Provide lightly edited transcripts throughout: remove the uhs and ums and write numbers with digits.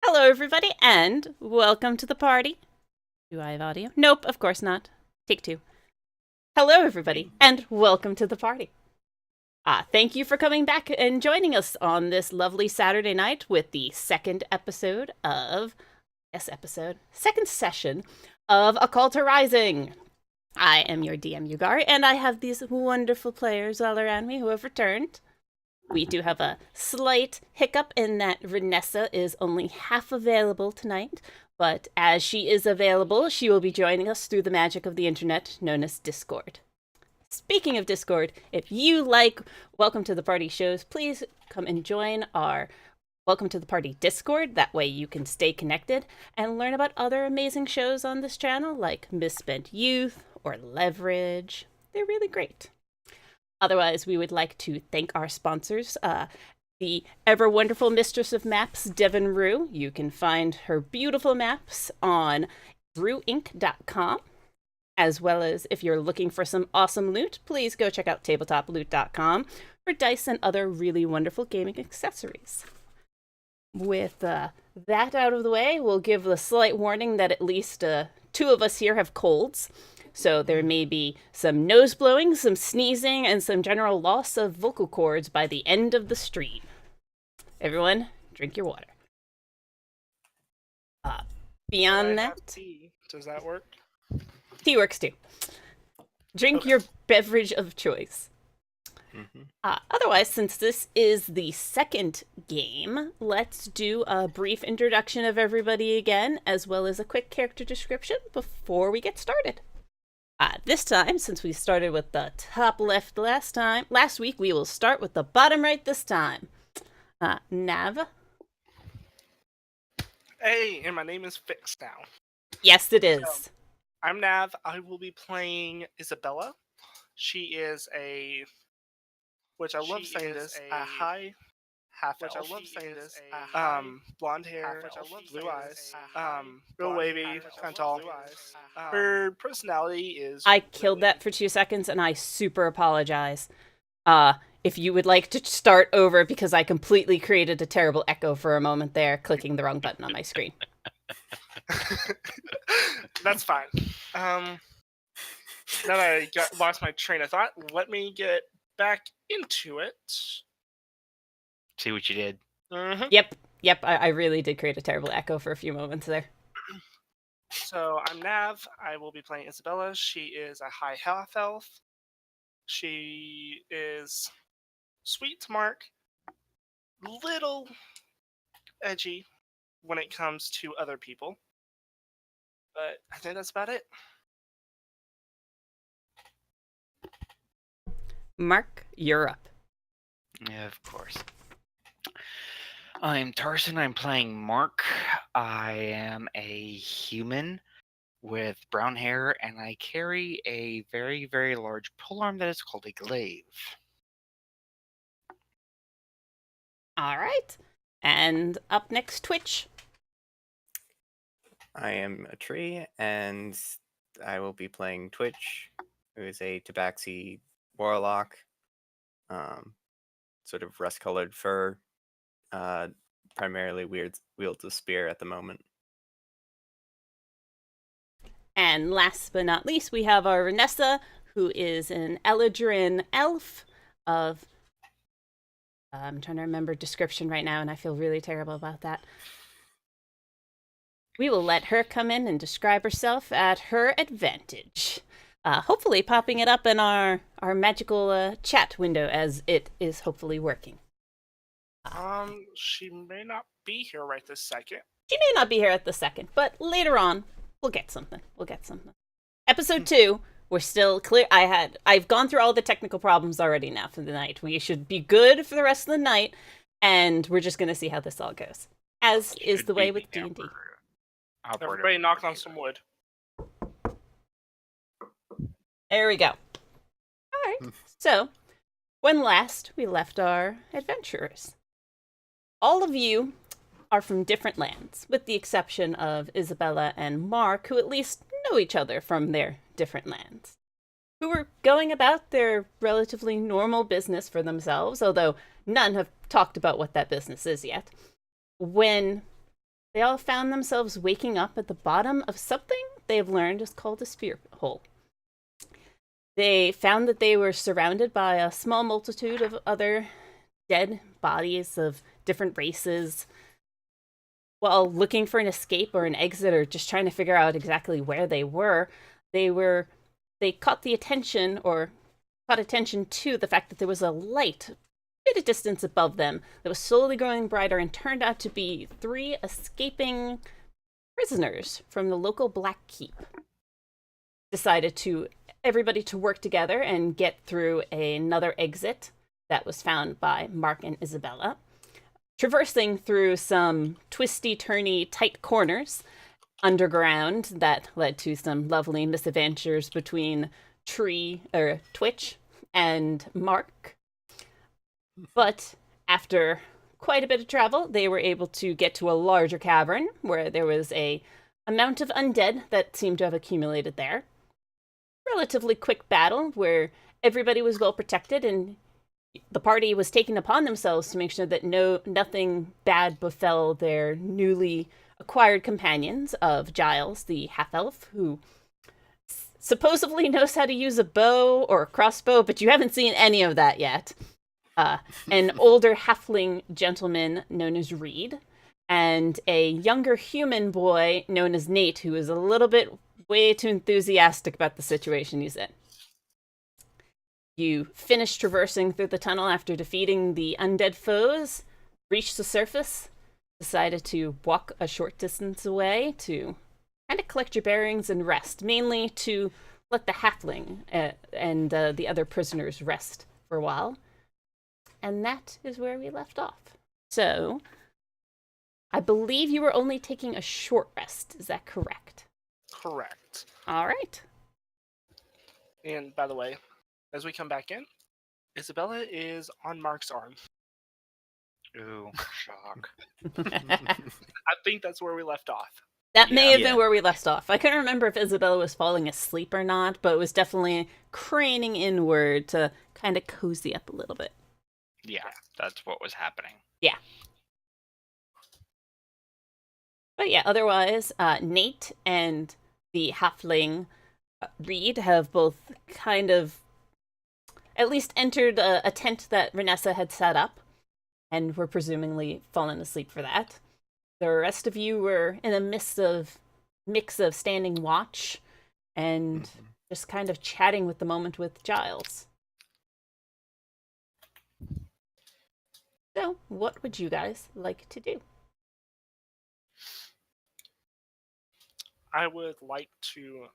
Hello, everybody, and welcome to the party. Do I have audio? Nope, of course not. Take two. Hello, everybody, and welcome to the party. Thank you for coming back and joining us on this lovely Saturday night with the second session of A Call to Rising. I am your DM, Yugari, and I have these wonderful players all around me who have returned. We do have a slight hiccup in that Vanessa is only half available tonight, but as she is available, she will be joining us through the magic of the internet known as Discord. Speaking of Discord, if you like Welcome to the Party shows, please come and join our Welcome to the Party Discord. That way you can stay connected and learn about other amazing shows on this channel like Misspent Youth or Leverage. They're really great. Otherwise, we would like to thank our sponsors, the ever wonderful Mistress of Maps, Devon Rue. You can find her beautiful maps on rueinc.com. As well as if you're looking for some awesome loot, please go check out tabletoploot.com for dice and other really wonderful gaming accessories. With that out of the way, we'll give the slight warning that at least two of us here have colds. So there may be some nose blowing, some sneezing, and some general loss of vocal cords by the end of the stream. Everyone, drink your water. Beyond that... tea. Does that work? Tea works too. Drink your beverage of choice. Otherwise, since this is the second game, let's do a brief introduction of everybody again, as well as a quick character description before we get started. This time, since we started with the top left last week, we will start with the bottom right this time. Nav? Hey, and my name is fixed now. Yes, it is. So, I'm Nav. I will be playing Isabella. She is a, which I love saying this, a high half elf. Which I love saying this, blonde hair, blue eyes, real wavy, kind of tall. Her personality is... I killed that for 2 seconds, and I super apologize. If you would like to start over, because I completely created a terrible echo for a moment there, clicking the wrong button on my screen. That's fine. Now that I lost my train of thought, let me get back into it. See what you did. Mm-hmm. Yep, I really did create a terrible echo for a few moments there. So, I'm Nav. I will be playing Isabella. She is a high half elf. She is sweet to Mark, little edgy when it comes to other people. But I think that's about it. Mark, you're up. Yeah, of course. I'm Tarson. I'm playing Mark. I am a human with brown hair, and I carry a very, very large polearm that is called a glaive. All right. And up next, Twitch. I am a tree, and I will be playing Twitch, who is a tabaxi warlock. Sort of rust-colored fur. Primarily wields a spear at the moment. And last but not least, we have our Vanessa, who is an Eladrin elf of... I'm trying to remember description right now, and I feel really terrible about that. We will let her come in and describe herself at her advantage. Hopefully popping it up in our magical chat window as it is hopefully working. She may not be here right this second. She may not be here at the second, but later on, we'll get something. Episode 2, we're still clear. I've gone through all the technical problems already now for the night. We should be good for the rest of the night, and we're just going to see how this all goes. As is the way with D&D. Everybody knock on some wood. There we go. All right. So, when last we left our adventurers, all of you are from different lands, with the exception of Isabella and Mark, who at least know each other from their different lands, who were going about their relatively normal business for themselves, although none have talked about what that business is yet, when they all found themselves waking up at the bottom of something they have learned is called a spear hole. They found that they were surrounded by a small multitude of other dead bodies of different races. While looking for an escape or an exit or just trying to figure out exactly where they were, they caught attention to the fact that there was a light a bit of distance above them that was slowly growing brighter and turned out to be 3 escaping prisoners from the local Black Keep. Decided everybody to work together and get through another exit that was found by Mark and Isabella. Traversing through some twisty-turny, tight corners underground that led to some lovely misadventures between Twitch and Mark. But after quite a bit of travel, they were able to get to a larger cavern where there was a amount of undead that seemed to have accumulated there. Relatively quick battle where everybody was well protected and the party was taking upon themselves to make sure that nothing bad befell their newly acquired companions of Giles, the half-elf, who supposedly knows how to use a bow or a crossbow, but you haven't seen any of that yet. An older halfling gentleman known as Reed, and a younger human boy known as Nate, who is a little bit way too enthusiastic about the situation he's in. You finish traversing through the tunnel after defeating the undead foes, reach the surface, decided to walk a short distance away to kind of collect your bearings and rest, mainly to let the halfling and the other prisoners rest for a while. And that is where we left off. So, I believe you were only taking a short rest. Is that correct? Correct. All right. And by the way, as we come back in, Isabella is on Mark's arm. Ooh, shock. I think that's where we left off. That may have Yeah. been where we left off. I couldn't remember if Isabella was falling asleep or not, but it was definitely craning inward to kind of cozy up a little bit. Yeah, that's what was happening. But yeah, otherwise, Nate and the halfling Reed have both kind of at least entered a tent that Renessa had set up, and were presumably fallen asleep for that. The rest of you were in a mix of standing watch and just kind of chatting with the moment with Giles. So, what would you guys like to do? I would like to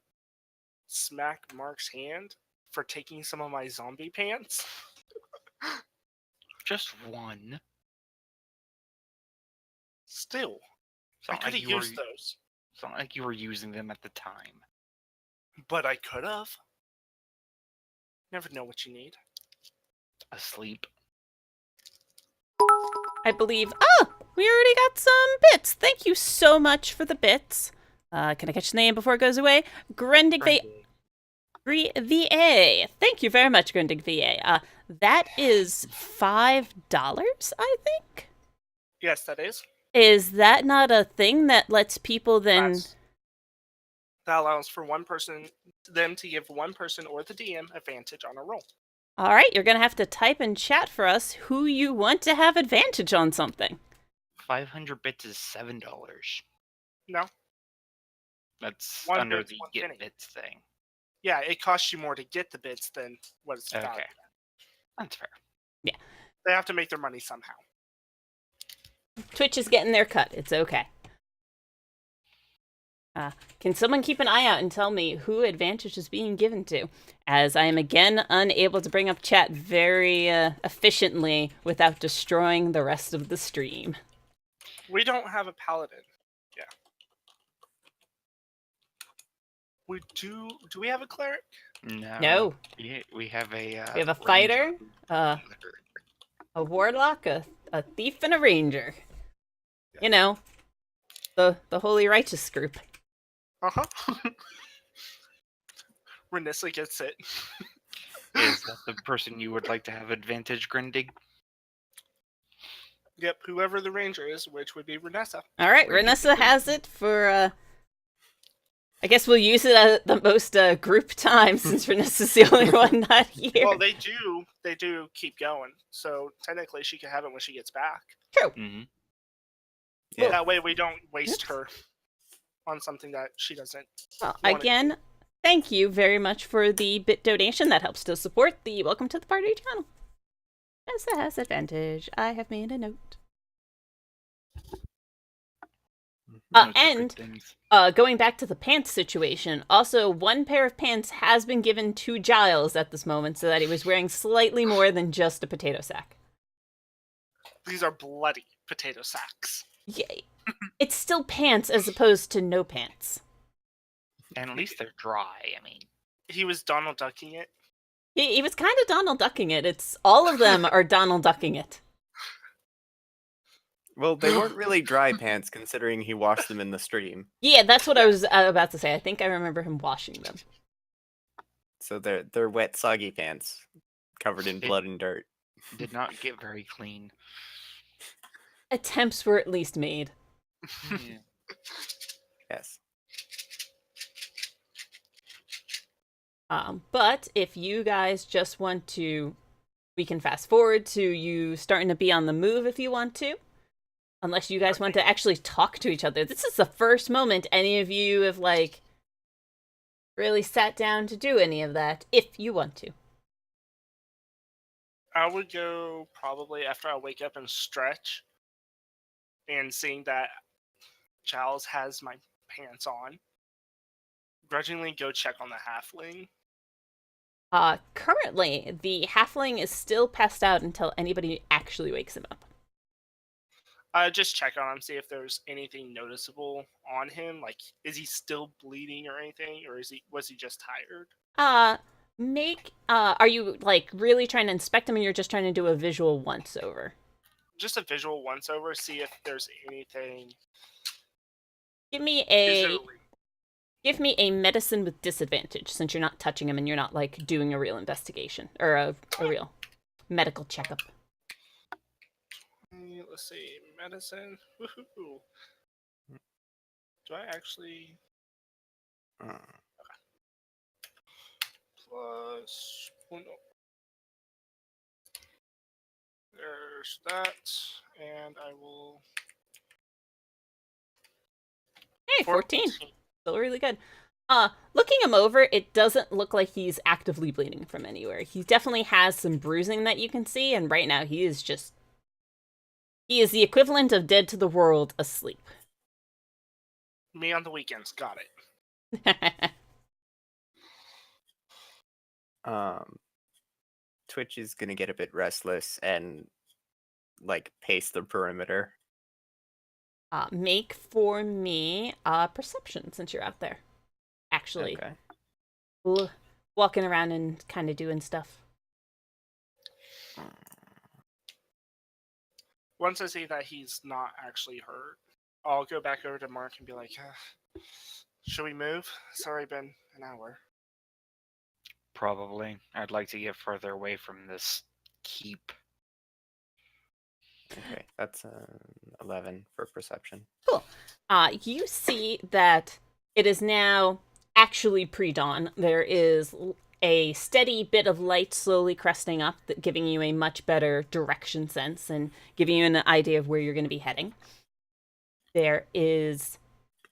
smack Mark's hand for taking some of my zombie pants. Just one. Still, It's I not could like have you were. used those. It's not like you were using them at the time. But I could have. Never know what you need. Asleep. I believe. Oh, we already got some bits. Thank you so much for the bits. Can I catch the name before it goes away? Grendig VA. Thank you very much, Grendig VA. That is $5, I think. Yes, that is. Is that not a thing that lets people then? That allows for them to give one person or the DM advantage on a roll. All right, you're gonna have to type in chat for us who you want to have advantage on something. 500 bits is $7. No. That's One under bit's the 1 get penny. bits thing. Yeah, it costs you more to get the bits than what it's valued. Okay. That's fair. They have to make their money somehow. Twitch is getting their cut. It's okay. Can someone keep an eye out and tell me who advantage is being given to? As I am again unable to bring up chat very efficiently without destroying the rest of the stream. We don't have a paladin. Yeah. We do. Do we have a cleric? No. We have a. We have a ranger. fighter, a warlock, a thief, and a ranger. You know, the holy righteous group. Uh-huh. Renessa gets it. Is that the person you would like to have advantage, Grindig? Yep, whoever the ranger is, which would be Renessa. All right, Renessa has it for. I guess we'll use it at the most group time since Renessa's the only one not here. Well, they do keep going, so technically she can have it when she gets back. True. Mm-hmm. Yeah. That way we don't waste her on something that she doesn't. Well, want it. again, thank you very much for the bit donation. That helps to support the Welcome to the Party channel. Renessa has advantage. I have made a note. And going back to the pants situation, also one pair of pants has been given to Giles at this moment so that he was wearing slightly more than just a potato sack. These are bloody potato sacks. Yay. It's still pants as opposed to no pants. And at least they're dry. I mean, He was Donald Ducking it. He was kind of Donald Ducking it. It's all of them are Donald Ducking it. Well, they weren't really dry pants considering he washed them in the stream. Yeah, that's what I was about to say. I think I remember him washing them. So they're wet, soggy pants covered in blood and dirt. did not get very clean. Attempts were at least made. Yeah. Yes. But if you guys just want to, we can fast forward to you starting to be on the move if you want to. Unless you guys want to actually talk to each other. This is the first moment any of you have, like, really sat down to do any of that, if you want to. I would go probably after I wake up and stretch, and seeing that Giles has my pants on, grudgingly go check on the halfling. Currently, the halfling is still passed out until anybody actually wakes him up. Just check on him, see if there's anything noticeable on him. Like, is he still bleeding or anything, or was he just tired? Are you, like, really trying to inspect him, or you're just trying to do a visual once-over? Just a visual once-over, see if there's anything. Give me visually. a medicine with disadvantage, since you're not touching him and you're not, like, doing a real investigation, or a real medical checkup. Let's see, medicine. Woohoo! Do I actually plus uno? There's that, and I will. Hey, 14. Still really good. Looking him over, it doesn't look like he's actively bleeding from anywhere. He definitely has some bruising that you can see, and right now he is the equivalent of dead to the world, asleep. Me on the weekends, got it. Twitch is gonna get a bit restless and like pace the perimeter. Make for me perception, since you're out there. Actually, Okay. walking around and kind of doing stuff. Once I see that he's not actually hurt, I'll go back over to Mark and be like, should we move? It's already been an hour. Probably. I'd like to get further away from this keep. Okay, that's 11 for perception. Cool. You see that it is now actually pre-dawn. There is a steady bit of light slowly cresting up, giving you a much better direction sense and giving you an idea of where you're going to be heading.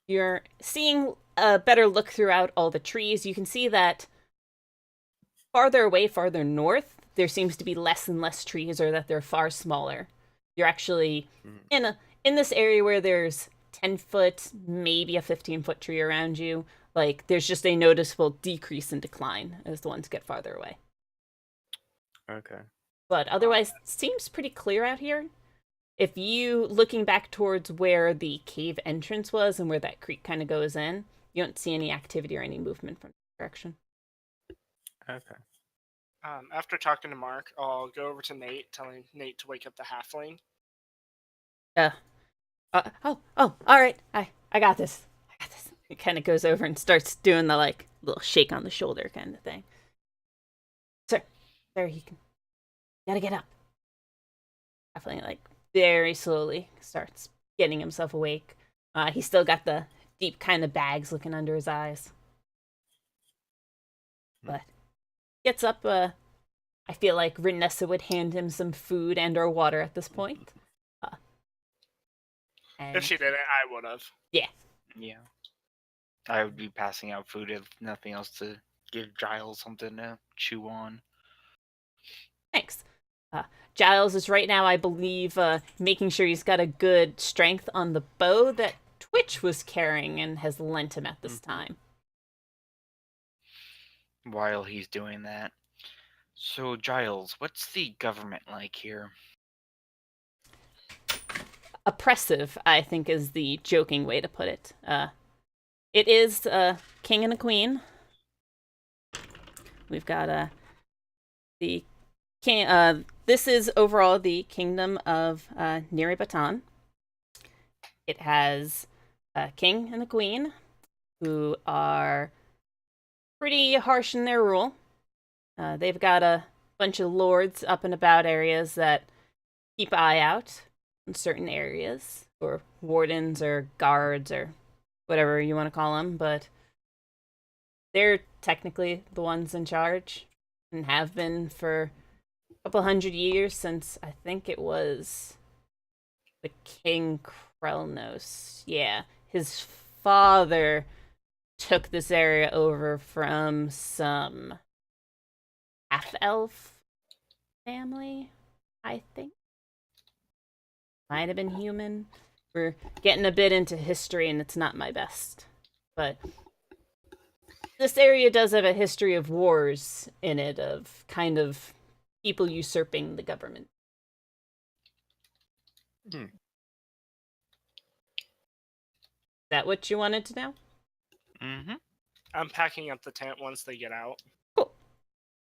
You're seeing a better look throughout all the trees. You can see that farther away, farther north, there seems to be less and less trees, or that they're far smaller. You're actually in this area where there's 10-foot, maybe a 15-foot tree around you. Like, there's just a noticeable decrease in decline as the ones get farther away. Okay. But otherwise, it seems pretty clear out here. If you, looking back towards where the cave entrance was and where that creek kind of goes in, you don't see any activity or any movement from that direction. Okay. After talking to Mark, I'll go over to Nate, telling Nate to wake up the halfling. All right. I got this. He kind of goes over and starts doing the, like, little shake on the shoulder kind of thing. Sir, you gotta get up. Definitely, like, very slowly starts getting himself awake. He's still got the deep kind of bags looking under his eyes. But gets up. I feel like Renessa would hand him some food and or water at this point. And If she didn't, I would have. yeah, Yeah. I would be passing out food if nothing else to give Giles something to chew on. thanks. Giles is right now, I believe, making sure he's got a good strength on the bow that Twitch was carrying and has lent him at this time. While he's doing that. So, Giles, what's the government like here? Oppressive, I think, is the joking way to put it. It is a king and a queen. We've got the king. This is overall the kingdom of Niribatan. It has a king and a queen who are pretty harsh in their rule. They've got a bunch of lords up and about areas that keep an eye out in certain areas, or wardens or guards or whatever you want to call them, but they're technically the ones in charge and have been for a couple hundred years, since I think it was the King Krelnos. Yeah, his father took this area over from some half-elf family, I think. Might have been human. We're getting a bit into history, and it's not my best. But this area does have a history of wars in it, of kind of people usurping the government. Hmm. Is that what you wanted to know? Mm-hmm. I'm packing up the tent once they get out. Cool.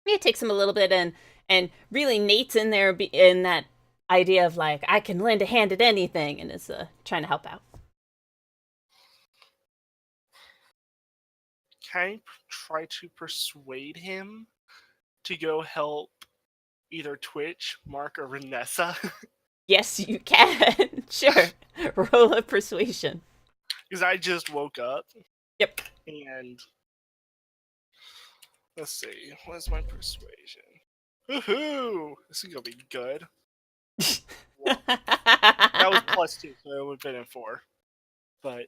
It takes him a little bit, and really Nate's in there in that idea of like, I can lend a hand at anything, and is trying to help out. Can I try to persuade him to go help either Twitch, Mark, or Renessa? Yes, you can. Sure. Roll a persuasion. Because I just woke up. Yep. And let's see, what's my persuasion? Woohoo! This is gonna be good. That was +2, so it would have been in 4. But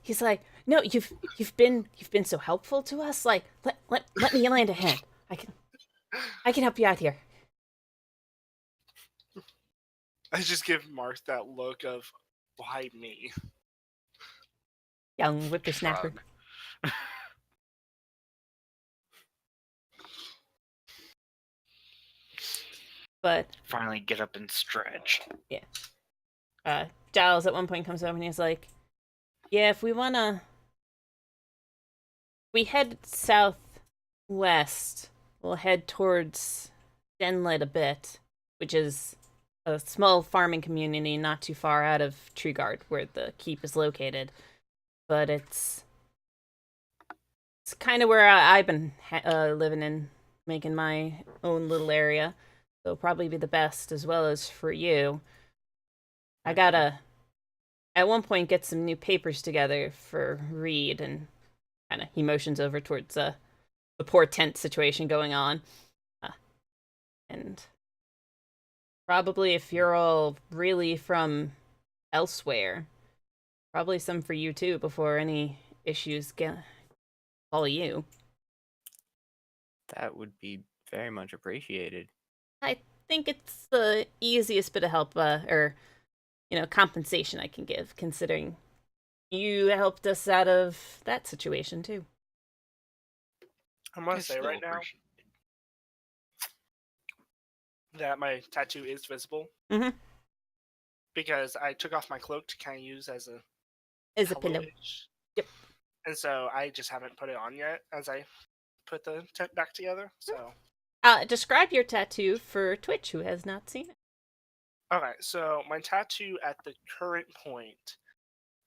He's like, no, you've been so helpful to us. Like, let me lend a hand. I can help you out here. I just give Mark that look of, why me? Young whippersnapper. Shrug. But Finally get up and stretch. Giles at one point comes over and he's like, yeah, if we head southwest, we'll head towards Denlet a bit, which is a small farming community not too far out of Treeguard, where the keep is located. But it's kind of where I've been living in, making my own little area. So probably be the best, as well as for you. I gotta, at one point, get some new papers together for Reed, and kind of he motions over towards the poor tent situation going on. And probably if you're all really from elsewhere, probably some for you too, before any issues follow you. That would be very much appreciated. I think it's the easiest bit of help, or compensation I can give, considering you helped us out of that situation too. I'm gonna It's say still right now appreciated. that my tattoo is visible. Mhm. Because I took off my cloak to kind of use as a Is a pillow. pillow-ish. Yep. And so I just haven't put it on yet as I put the tent back together. So Describe your tattoo for Twitch, who has not seen it. okay, so my tattoo at the current point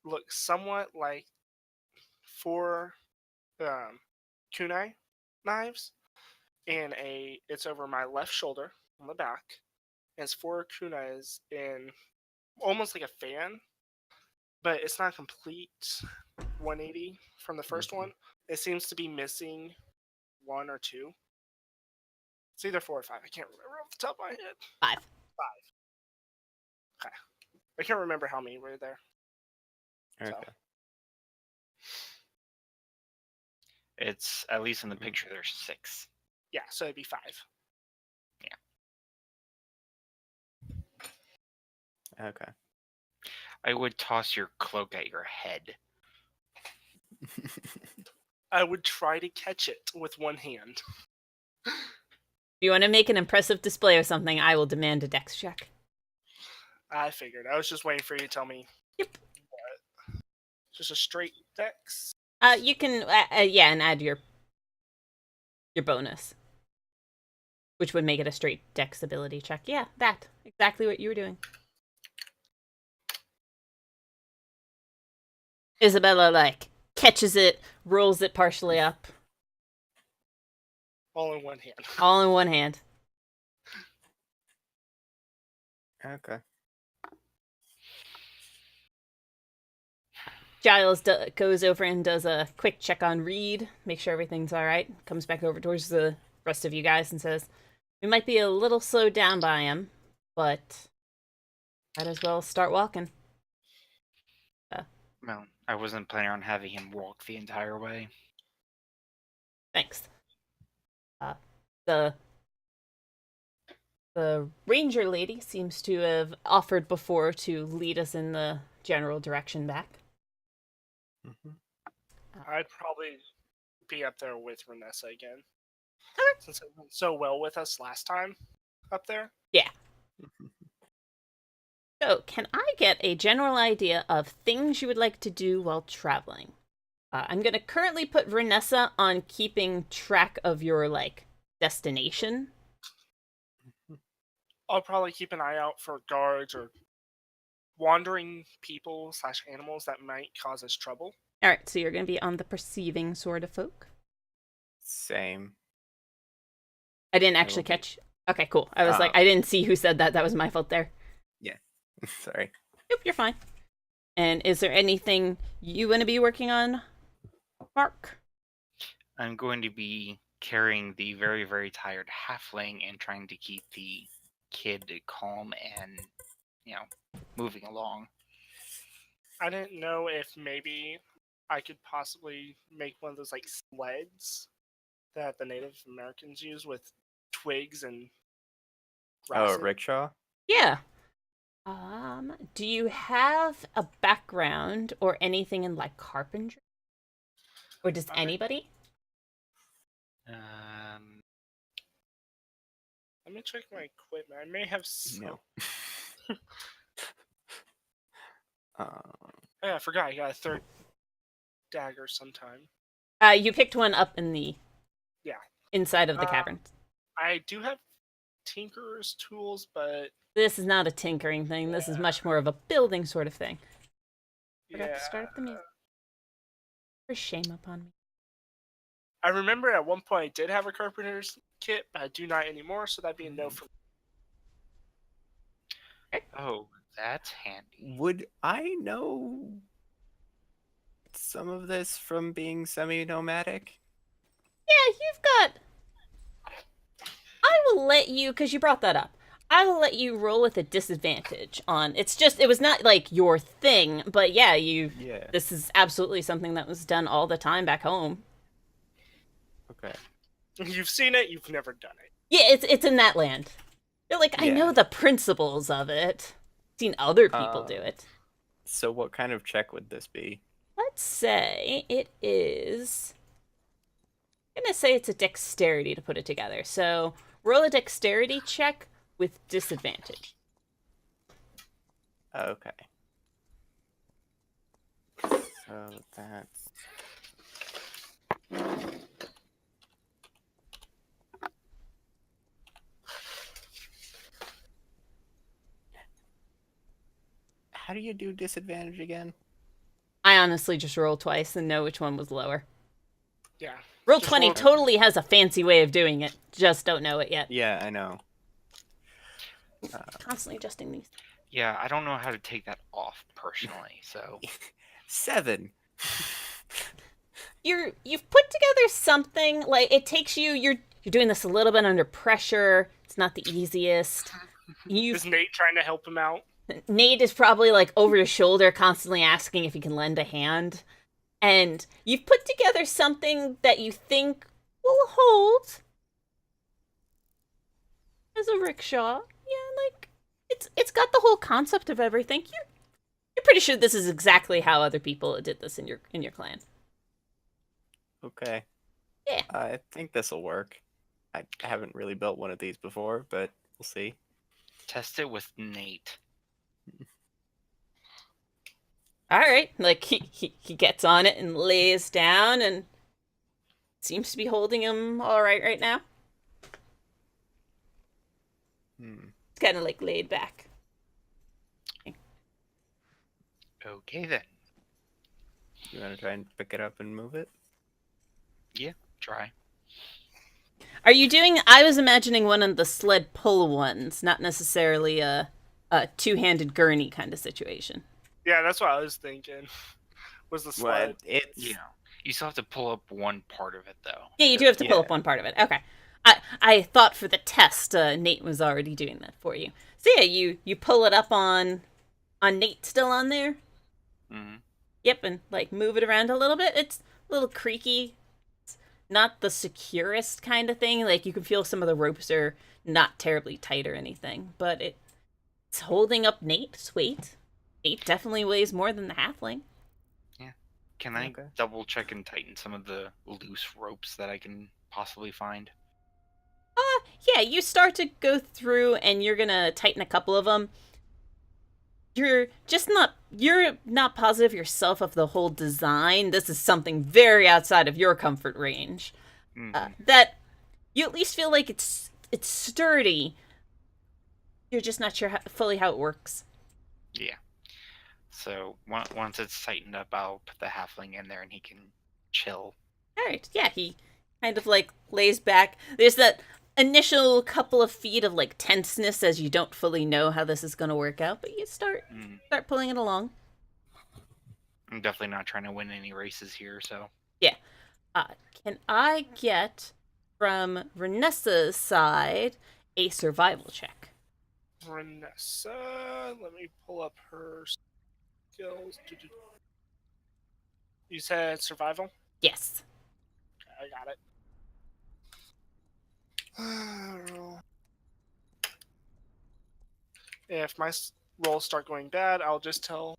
looks somewhat like 4 kunai knives, and it's over my left shoulder on the back, and it's 4 kunais in almost like a fan, but it's not complete 180 from the first one. It seems to be missing 1 or 2. It's either 4 or 5. I can't remember off the top of my head. 5. 5. Okay. I can't remember how many were there. Okay. So. It's, at least in the picture, there's 6. Yeah, so it'd be 5. Okay. I would toss your cloak at your head. I would try to catch it with one hand. If you want to make an impressive display of something, I will demand a dex check. I figured. I was just waiting for you to tell me. Yep. Just a straight dex? You can, yeah, and add your bonus, which would make it a straight dex ability check. Yeah, that. Exactly what you were doing. Isabella, like, catches it, rolls it partially up. All in one hand. All in one hand. Okay. Giles goes over and does a quick check on Reed, make sure everything's alright. Comes back over towards the rest of you guys and says, we might be a little slowed down by him, but might as well start walking. Well, I wasn't planning on having him walk the entire way. Thanks. The ranger lady seems to have offered before to lead us in the general direction back. I'd probably be up there with Renessa again. Since it went so well with us last time up there. Yeah. So, can I get a general idea of things you would like to do while traveling? I'm going to currently put Renessa on keeping track of your, like, destination. I'll probably keep an eye out for guards or wandering people / animals that might cause us trouble. Alright, so you're going to be on the perceiving sort of folk. Same. I didn't actually catch... Okay, cool. I was like, I didn't see who said that. That was my fault there. Yeah. Sorry. Nope, you're fine. And is there anything you want to be working on, Mark? I'm going to be carrying the very, very tired halfling and trying to keep the kid calm and, moving along. I didn't know if maybe I could possibly make one of those like sleds that the Native Americans use with twigs and grasses. Oh, rickshaw? Yeah. Do you have a background or anything in, like, carpentry? Or does anybody? Let me check my equipment. I may have some. No. Oh, yeah, I forgot. I got a third dagger sometime. You picked one up in the... Yeah. Inside of the cavern. I do have tinkerer's tools, but... This is not a tinkering thing. This is much more of a building sort of thing. Forgot to start up the music. For shame upon me. I remember at one point I did have a carpenter's kit, but I do not anymore, so that'd be a no for me. Oh, that's handy. Would I know some of this from being semi-nomadic? Yeah, you've got... I will let you, because you brought that up, I will let you roll with a disadvantage on... It's just, it was not, like, your thing, but yeah, Yeah. This is absolutely something that was done all the time back home. Okay. You've seen it, you've never done it. Yeah, it's in that land. You're like, I know the principles of it. Seen other people do it. So what kind of check would this be? Let's say it is... I'm going to say it's a dexterity to put it together. So roll a dexterity check with disadvantage. Okay. So that's... How do you do disadvantage again? I honestly just rolled twice and know which one was lower. Yeah. Roll Just 20 roll- totally has a fancy way of doing it. Just don't know it yet. Yeah, I know. Constantly adjusting these. Yeah, I don't know how to take that off personally, so 7. You've put together something like it takes you're doing this a little bit under pressure. It's not the easiest. Is Nate trying to help him out? Nate is probably like over your shoulder, constantly asking if he can lend a hand. And you've put together something that you think will hold as a rickshaw. Yeah, like it's got the whole concept of everything. You're pretty sure this is exactly how other people did this in your clan. Okay. Yeah. I think this will work. I haven't really built one of these before, but we'll see. test it with Nate. All right, like he gets on it and lays down and seems to be holding him all right now. It's kind of like laid back. Okay then. You want to try and pick it up and move it? Yeah, try. Are you doing? I was imagining one of the sled pull ones, not necessarily a two-handed gurney kind of situation. Yeah, that's what I was thinking. Was the sled? Well, it's Yeah. You still have to pull up one part of it though. Yeah, you do have to pull Yeah. up one part of it. Okay. I thought for the test, Nate was already doing that for you. So yeah, you pull it up on Nate still on there. Mm-hmm. Yep, and like move it around a little bit. It's a little creaky. It's not the securest kind of thing. Like you can feel some of the ropes are not terribly tight or anything, but it's holding up Nate's weight. Nate definitely weighs more than the halfling. Can I Okay. double check and tighten some of the loose ropes that I can possibly find? Yeah, you start to go through and you're gonna tighten a couple of them. You're not positive yourself of the whole design. This is something very outside of your comfort range. That you at least feel like it's sturdy. You're just not sure fully how it works. Yeah. So once it's tightened up, I'll put the halfling in there and he can chill. All right, yeah, he kind of like lays back. There's that initial couple of feet of like tenseness as you don't fully know how this is going to work out, but you start pulling it along. I'm definitely not trying to win any races here, so. Yeah. Can I get from Renessa's side a survival check? Renessa, let me pull up her skills. You said survival? Yes. I got it. If my rolls start going bad, I'll just tell.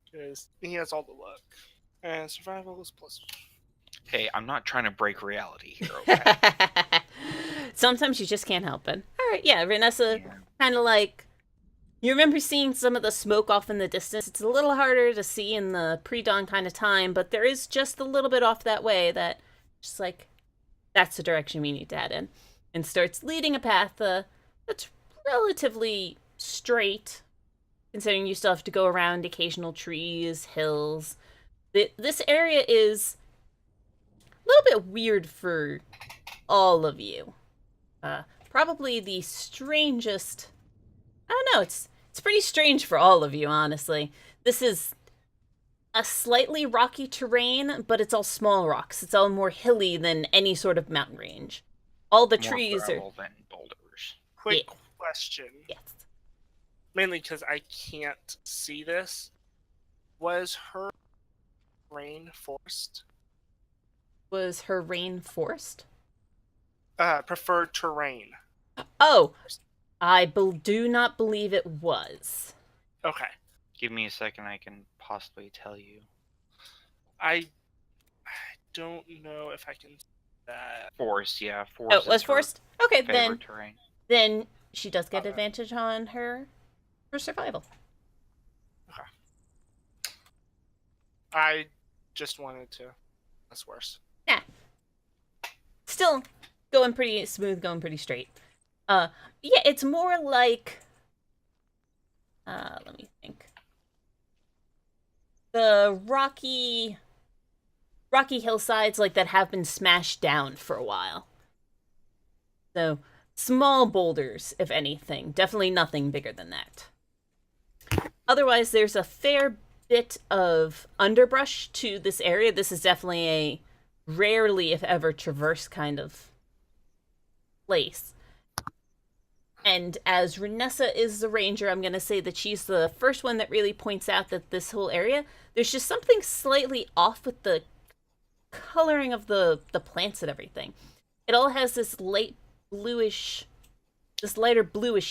Because he has all the luck. And survival is plus. Hey, I'm not trying to break reality here, okay? Sometimes you just can't help it. All right, yeah, Renessa Yeah. kind of like. You remember seeing some of the smoke off in the distance. It's a little harder to see in the pre-dawn kind of time, but there is just a little bit off that way that just like that's the direction we need to head in. And starts leading a path that's relatively straight, considering you still have to go around occasional trees, hills. This area is a little bit weird for all of you. Probably the strangest. I don't know, it's pretty strange for all of you, honestly. This is a slightly rocky terrain, but it's all small rocks. It's all more hilly than any sort of mountain range. All the More trees are. gravel than boulders. Quick Yeah. question. Yes. Mainly because I can't see this. Was her rain forced? Was her rain forced? Preferred terrain. Oh, I do not believe it was. Okay. Give me a second, I can possibly tell you. I don't know if I can see that. Forest, yeah. Forest Oh, is was her forced? Okay, favorite terrain. then she does get Okay. advantage on her survival. I just wanted to. That's worse. Yeah. Still going pretty smooth, going pretty straight. Yeah, it's more like let me think. The rocky hillsides like that have been smashed down for a while. So small boulders, if anything. Definitely nothing bigger than that. Otherwise, there's a fair bit of underbrush to this area. This is definitely a rarely, if ever, traversed kind of place. And as Renessa is the ranger, I'm going to say that she's the first one that really points out that this whole area, there's just something slightly off with the coloring of the plants and everything. It all has this lighter bluish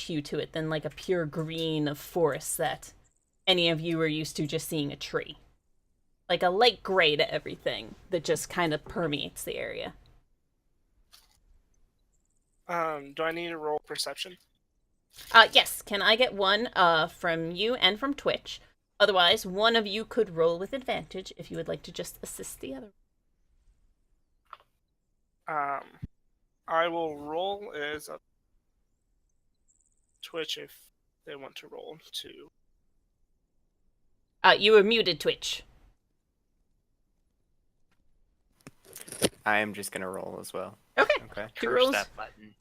hue to it than like a pure green of forest that any of you are used to just seeing a tree. Like a light gray to everything that just kind of permeates the area. Do I need to roll perception? Yes. Can I get one from you and from Twitch? Otherwise, one of you could roll with advantage if you would like to just assist the other. I will roll as a Twitch if they want to roll too. You were muted, Twitch. I am just gonna roll as well. Okay. Okay. Two Curse rolls. that button.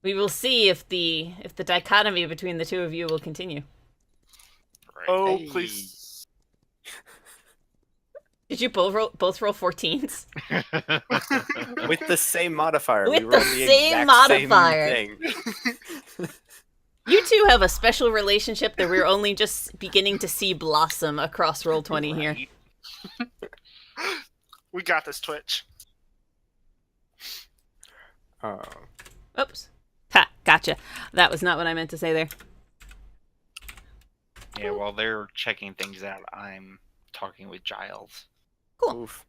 We will see if the dichotomy between the two of you will continue. Right. Oh, Hey. please. Did you both roll 14s? With the same modifier. With we the rolled the same exact modifier. Same thing. You two have a special relationship that we're only just beginning to see blossom across Roll20 here. Right. We got this, Twitch. Oh. Oops. Ha, gotcha. That was not what I meant to say there. Yeah, while they're checking things out, I'm talking with Giles. Cool. Oof.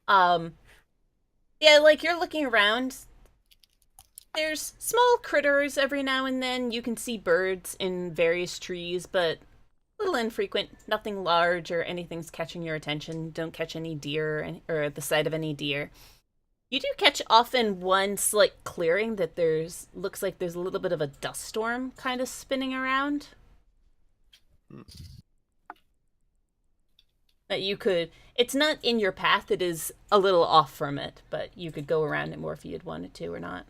Yeah, like you're looking around. There's small critters every now and then. You can see birds in various trees, but a little infrequent. Nothing large or anything's catching your attention. Don't catch any deer or the sight of any deer. You do catch often one slight clearing that looks like there's a little bit of a dust storm kind of spinning around. That you could, it's not in your path, it is a little off from it, but you could go around it more if you had wanted to or not.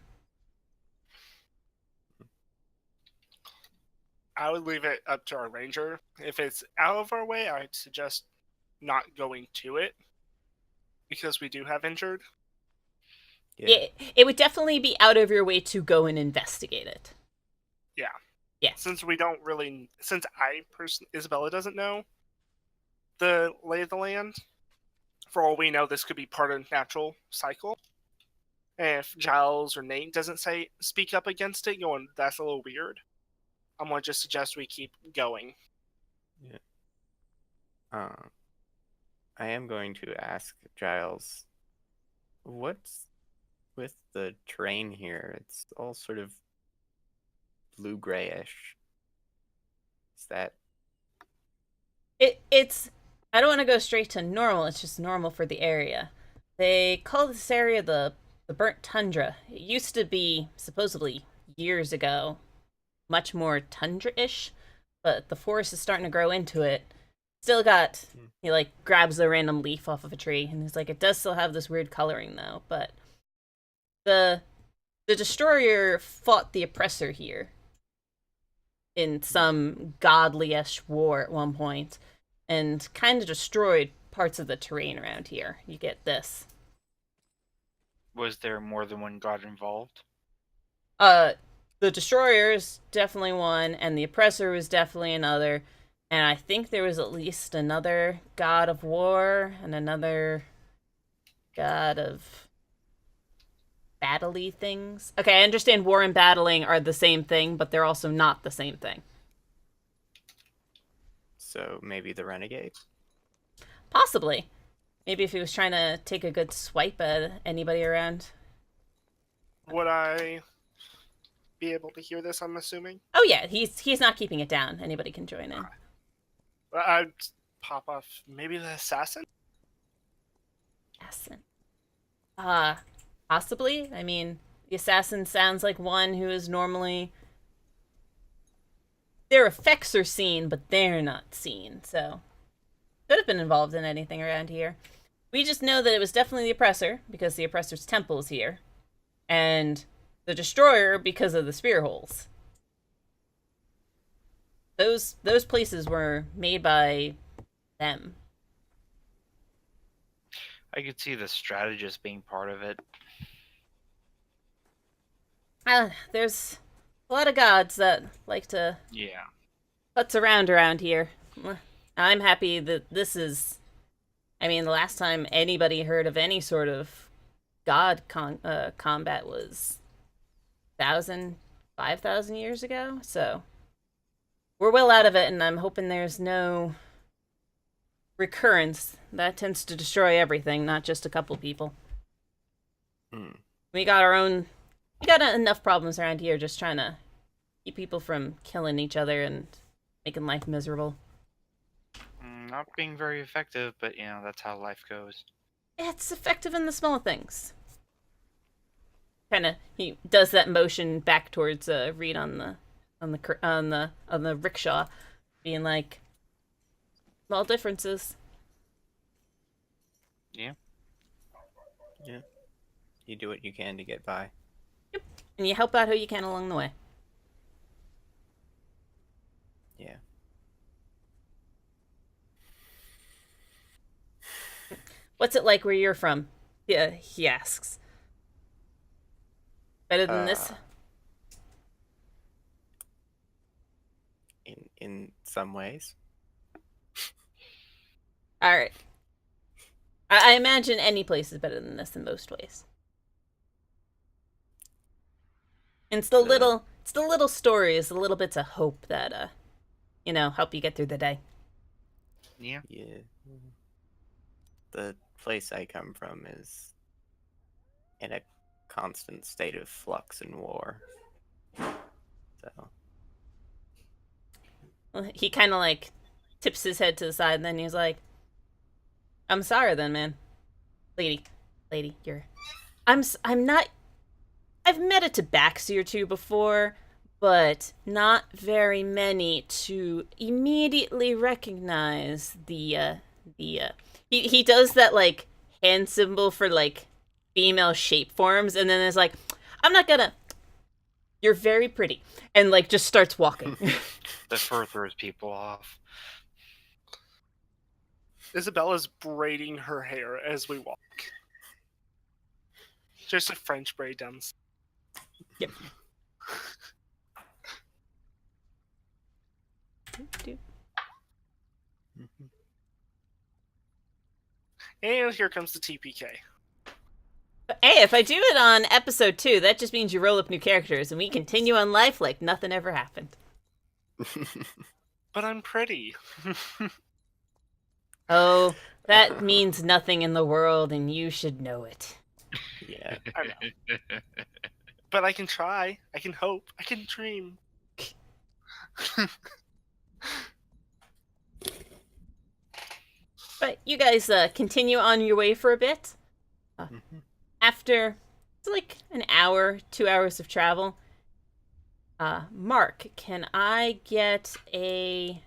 I would leave it up to our ranger. If it's out of our way, I'd suggest not going to it because we do have injured. Yeah. It would definitely be out of your way to go and investigate it. Yeah. Yeah. Since Isabella doesn't know the lay of the land, for all we know, this could be part of the natural cycle. And if Giles or Nate doesn't speak up against it, going, that's a little weird, I'm going to just suggest we keep going. I am going to ask Giles, what's with the terrain here? It's all sort of blue-grayish. Is that... It's I don't want to go straight to normal, it's just normal for the area. They call this area the burnt tundra. It used to be, supposedly, years ago, much more tundra-ish, but the forest is starting to grow into it. Still got, he like grabs a random leaf off of a tree, and he's like, it does still have this weird coloring though, but the destroyer fought the oppressor here in some godly-ish war at one point, and kind of destroyed parts of the terrain around here. You get this. Was there more than one god involved? The destroyer is definitely one, and the oppressor was definitely another. And I think there was at least another god of war and another god of battle-y things. Okay, I understand war and battling are the same thing, but they're also not the same thing. So maybe the renegade? Possibly. Maybe if he was trying to take a good swipe at anybody around. Would I be able to hear this, I'm assuming? Oh yeah, he's not keeping it down. Anybody can join in. I'd pop off maybe the assassin? Assassin. Possibly. I mean, the assassin sounds like one who is normally... Their effects are seen, but they're not seen, so... Could have been involved in anything around here. We just know that it was definitely the oppressor, because the oppressor's temple is here. And the destroyer because of the spear holes. Those places were made by them. I could see the strategist being part of it. There's a lot of gods that like to Yeah. putz around here. I'm happy that this is. I mean, the last time anybody heard of any sort of god combat was 5,000 years ago. So we're well out of it, and I'm hoping there's no recurrence. That tends to destroy everything, not just a couple people. Hmm. We got enough problems around here just trying to keep people from killing each other and making life miserable. Not being very effective, but that's how life goes. It's effective in the small things. He does that motion back towards Reed on the rickshaw, being like, small differences. Yeah. Yeah. You do what you can to get by. And you help out who you can along the way. Yeah. What's it like where you're from? Yeah, he asks. Better than this? In some ways. Alright. I imagine any place is better than this in most ways. And it's the little stories, the little bits of hope that help you get through the day. Yeah. Yeah. The place I come from is in a constant state of flux and war. So. Well, he kind of like tips his head to the side, and then he's like, "I'm sorry, then, man, lady, you're. I'm not. I've met a tabaxi or two before, but not very many to immediately recognize the. He does that like hand symbol for like female shape forms, and then is like, I'm not gonna. You're very pretty, and like just starts walking. The fur throws people off. Isabella's braiding her hair as we walk. Just a French braid down. Yep. And here comes the TPK. Hey, if I do it on episode 2, that just means you roll up new characters and we continue on life like nothing ever happened. But I'm pretty. Oh, that means nothing in the world and you should know it. Yeah. I know. But I can try. I can hope. I can dream. But you guys continue on your way for a bit. After it's like an hour, 2 hours of travel. Mark, can I get a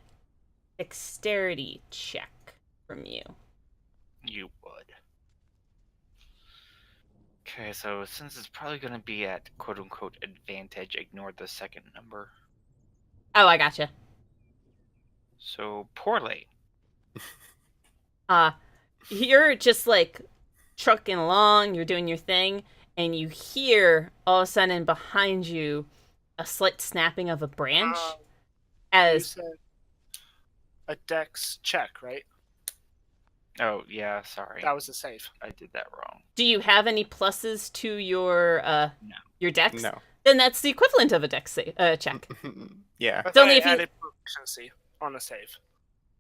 dexterity check from you? You would. Okay, so since it's probably going to be at quote-unquote advantage, ignore the second number. Oh, I gotcha. So, poorly. You're just like trucking along, you're doing your thing, and you hear all of a sudden behind you a slight snapping of a branch You as said a dex check, right? Oh, yeah, sorry. That was a save. I did that wrong. do you have any pluses to your your dex? No. Then that's the equivalent of a dex check. Yeah. I It's only thought I if you- added proficiency on a save.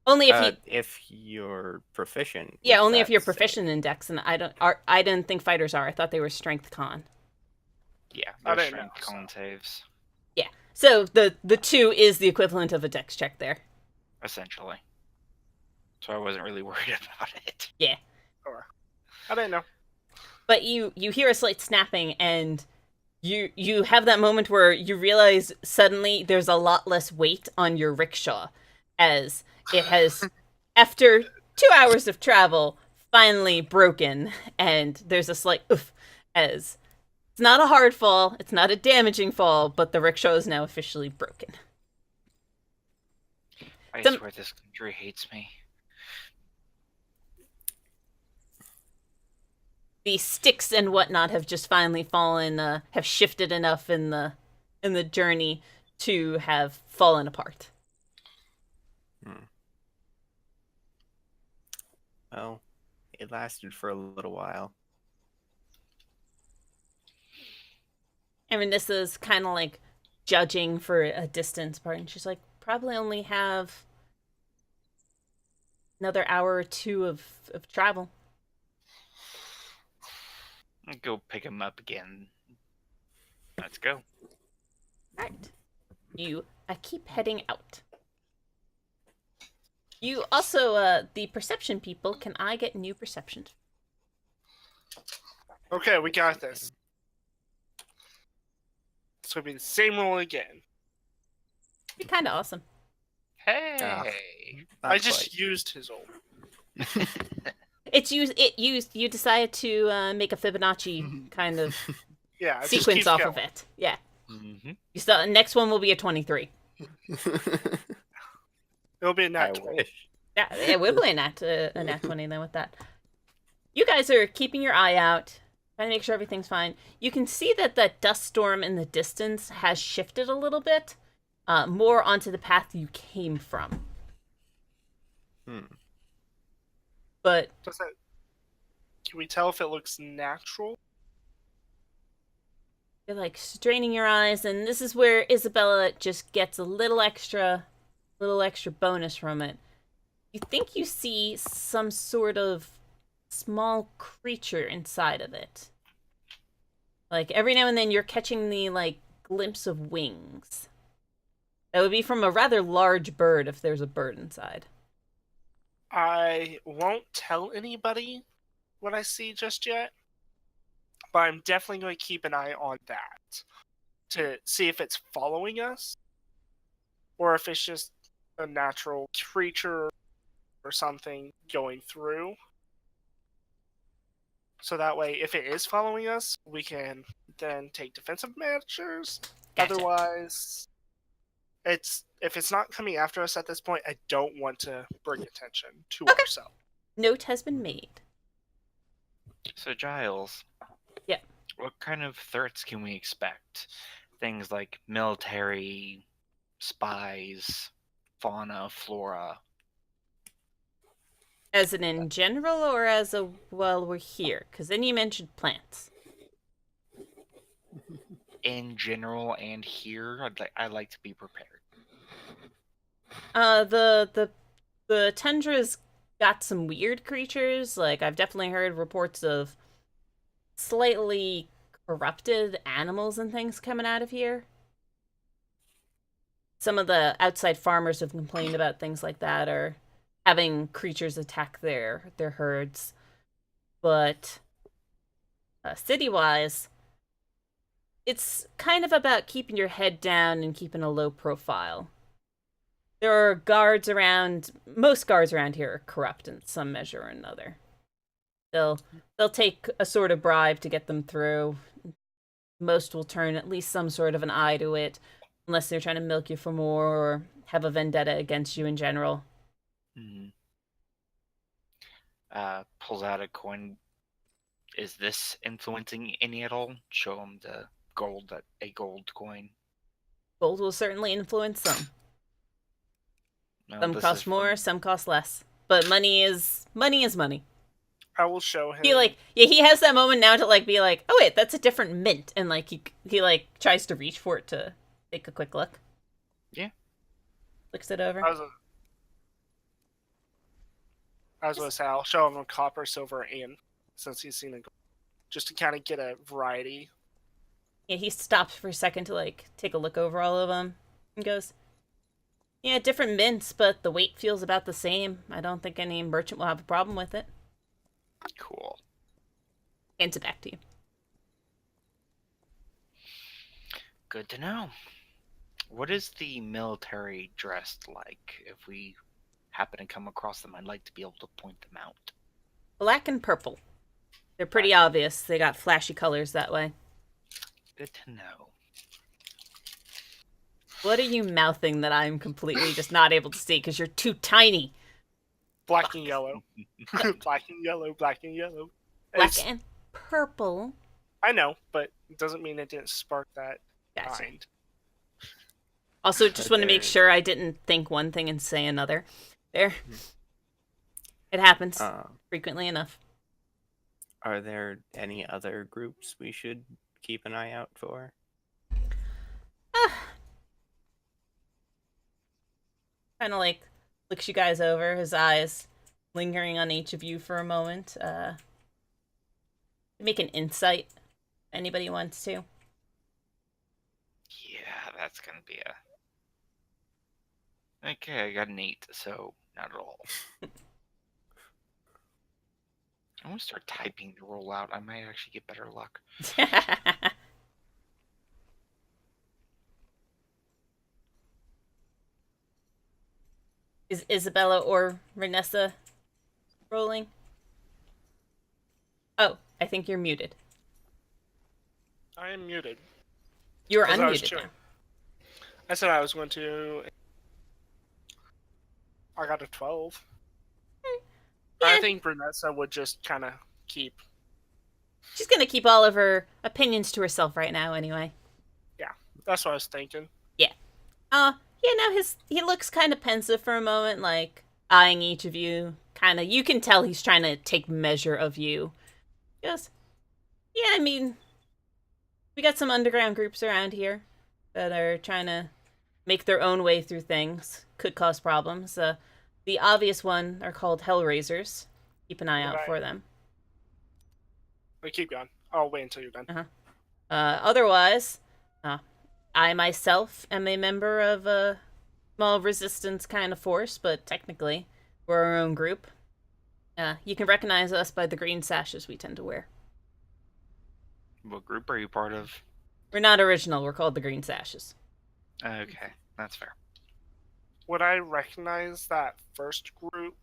Only if you If you're proficient. Yeah, with only if that you're save. proficient in dex, and I didn't think fighters are. I thought they were strength con. Yeah, I they're didn't know, strength con saves, Yeah. So the 2 is the equivalent of a dex check there. essentially. So I wasn't really worried about it. Yeah. I didn't know. But you hear a slight snapping, and you have that moment where you realize suddenly there's a lot less weight on your rickshaw, as it has, after 2 hours of travel, finally broken, and there's a slight oof as It's not a hard fall, it's not a damaging fall, but the rickshaw is now officially broken. I Some- swear this country hates me. The sticks and whatnot have just finally fallen, have shifted enough in the journey to have fallen apart. Well, it lasted for a little while. And Vanessa's kind of like judging for a distance part, and she's like, probably only have another hour or two of travel. Go pick him up again. Let's go. Alright. You keep heading out. You also, the perception people, can I get new perceptions? Okay, we got this. It's gonna be the same roll again. Be kind of awesome. Hey! Not I just quite. used his old. You decided to make a Fibonacci kind of Yeah, it just sequence keeps off going. of it. Yeah. Mm-hmm. You saw, next one will be a 23. It'll be a I nat 20. wish. Yeah, it will be a nat 20 then with that. You guys are keeping your eye out, trying to make sure everything's fine. You can see that the dust storm in the distance has shifted a little bit, more onto the path you came from. But Does that? Can we tell if it looks natural? you're like straining your eyes, and this is where Isabella just gets a little extra bonus from it. You think you see some sort of small creature inside of it. Like every now and then you're catching the like glimpse of wings. That would be from a rather large bird if there's a bird inside. I won't tell anybody what I see just yet, but I'm definitely going to keep an eye on that to see if it's following us or if it's just a natural creature or something going through. So that way, if it is following us, we can then take defensive measures. Gotcha. Otherwise, if it's not coming after us at this point, I don't want to bring attention to Okay. ourselves. Note has been made. So, Giles. Yeah. What kind of threats can we expect? Things like military, spies, fauna, flora. As in general, or as a, well, we're here? Because then you mentioned plants. In general and here, I'd like to be prepared. The tundra's got some weird creatures. Like, I've definitely heard reports of slightly corrupted animals and things coming out of here. Some of the outside farmers have complained about things like that, or having creatures attack their herds. But city-wise, it's kind of about keeping your head down and keeping a low profile. There are guards around. Most guards around here are corrupt in some measure or another. They'll take a sort of bribe to get them through. Most will turn at least some sort of an eye to it, unless they're trying to milk you for more or have a vendetta against you in general. Mm-hmm. Pulls out a coin. Is this influencing any at all? Show him the gold, a gold coin. Gold will certainly influence some. No, Some this cost is more, some cost less. But money is money. I will show him. He has that moment now to like be like, oh wait, that's a different mint, and like he like tries to reach for it to take a quick look. Yeah. Looks it over. I was going to say, I'll show him a copper, silver, and since he's seen a gold, just to kind of get a variety. Yeah, he stops for a second to like take a look over all of them and goes, yeah, different mints, but the weight feels about the same. I don't think any merchant will have a problem with it. cool. Hands it back to you. Good to know. What is the military dressed like? If we happen to come across them, I'd like to be able to point them out. Black and purple. They're pretty obvious. They got flashy colors that way. Good to know. What are you mouthing that I'm completely just not able to see because you're too tiny? Black and yellow. Black and yellow, black and yellow. Black It's- and purple. I know, but it doesn't mean it didn't spark that Gotcha. mind. Also, just Are want to make there- sure I didn't think one thing and say another. There. It happens frequently enough. Are there any other groups we should keep an eye out for? Kind of like looks you guys over, his eyes lingering on each of you for a moment. Make an insight. Anybody wants to? Yeah, that's gonna be a. Okay, I got an 8, so not at all. I'm gonna start typing the roll out. I might actually get better luck. Is Isabella or Renessa rolling? Oh, I think you're muted. I am muted. You're Because I was unmuted chewing. now. I said I was going to. I got a 12. Yeah. I think Brunessa would just kind of keep. She's gonna keep all of her opinions to herself right now, anyway. That's what I was thinking. He looks kind of pensive for a moment, like eyeing each of you. Kind of, you can tell he's trying to take measure of you. Just, yeah, I mean, we got some underground groups around here that are trying to make their own way through things. Could cause problems. The obvious one are called Hellraisers. Keep an eye out Right. for them. But keep going. I'll wait until you're done. Otherwise, I myself am a member of a small resistance kind of force, but technically, we're our own group. You can recognize us by the green sashes we tend to wear. What group are you part of? We're not original, we're called the Green Sashes. Okay, that's fair. Would I recognize that first group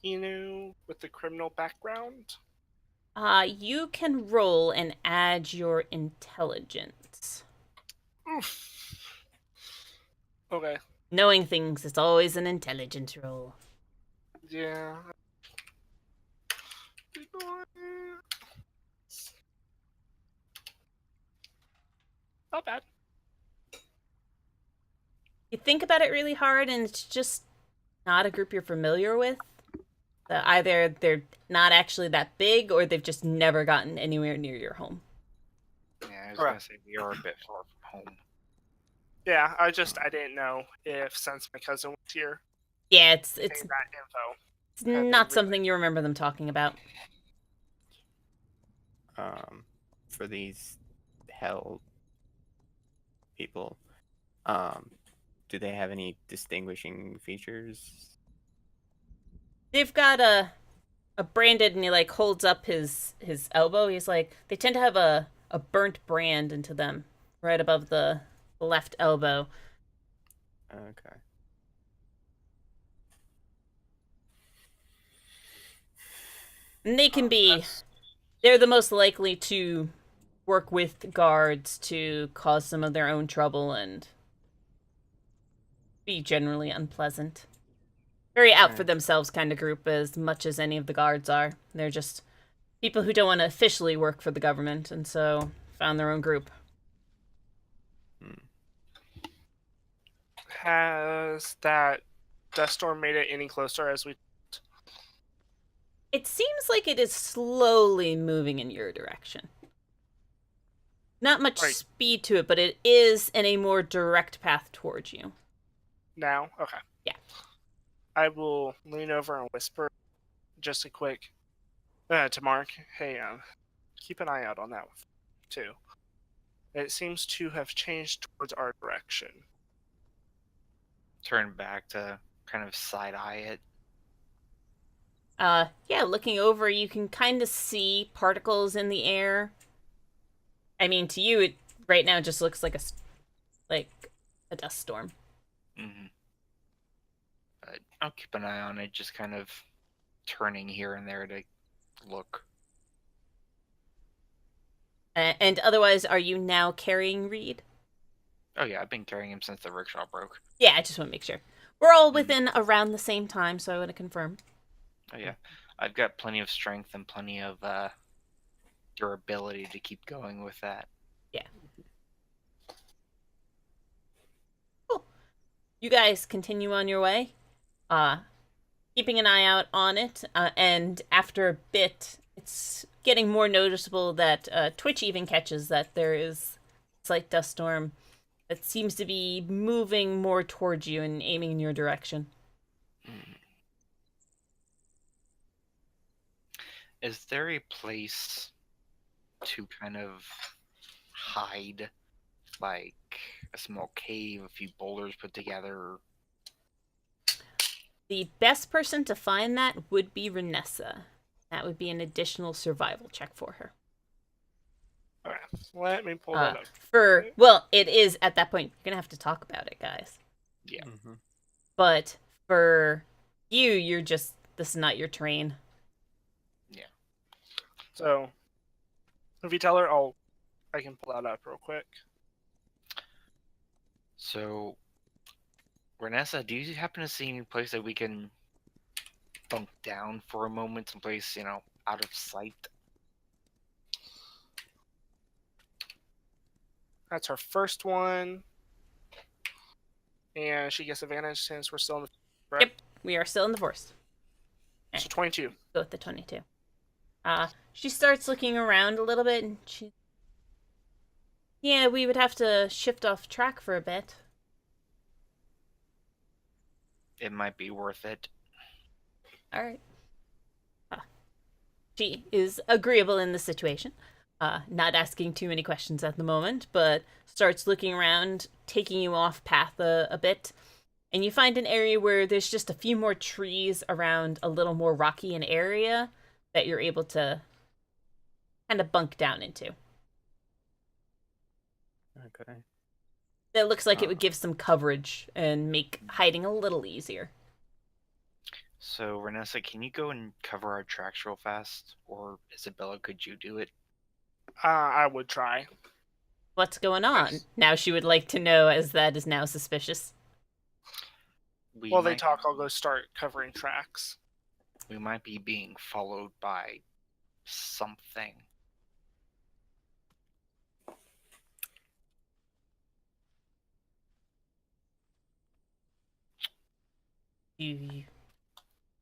you knew with the criminal background? You can roll and add your intelligence. Oof. Okay. Knowing things is always an intelligence roll. Yeah. Not bad. You think about it really hard, and it's just not a group you're familiar with. Either they're not actually that big, or they've just never gotten anywhere near your home. Yeah, I was Alright. gonna say we are a bit far from home. Yeah, I didn't know if since my cousin was here, Yeah, it's getting that info. it's Had they not really- something you remember them talking about. For these hell people, do they have any distinguishing features? They've got a branded, and he like holds up his elbow. He's like, they tend to have a burnt brand into them right above the left elbow. Okay. And they can be, That's- they're the most likely to work with guards to cause some of their own trouble and be generally unpleasant. Very out for Right. themselves kind of group, as much as any of the guards are. They're just people who don't want to officially work for the government, and so found their own group. Has that dust storm made it any closer as we? It seems like it is slowly moving in your direction. Not much Right. speed to it, but it is in a more direct path towards you. Now? Okay. Yeah. I will lean over and whisper just a quick to Mark, hey, keep an eye out on that one, too. It seems to have changed towards our direction. Turn back to kind of side eye it. Yeah, looking over, you can kind of see particles in the air. I mean, to you, it right now just looks like a dust storm. Mm-hmm. But I'll keep an eye on it, just kind of turning here and there to look. And otherwise, are you now carrying Reed? Oh yeah, I've been carrying him since the rickshaw broke. Yeah, I just want to make sure. We're all Mhm. within around the same time, so I want to confirm. Oh yeah, I've got plenty of strength and plenty of durability to keep going with that. Cool. You guys continue on your way, keeping an eye out on it, and after a bit, it's getting more noticeable that Twitch even catches that there is a slight dust storm that seems to be moving more towards you and aiming in your direction. Is there a place to kind of hide, like a small cave, a few boulders put together? The best person to find that would be Renessa. That would be an additional survival check for her. Okay, let me pull that up. Well, it is at that point. You're gonna have to talk about it, guys. Yeah. Mm-hmm. But for you, you're just this is not your terrain. So, if you tell her, I can pull that up real quick. So, Renessa, do you happen to see any place that we can bunk down for a moment, someplace, out of sight? That's her first one. And she gets advantage since we're still in the... Right? Yep, we are still in the forest. So 22. Go with the 22. She starts looking around a little bit, and yeah, we would have to shift off track for a bit. It might be worth it. All right. She is agreeable in the situation, not asking too many questions at the moment, but starts looking around, taking you off path a bit, and you find an area where there's just a few more trees around a little more rocky an area that you're able to kind of bunk down into. Okay. It looks like it would give some coverage and make hiding a little easier. So, Renessa, can you go and cover our tracks real fast? Or, Isabella, could you do it? I would try. What's going on? Yes. Now she would like to know, as that is now suspicious. While they talk, I'll go start covering tracks. We might be being followed by something.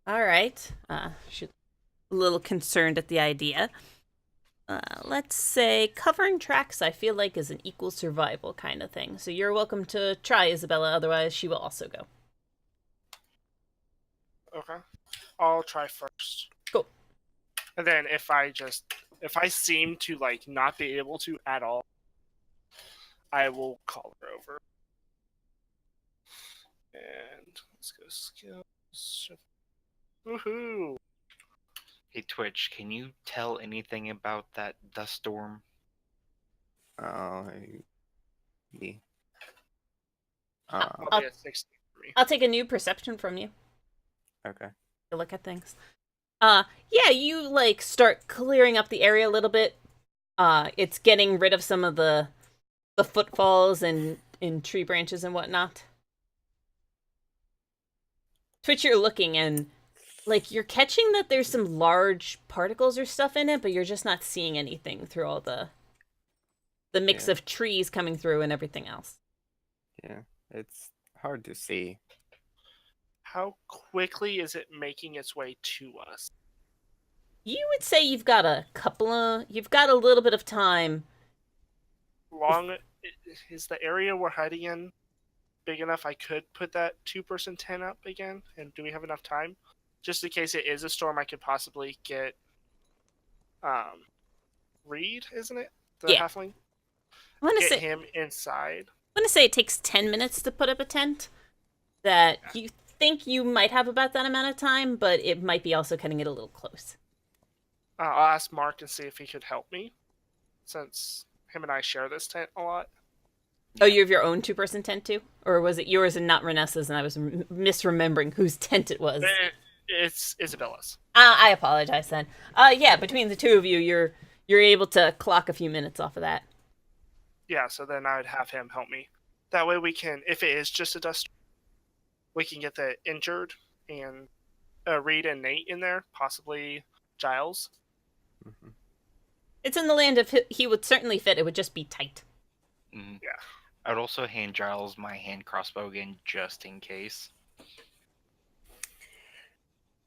All right. She's a little concerned at the idea. Let's say covering tracks, I feel like, is an equal survival kind of thing. So you're welcome to try, Isabella. Otherwise, she will also go. Okay. I'll try first. Cool. And then if I seem to not be able to at all, I will call her over. And let's go skills. Woohoo! Hey, Twitch, can you tell anything about that dust storm? Oh, yeah. I'll be at 60 for me. I'll take a new perception from you Okay. to look at things. Yeah, you start clearing up the area a little bit. It's getting rid of some of the footfalls and in tree branches and whatnot. Twitch, you're looking and you're catching that there's some large particles or stuff in it, but you're just not seeing anything through all the mix of trees coming through and everything else. Yeah, it's hard to see. How quickly is it making its way to us? You would say you've got a little bit of time. Is the area we're hiding in big enough I could put that 2-person tent up again? And do we have enough time? Just in case it is a storm, I could possibly get Reed, isn't it? The halfling? I want to Get say him inside. I want to say it takes 10 minutes to put up a tent. That you think you might have about that amount of time, but it might be also cutting it a little close. I'll ask Mark and see if he could help me, since him and I share this tent a lot. Oh, you have your own 2-person tent too? Or was it yours and not Renessa's and I was misremembering whose tent it was? It's Isabella's. I apologize then. Yeah, between the two of you, you're able to clock a few minutes off of that. Yeah, so then I would have him help me. That way we can, if it is just a dust, we can get the injured and Reed and Nate in there, possibly Giles. Mhm. It's in the land of he would certainly fit. It would just be tight. Mm. Yeah. I'd also hand Giles my hand crossbow again, just in case.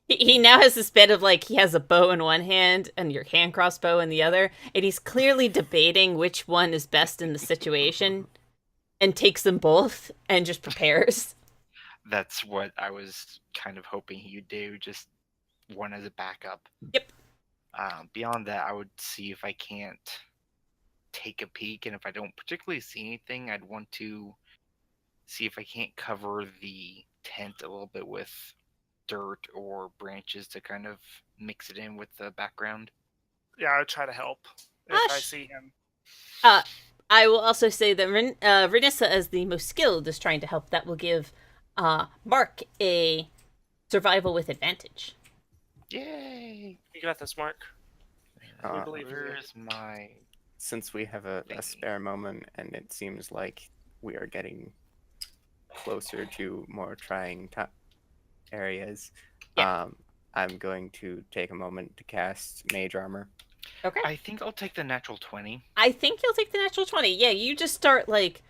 He now has this bit of like he has a bow in one hand and your hand crossbow in the other, and he's clearly debating which one is best in the situation, and takes them both and just prepares. That's what I was kind of hoping he'd do, just one as a backup. Yep. Beyond that, I would see if I can't take a peek, and if I don't particularly see anything, I'd want to see if I can't cover the tent a little bit with dirt or branches to kind of mix it in with the background. Yeah, I would try to help if I Gosh. see him. I will also say that Renissa, as the most skilled, is trying to help. That will give Mark a survival with advantage. Yay! You got this, Mark. We Uh, believe in you. Where's my... Since we have a Thingy. spare moment and it seems like we are getting closer to more trying areas, Yeah. I'm going to take a moment to cast Mage Armor. Okay. I think I'll take the natural 20. I think you'll take the natural 20. Yeah, you just start like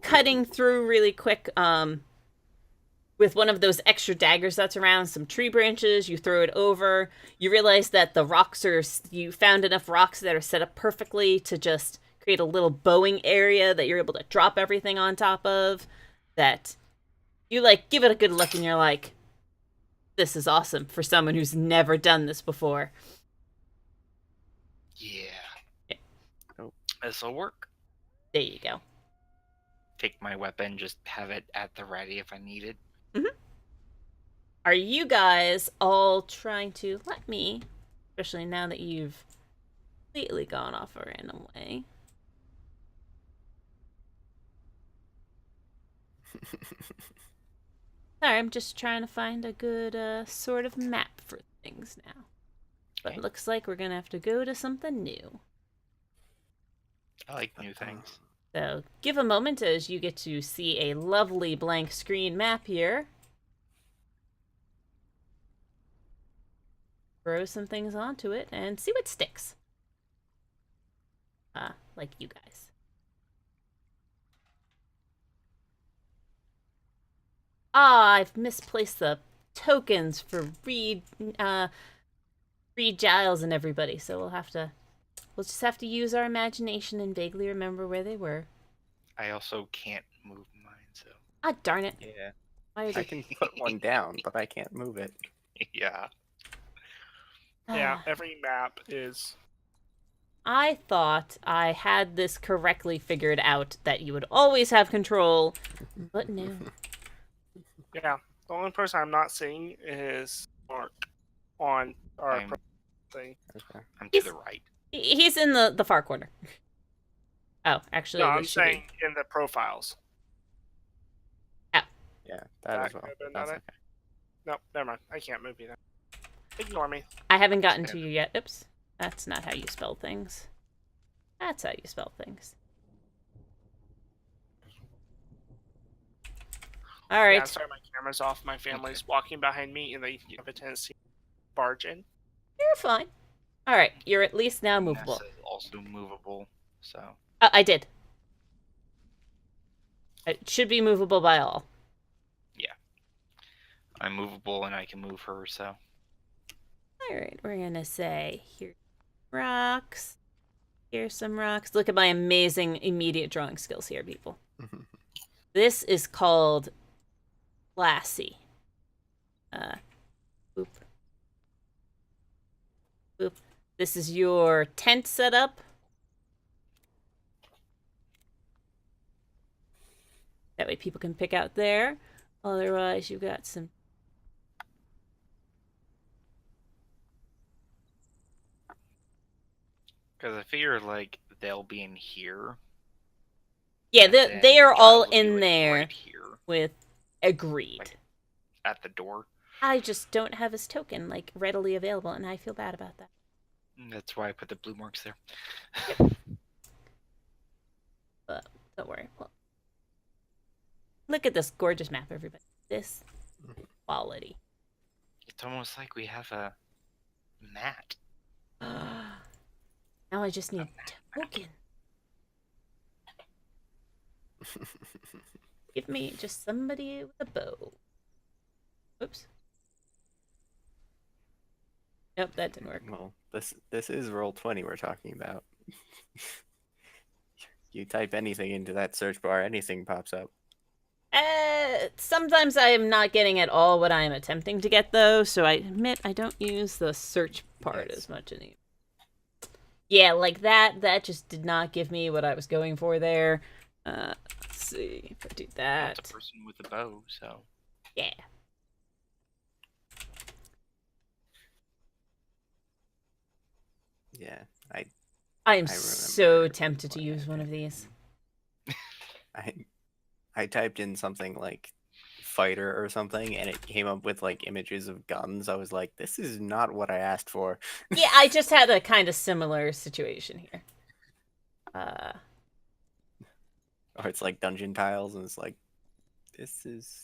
cutting through really quick with one of those extra daggers that's around, some tree branches, you throw it over. You realize that the rocks you found enough rocks that are set up perfectly to just create a little bowing area that you're able to drop everything on top of. That you like give it a good look and you're like, this is awesome for someone who's never done this before. Yeah. Oh. This'll work. There you go. Take my weapon, just have it at the ready if I need it. Are you guys all trying to let me, especially now that you've completely gone off a random way? Sorry, I'm just trying to find a good sort of map for things now. But Okay. it looks like we're gonna have to go to something new. I like new things. So give a moment as you get to see a lovely blank screen map here. Throw some things onto it and see what sticks. Like you guys. I've misplaced the tokens for Reed Giles and everybody, so we'll just have to use our imagination and vaguely remember where they were. I also can't move mine, so... Ah, darn it. Yeah. Why is I it? can put one down, but I can't move it. Yeah. Yeah, every map is. I thought I had this correctly figured out that you would always have control, but no. Yeah, the only person I'm not seeing is Mark on our I'm- thing. Okay. I'm to the right. He's in the far corner. Oh, actually, No, this I'm should be- saying in the profiles. Yeah, that That as well. could've been That's done okay. No, never mind. I can't move either. Ignore me. I haven't gotten to you yet. Oops. That's not how you spell things. That's how you spell things. All right. Yeah, I'm sorry, my camera's off. My family's walking behind me, and they have a tendency to barge in. You're fine. All right. You're at least now movable. Nessa's also movable, so... I did. It should be movable by all. I'm movable and I can move her, so... All right. We're going to say here rocks. Here's some rocks. Look at my amazing immediate drawing skills here, people. This is called Lassie. Boop. Boop. This is your tent setup. That way people can pick out there. Otherwise, you've got some... Because I figure, like, they'll be in here. Yeah, and they then are all Giles will be, in like, there right here, with agreed. Like- at the door. I just don't have his token, like, readily available, and I feel bad about that. That's why I put the blue marks there. But don't worry. Well, look at this gorgeous map, everybody. This quality. It's almost like we have a mat. Now I just need token. Give me just somebody with a bow. Oops. Nope, that didn't work. Well, this is Roll20 we're talking about. You type anything into that search bar, anything pops up. Sometimes I am not getting at all what I am attempting to get, though, so I admit I don't use the search part as much anymore. Yeah, like that just did not give me what I was going for there. Let's see if I do that. That's a person with a bow, so. Yeah. Yeah, I am I so remember tempted to what use I one of did. these. I typed in something like fighter or something, and it came up with like images of guns. I was like, this is not what I asked for. Yeah, I just had a kind of similar situation here. Or it's like dungeon tiles, and it's like, this is.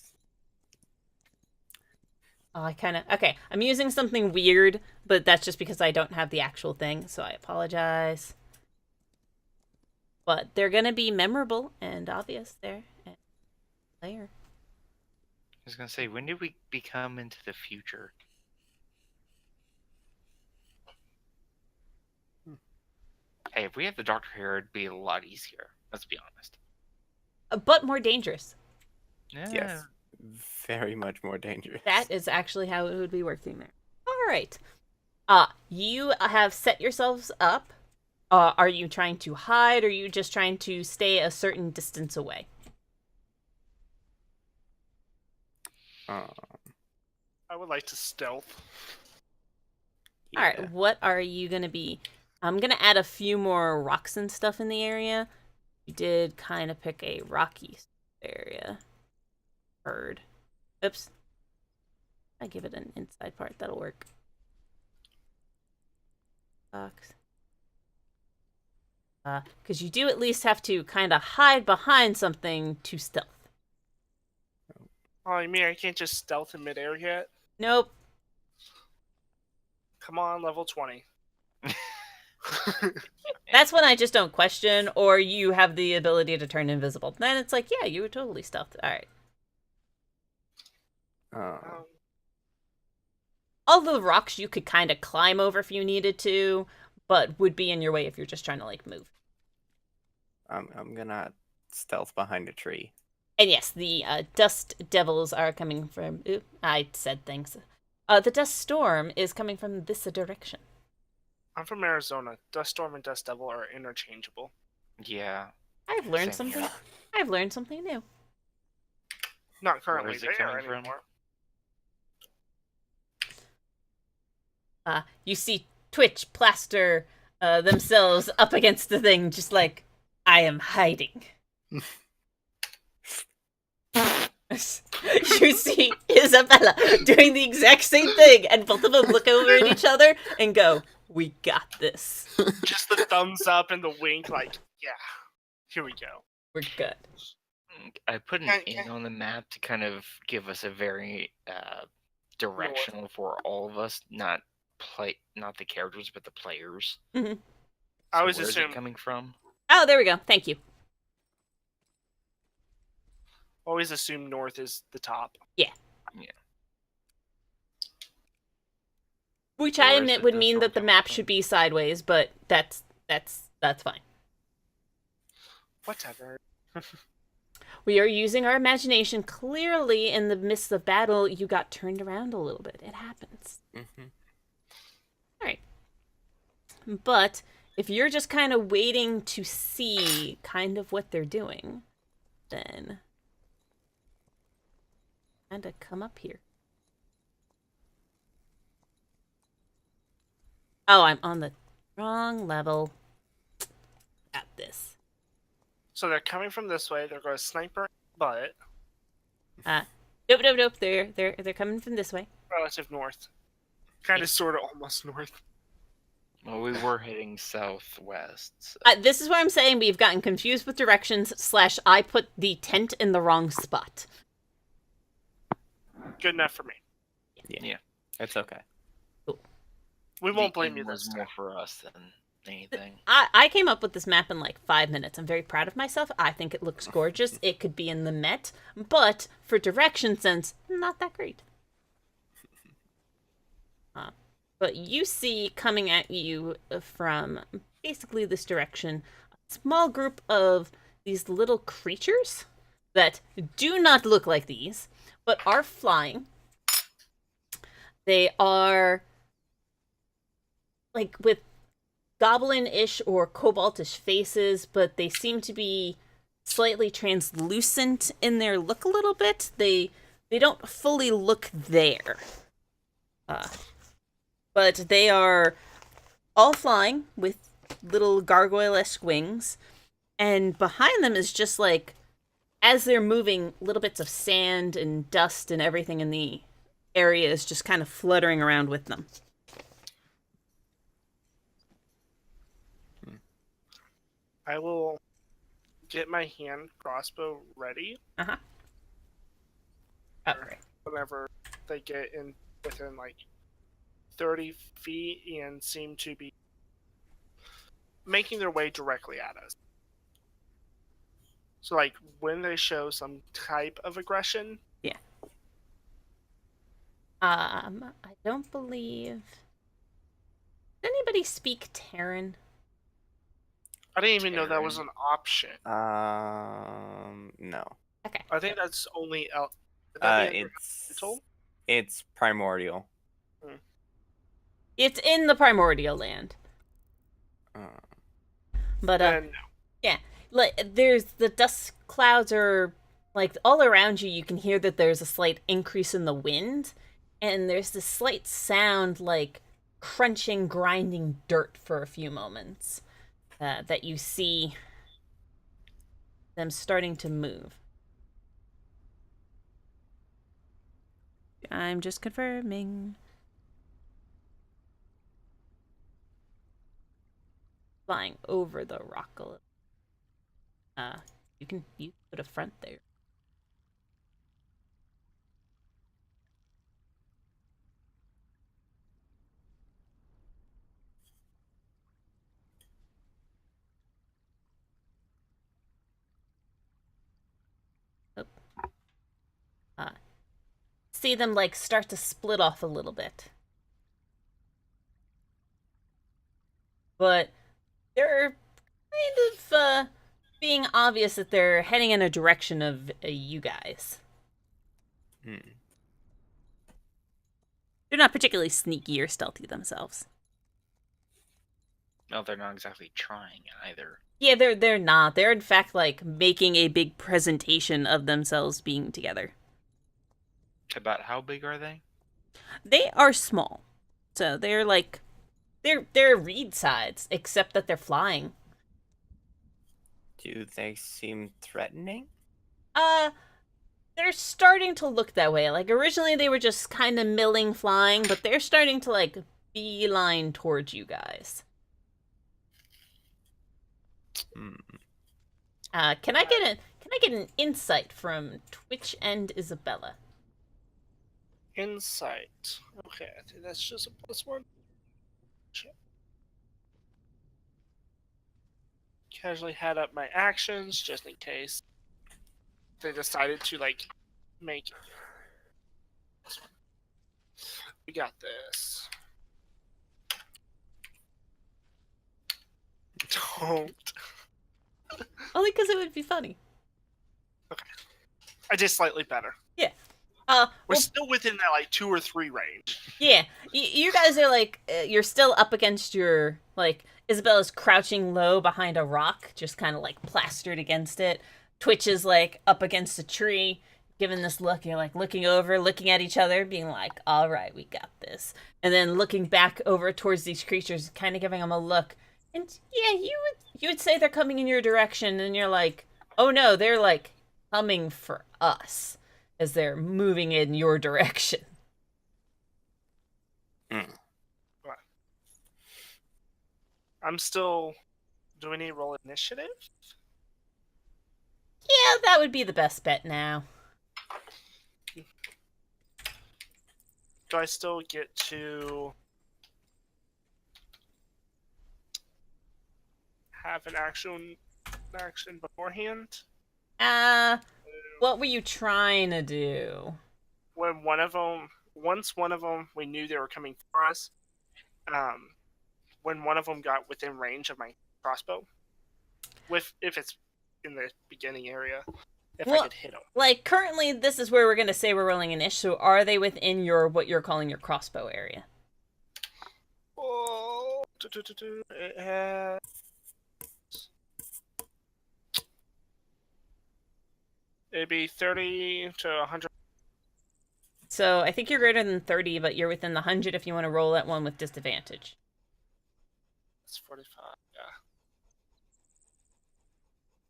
Oh, okay, I'm using something weird, but that's just because I don't have the actual thing, so I apologize. But they're gonna be memorable and obvious there. And player. I was gonna say, when did we become into the future? Hey, if we had the doctor here, it'd be a lot easier. Let's be honest. But more dangerous. Yeah. Yes, very much more dangerous. That is actually how it would be working there. All right. You have set yourselves up. Are you trying to hide, or are you just trying to stay a certain distance away? I would like to stealth. Yeah. All right. What are you gonna be? I'm gonna add a few more rocks and stuff in the area. You did kind of pick a rocky area. Bird. Oops. I give it an inside part. That'll work. Box. Because you do at least have to kind of hide behind something to stealth. Oh, you mean I can't just stealth in midair yet? Nope. Come on, level 20. That's when I just don't question, or you have the ability to turn invisible. Then it's like, yeah, you were totally stealthed. All right. Um, All the rocks you could kind of climb over if you needed to, but would be in your way if you're just trying to, like, move. I'm gonna stealth behind a tree. And yes, the dust devils are coming from... Ooh, I said things. The dust storm is coming from this direction. I'm from Arizona. Dust Storm and Dust Devil are interchangeable. Yeah. I've learned Same something. here. I've learned something new. Not currently is it there coming from? anymore. You see Twitch plaster themselves up against the thing, just like, I am hiding. You see Isabella doing the exact same thing, and both of them look over at each other and go, we got this. Just the thumbs up and the wink, like, yeah, here we go. We're good. I put an Can- in on the map to kind of give us a very directional for all of us, not the characters, but the players. Mm-hmm. I So always where's assume it coming from? Oh, there we go. Thank you. north is the top. Which Or I is admit it would the mean that the storm map coming should be sideways, but that's fine. Whatever. We are using our imagination. Clearly, in the midst of battle, you got turned around a little bit. It happens. Mm-hmm. All right. But if you're just kind of waiting to see kind of what they're doing, then kind of come up here. Oh, I'm on the wrong level. Got this. So they're coming from this way. They're going to sniper, but Nope. They're coming from this way. relative north. Kind of, sort of, almost north. Well, we were heading southwest. So. This is what I'm saying. We've gotten confused with directions. / I put the tent in the wrong spot. Good enough for me. Yeah. It's okay. We won't The blame you inn was this more time. for us than anything. I came up with this map in like 5 minutes. I'm very proud of myself. I think it looks gorgeous. It could be in the Met, but for direction sense, not that great. But you see coming at you from basically this direction a small group of these little creatures that do not look like these, but are flying. They are like with goblin-ish or koboldish faces, but they seem to be slightly translucent in their look a little bit. They don't fully look there. But they are all flying with little gargoyle-esque wings, and behind them is just like, as they're moving, little bits of sand and dust and everything in the area is just kind of fluttering around with them. I will get my hand crossbow ready Uh-huh. Okay. whenever they get in within like 30 feet and seem to be making their way directly at us. So like when they show some type of aggression. Yeah. I don't believe... Did anybody speak Terran? I didn't even know that Terran. was an option. No. Okay. I think that's only would that be elemental? It's primordial. It's in the primordial land. But, Then yeah. Like, there's the dust clouds are, like, all around you. You can hear that there's a slight increase in the wind. And there's this slight sound like crunching, grinding dirt for a few moments. That you see them starting to move. I'm just confirming. Flying over the rock a little. You can put a front there. See them like start to split off a little bit. But they're kind of being obvious that they're heading in a direction of you guys. They're not particularly sneaky or stealthy themselves. No, they're not exactly trying either. Yeah, they're not. They're in fact like making a big presentation of themselves being together. About how big are they? They are small. So they're like they're reed sides, except that they're flying. Do they seem threatening? They're starting to look that way. Like originally they were just kind of milling flying, but they're starting to like beeline towards you guys. Can I get an insight from Twitch and Isabella? insight. Okay, I think that's just a +1. Shit. Casually had up my actions just in case they decided to like make it. We got this. Don't. Only because it would be funny. I did slightly better. Yeah. We're Well, still within that like 2 or 3 range. yeah. You guys are like you're still up against your like Isabella's crouching low behind a rock, just kind of like plastered against it. Twitch is like up against a tree, giving this look. You're like looking over, looking at each other, being like, "All right, we got this." And then looking back over towards these creatures, kind of giving them a look. And yeah, you would say they're coming in your direction, and you're like, "Oh no, they're like coming for us." As they're moving in your direction. I'm still. Do we need to roll initiative? Yeah, that would be the best bet now. Do I still get to have an action beforehand? What were you trying to do? When once one of them, we knew they were coming for us. When one of them got within range of my crossbow, if it's in the beginning area, if I could hit them. Like, currently, this is where we're going to say we're rolling an ish, so are they within what you're calling your crossbow area? Oh, it has... It'd be 30 to 100. So I think you're greater than 30, but you're within the 100 if you want to roll that one with disadvantage. It's 45, yeah.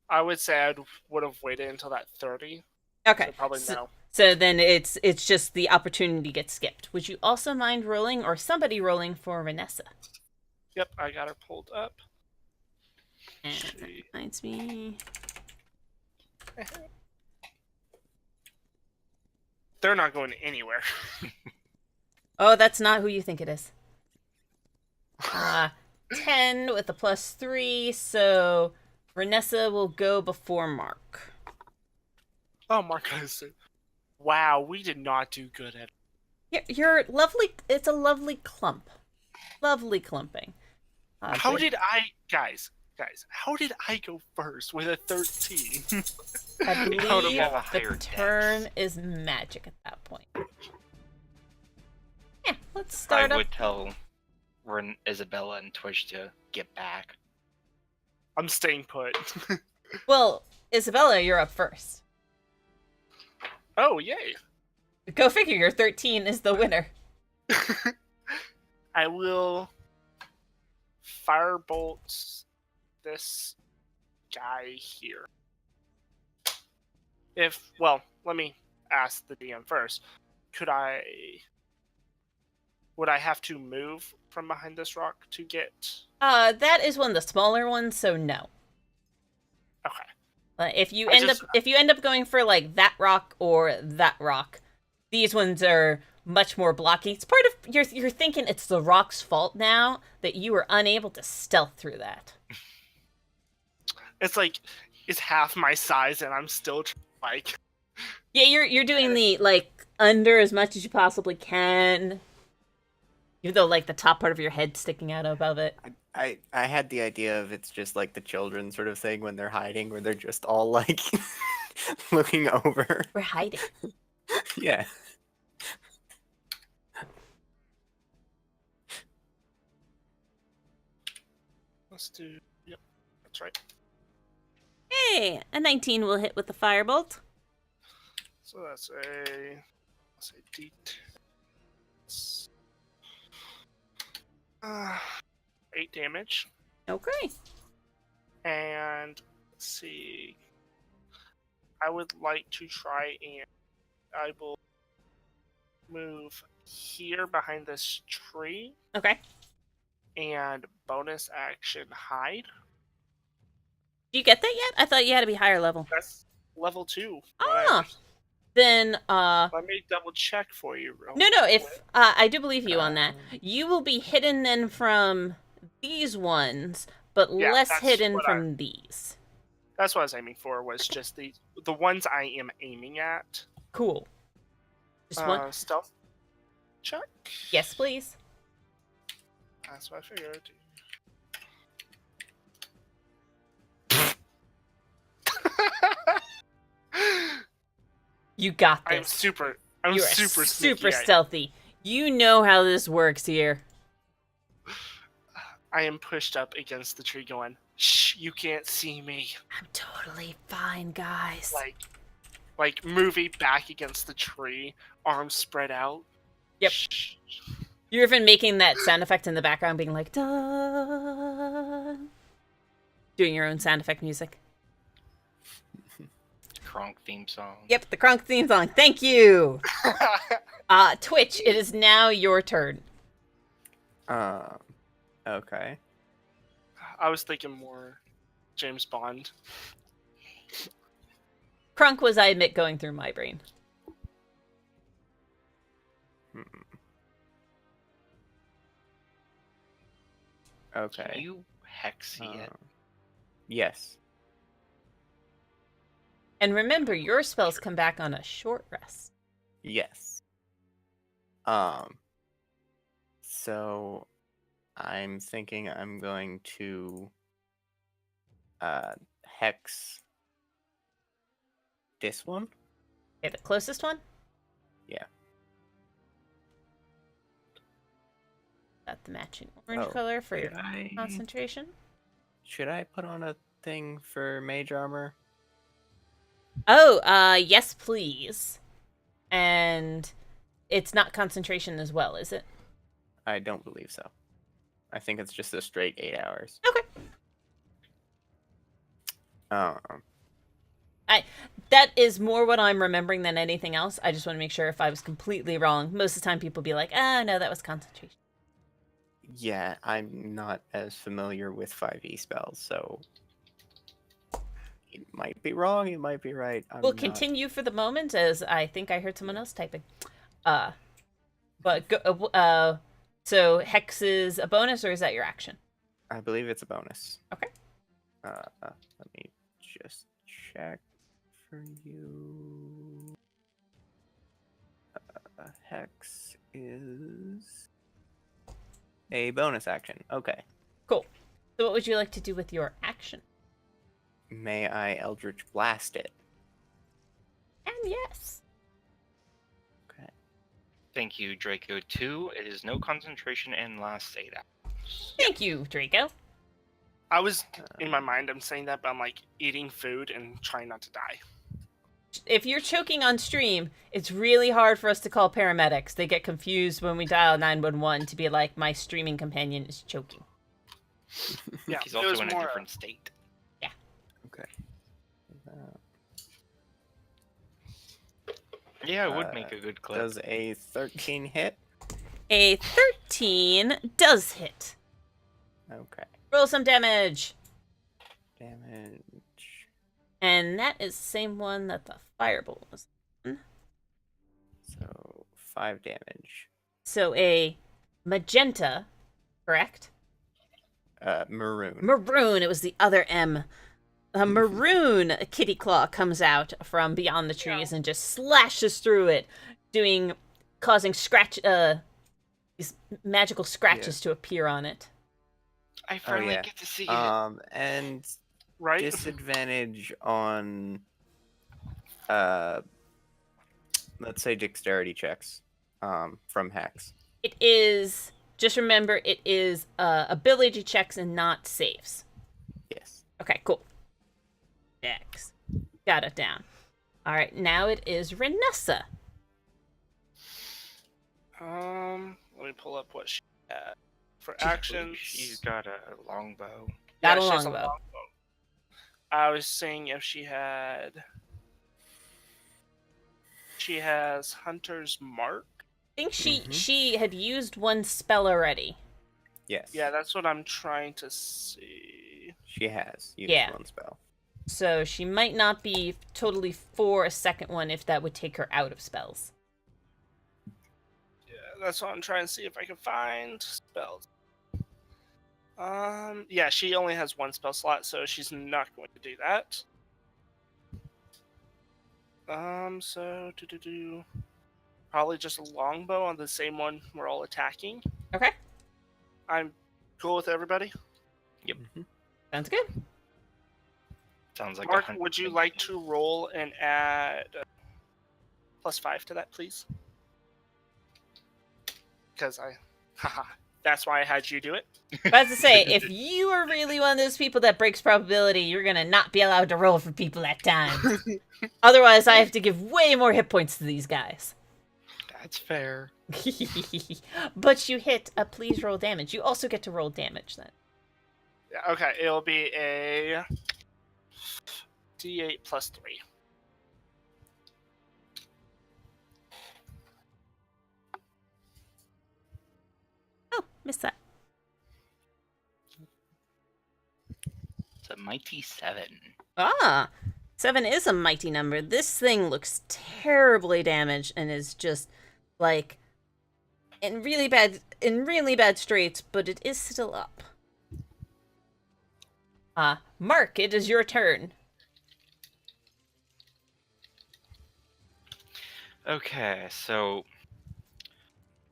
I would say I would have waited until that 30. Okay. So probably no. So then it's just the opportunity gets skipped. Would you also mind rolling, or somebody rolling, for Vanessa? Yep, I got her pulled up. And that reminds me. They're not going anywhere. Oh, that's not who you think it is. 10 with a +3, so Vanessa will go before Mark. Oh, Mark is. Wow, we did not do good at it. You're lovely. It's a lovely clump. Lovely clumping. How did I... Guys, how did I go first with a 13? I believe How do we have a higher the dex? turn is magic at that point. Yeah, let's start I up. would tell Isabella and Twitch to get back. I'm staying put. Well, Isabella, you're up first. Oh, yay. Go figure, your 13 is the winner. I will firebolt this guy here. Let me ask the DM first. Would I have to move from behind this rock to get... That is one of the smaller ones, so no. Okay. If you end up going for like that rock or that rock, these ones are much more blocky. It's part of you're thinking it's the rock's fault now that you were unable to stealth through that. It's like it's half my size and I'm still like... Yeah, you're doing the like under as much as you possibly can. Even though like the top part of your head sticking out above it. I had the idea of it's just like the children sort of thing when they're hiding, where they're just all like looking over. We're hiding. Yeah. Let's do... Yep, that's right. Hey, a 19 will hit with the firebolt. So that's a... Let's say D10. 8 damage. Okay. And let's see. I would like to try and I will move here behind this tree Okay. and bonus action hide. Do you get that yet? I thought you had to be higher level. That's level 2. Ah. Then Let me double check for you. No, if I do believe you on that. You will be hidden then from these ones, but Yeah, less that's hidden what from these. That's what I was aiming for, was just the ones I am aiming at. Cool. Just one. Stealth check? Yes, please. That's what I figured. You got this. I'm super You are super super sneaky. stealthy. You know how this works here. I am pushed up against the tree going, shh, you can't see me. I'm totally fine, guys. Like moving back against the tree, arms spread out. Yep. Shh. You're even making that sound effect in the background, being like, da. Doing your own sound effect music. Kronk theme song. Yep, the Kronk theme song. Thank you. Twitch, it is now your turn. Okay. I was thinking more James Bond. Crunk was, I admit, going through my brain. Okay. Can you hex it? Yes. And remember, your spells come back on a short rest. Yes. So I'm thinking I'm going to hex this one. Okay, the closest one? Yeah. Got the matching orange Oh, color for your Should I? concentration. Should I put on a thing for mage armor? Oh, yes, please. And it's not concentration as well, is it? I don't believe so. I think it's just a straight 8 hours. Okay. Um, That is more what I'm remembering than anything else. I just want to make sure if I was completely wrong. Most of the time people be like, no, that was concentration. yeah, I'm not as familiar with 5e spells, so it might be wrong, it might be right. We'll continue for the moment, as I think I heard someone else typing. So hex is a bonus, or is that your action? I believe it's a bonus. Okay. Let me just check for you. Hex is a bonus action. Okay. Cool. So what would you like to do with your action? May I Eldritch Blast it? And yes. Okay. Thank you, Draco 2. It is no concentration and lasts 8 hours. Thank you, Draco. I was in my mind. I'm saying that, but I'm like eating food and trying not to die. If you're choking on stream, it's really hard for us to call paramedics. They get confused when we dial 911 to be like, my streaming companion is choking. Yeah, He's it was also in a more, different state. Okay. Yeah, it would make a good clip. Does a 13 hit? A 13 does hit. Okay. Roll some damage. Damage. And that is the same one that the firebolt was. So 5 damage. So a magenta, correct? Maroon. Maroon, it was the other M. A maroon kitty claw comes out from beyond the trees and just slashes through it, causing these magical scratches to appear on it. I finally yeah. get to see it. And right? disadvantage on let's say dexterity checks from Hex. It is, just remember, it is ability checks and not saves. Yes. Okay, cool. Dex. Got it down. All right, now it is Renessa. Let me pull up what she had for I believe actions. She's got a longbow. Got a she has longbow. I was seeing if she had. She has Hunter's Mark. I think she had used one spell already. Yes. Yeah, that's what I'm trying to see. She has used Yeah. one spell. So she might not be totally for a second one if that would take her out of spells. Yeah, that's what I'm trying to see if I can find spells. Yeah, she only has one spell slot, so she's not going to do that. So probably just a longbow on the same one we're all attacking. Okay. I'm cool with everybody. Sounds good. Sounds like Mark, 100% would you like to roll and add +5 to that, please? Because that's why I had you do it. But as to say, if you are really one of those people that breaks probability, you're gonna not be allowed to roll for people at times. Otherwise, I have to give way more hit points to these guys. That's fair. But you hit a please roll damage. You also get to roll damage then. Yeah, okay, it'll be a D8 +3. Oh, missed that. a mighty 7. Ah, 7 is a mighty number. This thing looks terribly damaged and is just like in really bad straits, but it is still up. Mark, it is your turn. Okay, so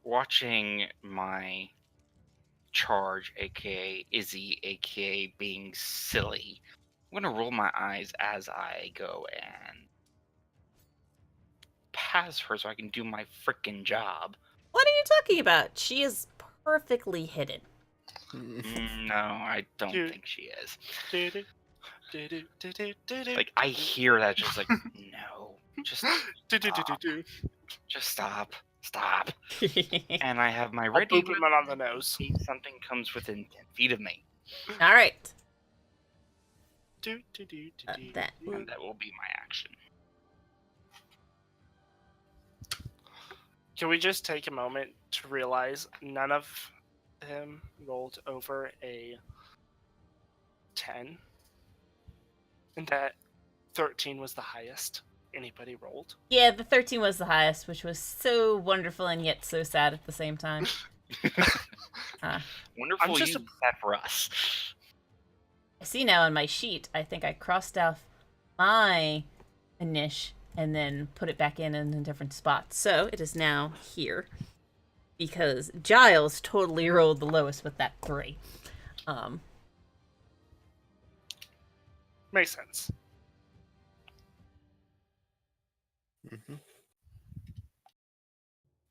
watching my charge, aka Izzy, aka being silly, I'm gonna roll my eyes as I go and pass her so I can do my freaking job. What are you talking about? She is perfectly hidden. No, I don't Dude. think she is. Do-do, do-do, do-do, do-do, Like, I hear that just like, no, just do-do-do-do-do. just stop. And I have my I'll ready boop him on the nose. in case something comes within 10 feet of me. All right. Do-do-do-do-do. That And that will be my action. Can we just take a moment to realize none of them rolled over a 10? And that 13 was the highest anybody rolled? Yeah, the 13 was the highest, which was so wonderful and yet so sad at the same time. Wonderful I'm just use that for us. I see now on my sheet, I think I crossed off my initial and then put it back in a different spot. So it is now here because Giles totally rolled the lowest with that 3. Makes sense. Mhm.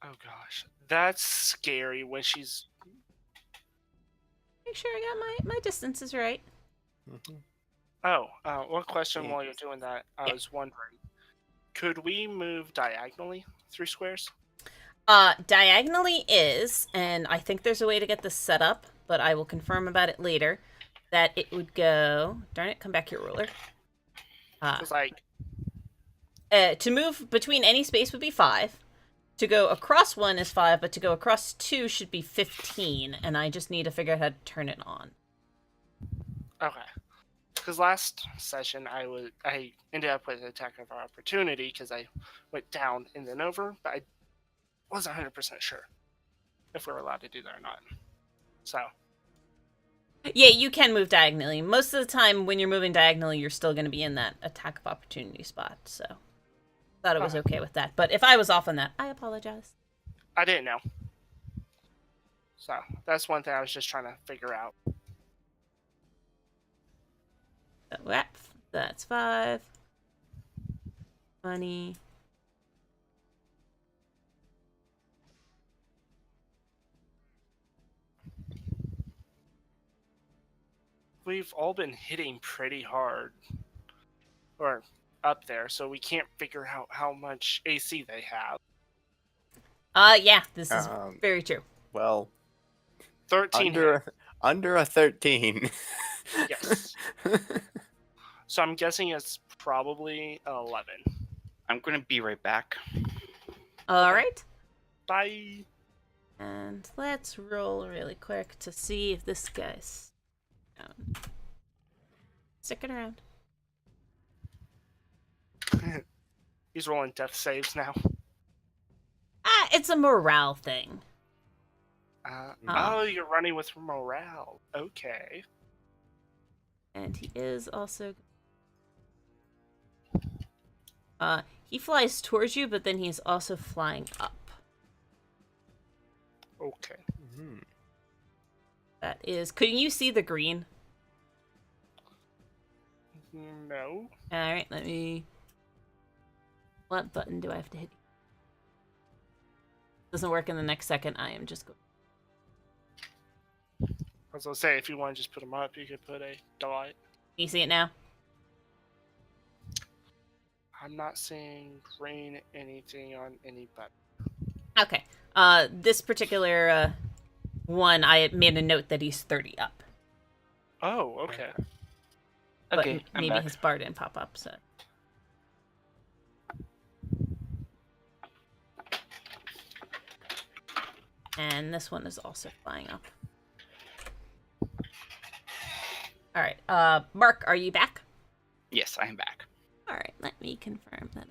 Oh gosh. That's scary when she's... Make sure I got my distances right. Mhm. Oh, one question Yeah. while you're doing that. I Yeah. was wondering, could we move diagonally 3 squares? Diagonally is, and I think there's a way to get this set up, but I will confirm about it later, that it would go... Darn it, come back here, ruler. Because, like, To move between any space would be 5. To go across 1 is 5, but to go across 2 should be 15, and I just need to figure out how to turn it on. okay. Because last session I ended up with an attack of opportunity because I went down and then over, but I wasn't 100% sure if we were allowed to do that or not. So, Yeah, you can move diagonally. Most of the time, when you're moving diagonally, you're still going to be in that attack of opportunity spot, so... Thought it was okay with that. But if I was off on that, I apologize. I didn't know. So, that's one thing I was just trying to figure out. So, that's 5. 20. We've all been hitting pretty hard. Or up there, so we can't figure out how much AC they have. Yeah, this is very true. Well, 13 under a 13. Yes. So I'm guessing it's probably an 11. I'm gonna be right back. All right. Bye. And let's roll really quick to see if this guy's sticking around. He's rolling death saves now. It's a morale thing. Oh, you're running with morale. Okay. And he is also... he flies towards you, but then he's also flying up. Okay. Mhm. That is... Couldn't you see the green? No. Alright, let me... What button do I have to hit? Doesn't work in the next second. I am just going... I was gonna say, if you want to just put them up, you could put a dot. Can you see it now? I'm not seeing green anything on any button. Okay. This particular one, I made a note that he's 30 up. Oh, okay. But Okay, I'm maybe back. his bar didn't pop up, so... And this one is also flying up. All right. Mark, are you back? Yes, I am back. All right. Let me confirm that.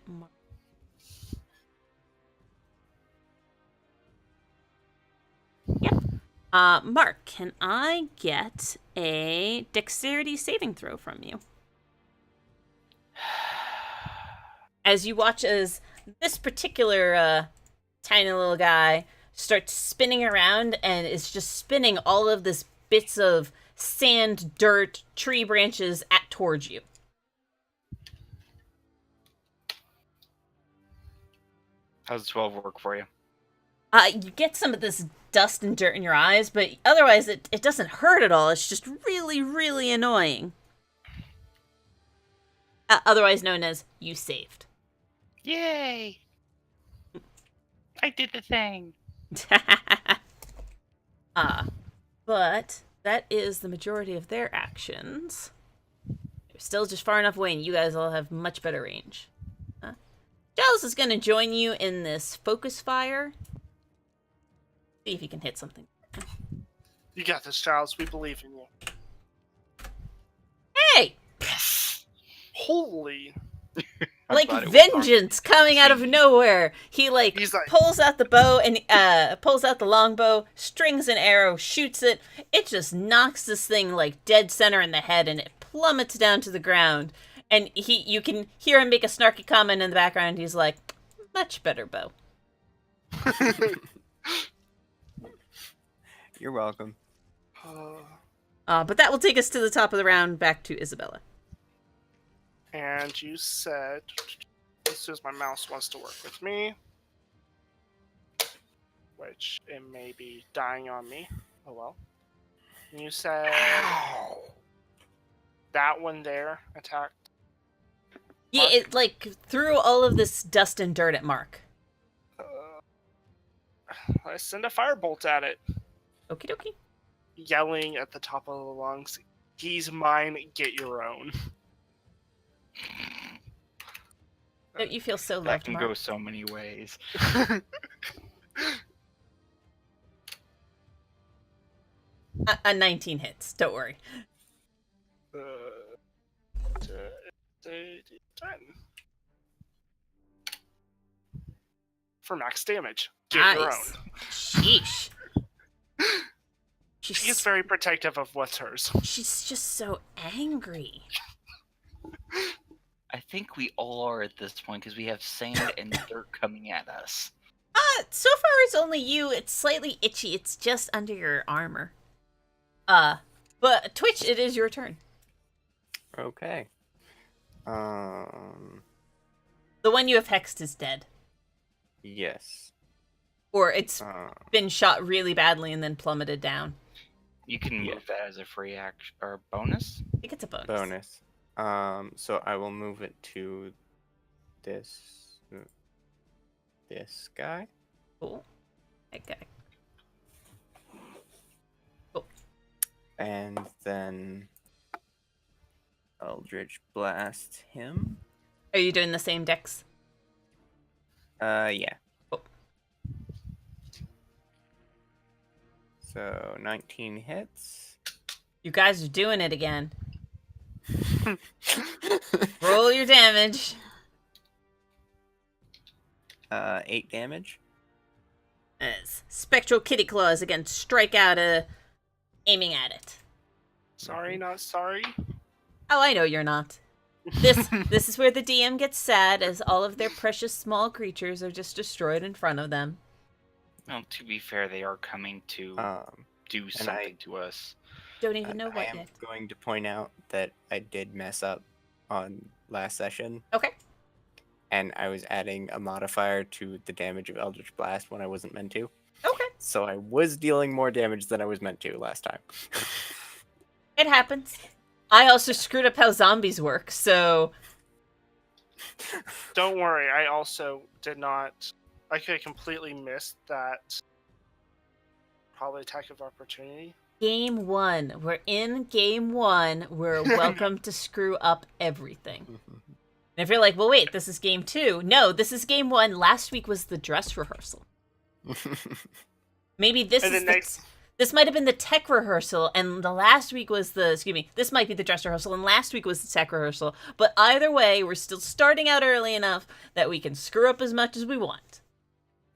Mark. Yep. Mark, can I get a dexterity saving throw from you? As you watch as this particular tiny little guy starts spinning around and is just spinning all of this bits of sand, dirt, tree branches towards you. How's 12 work for you? You get some of this dust and dirt in your eyes, but otherwise it doesn't hurt at all. It's just really, really annoying. Otherwise known as you saved. Yay! I did the thing. But that is the majority of their actions. They're still just far enough away, and you guys all have much better range. Giles is going to join you in this focus fire. See if he can hit something. You got this, Giles. We believe in you. Hey! Yes! Holy. I'm Like glad it was vengeance coming out of nowhere. He's like, Pulls out the bow and pulls out the longbow, strings an arrow, shoots it. It just knocks this thing like dead center in the head, and it plummets down to the ground. And you can hear him make a snarky comment in the background. He's like, "Much better bow." You're welcome. But that will take us to the top of the round, back to Isabella. and you said, as soon as my mouse wants to work with me, which it may be dying on me. Oh well. And you said that one there attacked. Yeah, it like threw all of this dust and dirt at Mark. I send a firebolt at it, Okie dokie. yelling at the top of the lungs, "He's mine, get your own." Don't you feel so That loved, can Mark? go so many ways. A 19 hits, don't worry. 10. For max damage. Get your own. Nice. Sheesh. She is very protective of what's hers. She's just so angry. I think we all are at this point because we have sand and dirt coming at us. So far it's only you. It's slightly itchy. It's just under your armor. But Twitch, it is your turn. Okay. The one you have hexed is dead. Yes. Or it's been shot really badly and then plummeted down. You can move that as a free action or bonus. I think it's a bonus. Bonus. So I will move it to this guy. Cool. Okay. And then Eldritch Blast him. Are you doing the same dex? Yeah. Cool. So 19 hits. You guys are doing it again. Roll your damage. 8 damage. As spectral kitty claws again strike out, aiming at it. Sorry, not sorry. Oh, I know you're not. This is where the DM gets sad, as all of their precious small creatures are just destroyed in front of them. Well, to be fair, they are coming to do something to us. Don't even know I what am yet. going to point out that I did mess up on last session, Okay. and I was adding a modifier to the damage of Eldritch Blast when I wasn't meant to. Okay. So I was dealing more damage than I was meant to last time. It happens. I also screwed up how zombies work, so... Don't worry, I also did not. I could have completely missed that. Probably attack of opportunity. Game 1. We're in Game 1. We're welcome to screw up everything. And if you're like, well, wait, this is Game 2. No, this is Game 1. Last week was the dress rehearsal. Maybe this And is the next- This might have been the tech rehearsal, and the last week was the, excuse me, this might be the dress rehearsal, and last week was the tech rehearsal. But either way, we're still starting out early enough that we can screw up as much as we want.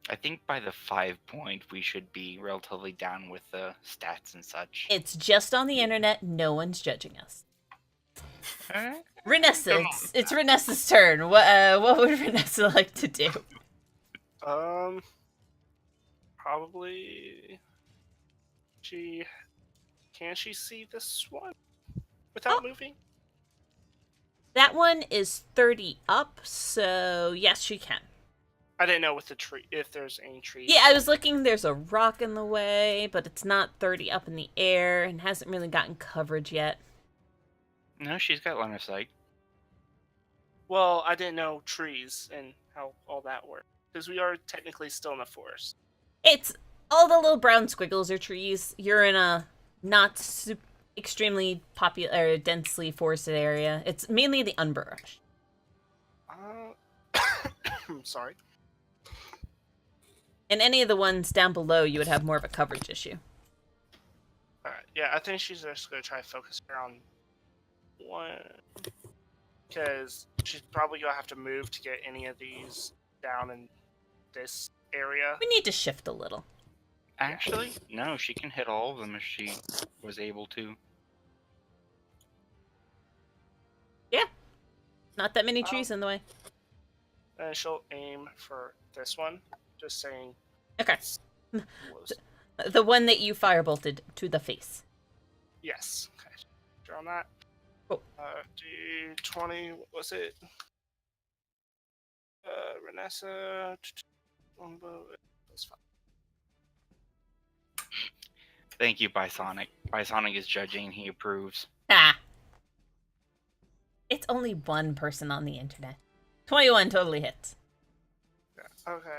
I think by the 5 point, we should be relatively down with the stats and such. It's just on the internet, no one's judging us. Eh, Renessa, Come it's Renessa's turn. What would Renessa like to do? Probably. Can she see this one without moving? That one is 30 up, so yes, she can. I didn't know with the tree if there's any trees. Yeah, I was looking, there's a rock in the way, but it's not 30 up in the air and hasn't really gotten coverage yet. No, she's got line of sight. Well, I didn't know trees and how all that worked because we are technically still in the forest. It's all the little brown squiggles are trees. You're in a not extremely popular or densely forested area. It's mainly the underbrush. Sorry. And any of the ones down below, you would have more of a coverage issue. Alright, yeah, I think she's just gonna try to focus her on one. Because she's probably gonna have to move to get any of these down in this area. We need to shift a little. Actually, no, she can hit all of them if she was able to. Not that many trees in the way. And she'll aim for this one. Just saying. Okay. Was- The one that you firebolted to the face. Yes. Okay. Draw on that. Cool. D20, what was it? Renessa. Longbow. That's fine. Thank you, Bisonic. Bisonic is judging, he approves. Ah. It's only one person on the internet. 21 totally hits. Yeah. Okay.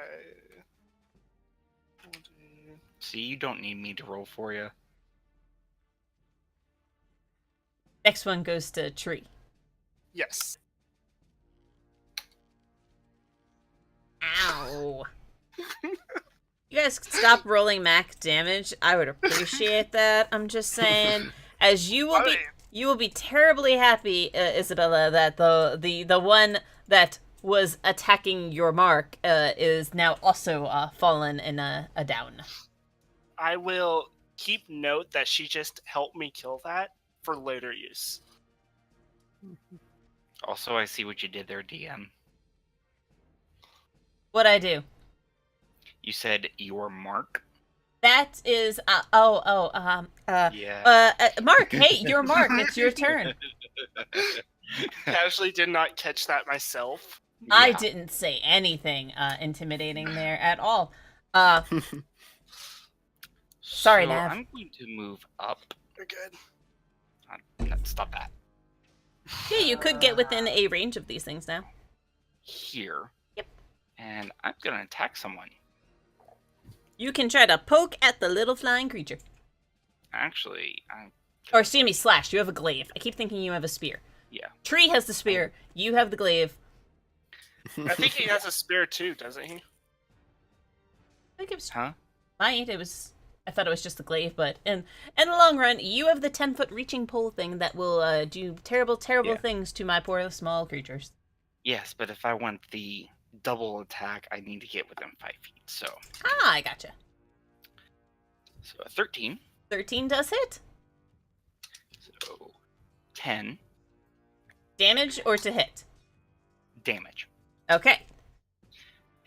See, you don't need me to roll for you. Next one goes to tree. Yes. Ow. You guys could stop rolling max damage. I would appreciate that. I'm just saying, as you will be terribly happy, Isabella, that the one that was attacking your mark is now also fallen in a down. I will keep note that she just helped me kill that for later use. Also, I see what you did there, DM. What'd I do? You said your mark? That is Yeah. Mark. Hey, your Mark. It's your turn. Casually did not catch that myself. I Yeah. didn't say anything intimidating there at all. Sorry, So Nav. I'm going to move up. You're good. Stop that. Yeah, you could get within a range of these things now. Here. Yep. And I'm going to attack someone. You can try to poke at the little flying creature. Actually, Or excuse me, slash. You have a glaive. I keep thinking you have a spear. yeah. Tree has the spear. You have the glaive. I think he has a spear too, doesn't he? I think it was Huh? might. I thought it was just the glaive, but in the long run, you have the 10-foot reaching pole thing that will do terrible Yeah. things to my poor small creatures. Yes, but if I want the double attack, I need to get within 5 feet. So, Ah, I gotcha. a 13. 13 does hit. So 10 Damage or to hit? damage. Okay.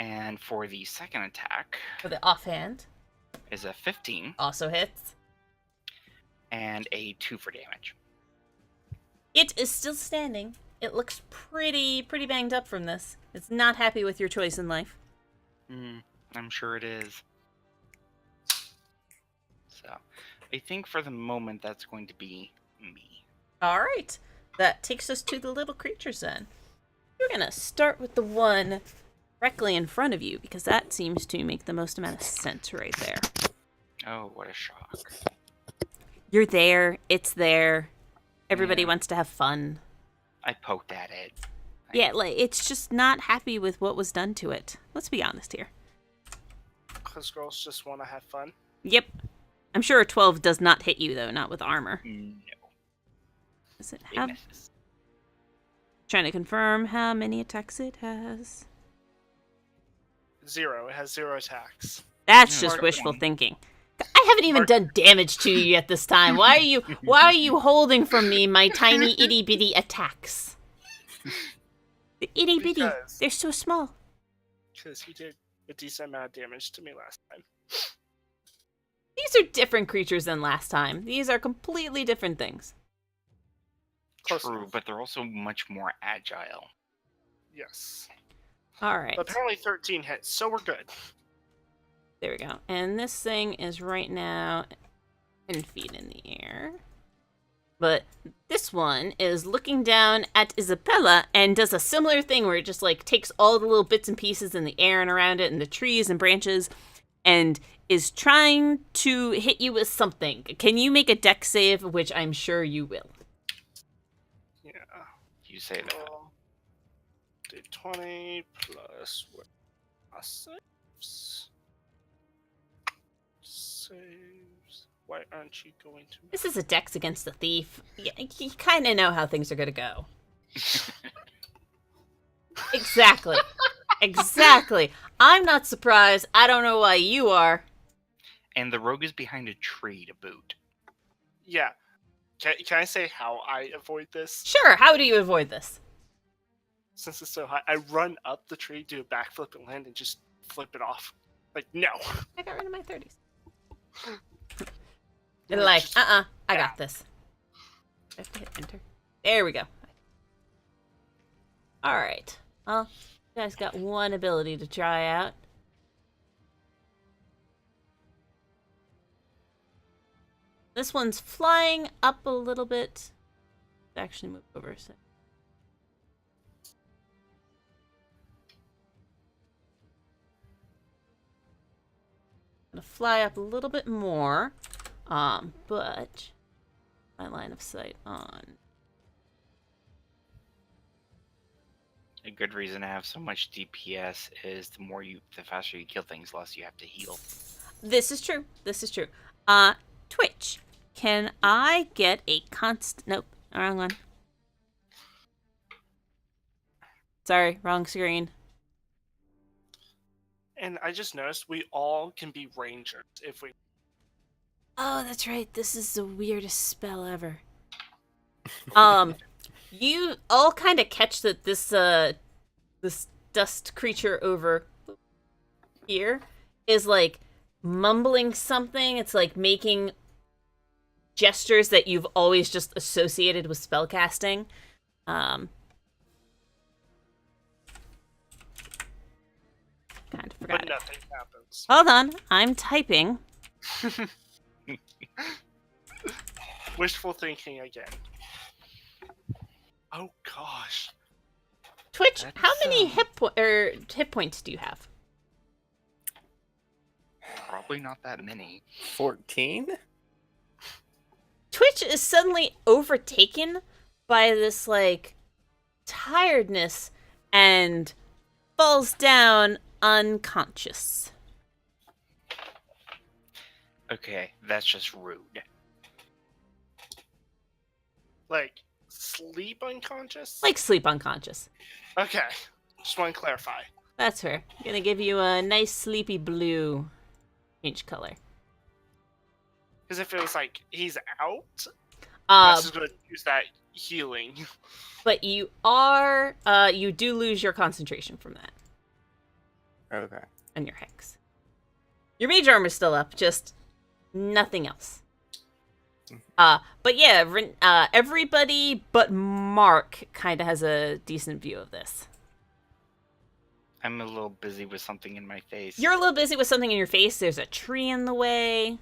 And for the second attack For the offhand, is a 15 also hits. and a 2 for damage. It is still standing. It looks pretty banged up from this. It's not happy with your choice in life. I'm sure it is. So, I think for the moment that's going to be me. All right. That takes us to the little creatures then. We're going to start with the one directly in front of you because that seems to make the most amount of sense right there. Oh, what a shock. You're there. It's there. Everybody Yeah. wants to have fun. I poked at it. Yeah, like it's just not happy with what was done to it. Let's be honest here. Because girls just want to have fun. Yep. I'm sure a 12 does not hit you, though, not with armor. No, Does it it have... misses. Trying to confirm how many attacks it has. 0. It has 0 attacks. That's Yeah, just Mark wishful one. thinking. I haven't even Mark- done damage to you yet this time. Why are you holding from me my tiny itty bitty attacks? The itty bitty. Because- They're so small. Because he did a decent amount of damage to me last time. These are different creatures than last time. These are completely different things. Close True, enough. but they're also much more agile. Yes. All right. But apparently 13 hits, so we're good. There we go. And this thing is right now 10 feet in the air. But this one is looking down at Isabella and does a similar thing where it just like takes all the little bits and pieces in the air and around it and the trees and branches and is trying to hit you with something. Can you make a dex save, which I'm sure you will? Yeah. You say that. Well, D20 plus what? Saves. Saves. Why aren't you going to? This is a dex against the thief. You kind of know how things are going to go. Exactly. Exactly. I'm not surprised. I don't know why you are. And the rogue is behind a tree to boot. Yeah. Can I say how I avoid this? Sure, how do you avoid this? Since it's so high, I run up the tree, do a backflip, and land, and just flip it off. Like, no. I got rid of my 30s. They're like, I got this. I have to hit enter. There we go. Alright. Well, you guys got one ability to try out. This one's flying up a little bit. Actually move over a sec. Gonna fly up a little bit more. But my line of sight on. A good reason to have so much DPS is the faster you kill things, less you have to heal. This is true. This is true. Twitch. Can I get a nope, wrong one. Sorry, wrong screen. And I just noticed we all can be rangers if we. Oh, that's right. This is the weirdest spell ever. You all kind of catch that this dust creature over here is like mumbling something. It's like making gestures that you've always just associated with spellcasting. Kind of forgot But it. nothing happens. Hold on, I'm typing. Wishful thinking again. Oh gosh. Twitch, how That's, many hit points do you have? Probably not that many. 14? Twitch is suddenly overtaken by this like tiredness and falls down unconscious. Okay, that's just rude. Like, sleep unconscious? Like sleep unconscious. Okay. Just want to clarify. That's fair. I'm gonna give you a nice sleepy blue change color. Because if it was like, he's out, I'm Uh, just going to use that healing. but you do lose your concentration from that Okay. and your hex. Your mage armor's still up, just nothing else. But yeah, everybody but Mark kind of has a decent view of this. I'm a little busy with something in my face. You're a little busy with something in your face. There's a tree in the way.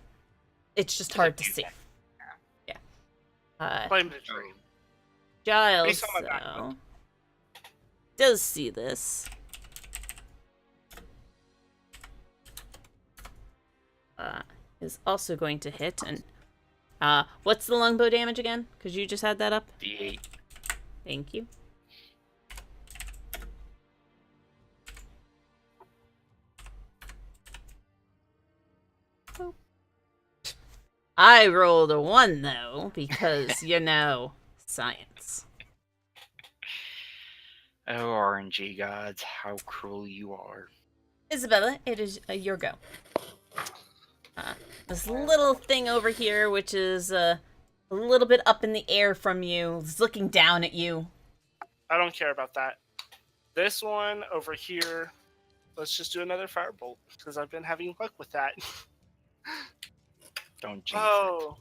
It's just hard to see. Yeah. Blame the tree. Giles, Based on my though, background. does see this. Is also going to hit. And what's the longbow damage again? Because you just had that up. D8. Thank you. I rolled a 1, though, because, science. Oh, RNG gods, how cruel you are. Isabella, it is your go. This little thing over here, which is a little bit up in the air from you, is looking down at you. I don't care about that. This one over here, let's just do another firebolt, because I've been having luck with that. Don't jinx Oh.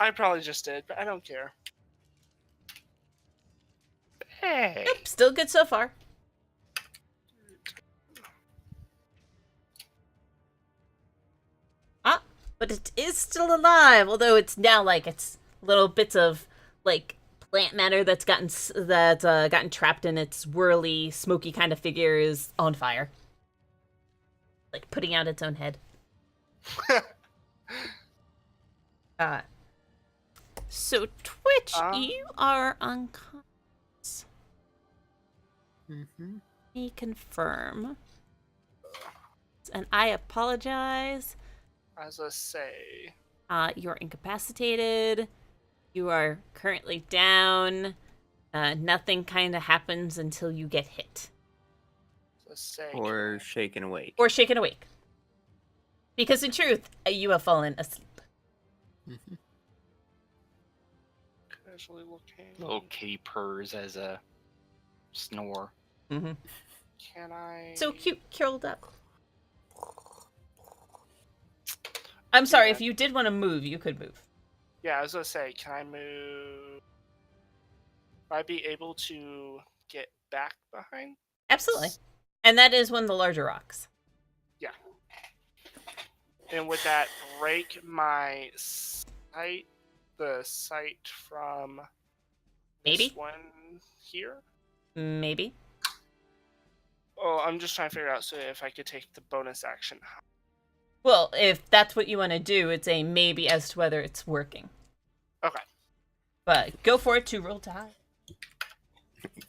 I probably just did, but I don't care. it. Hey. Nope, still good so far. Ah, but it is still alive, although it's now it's little bits of plant matter that's gotten trapped in its whirly, smoky kind of figure is on fire, putting out its own head. So Twitch, you are unconscious. Mm-hmm. Let me confirm. And I apologize. As I say. You're incapacitated. You are currently down. Nothing kind of happens until you get hit. As I say. Or shaken awake. Or shaken awake. Because in truth, you have fallen asleep. Mm-hmm. Casually looking. Little kitty purrs as a snore. Mm-hmm. Can I... So cute, curled up. I'm sorry, Yeah. if you did want to move, you could move. Yeah, I was gonna say, can I move? Would I be able to get back behind? Absolutely. And that is one of the larger rocks. Yeah. And would that break my sight? The sight from Maybe. this one here? Maybe. Oh, I'm just trying to figure out so if I could take the bonus action. Well, if that's what you want to do, it's a maybe as to whether it's working. Okay. But go for it to roll to hide.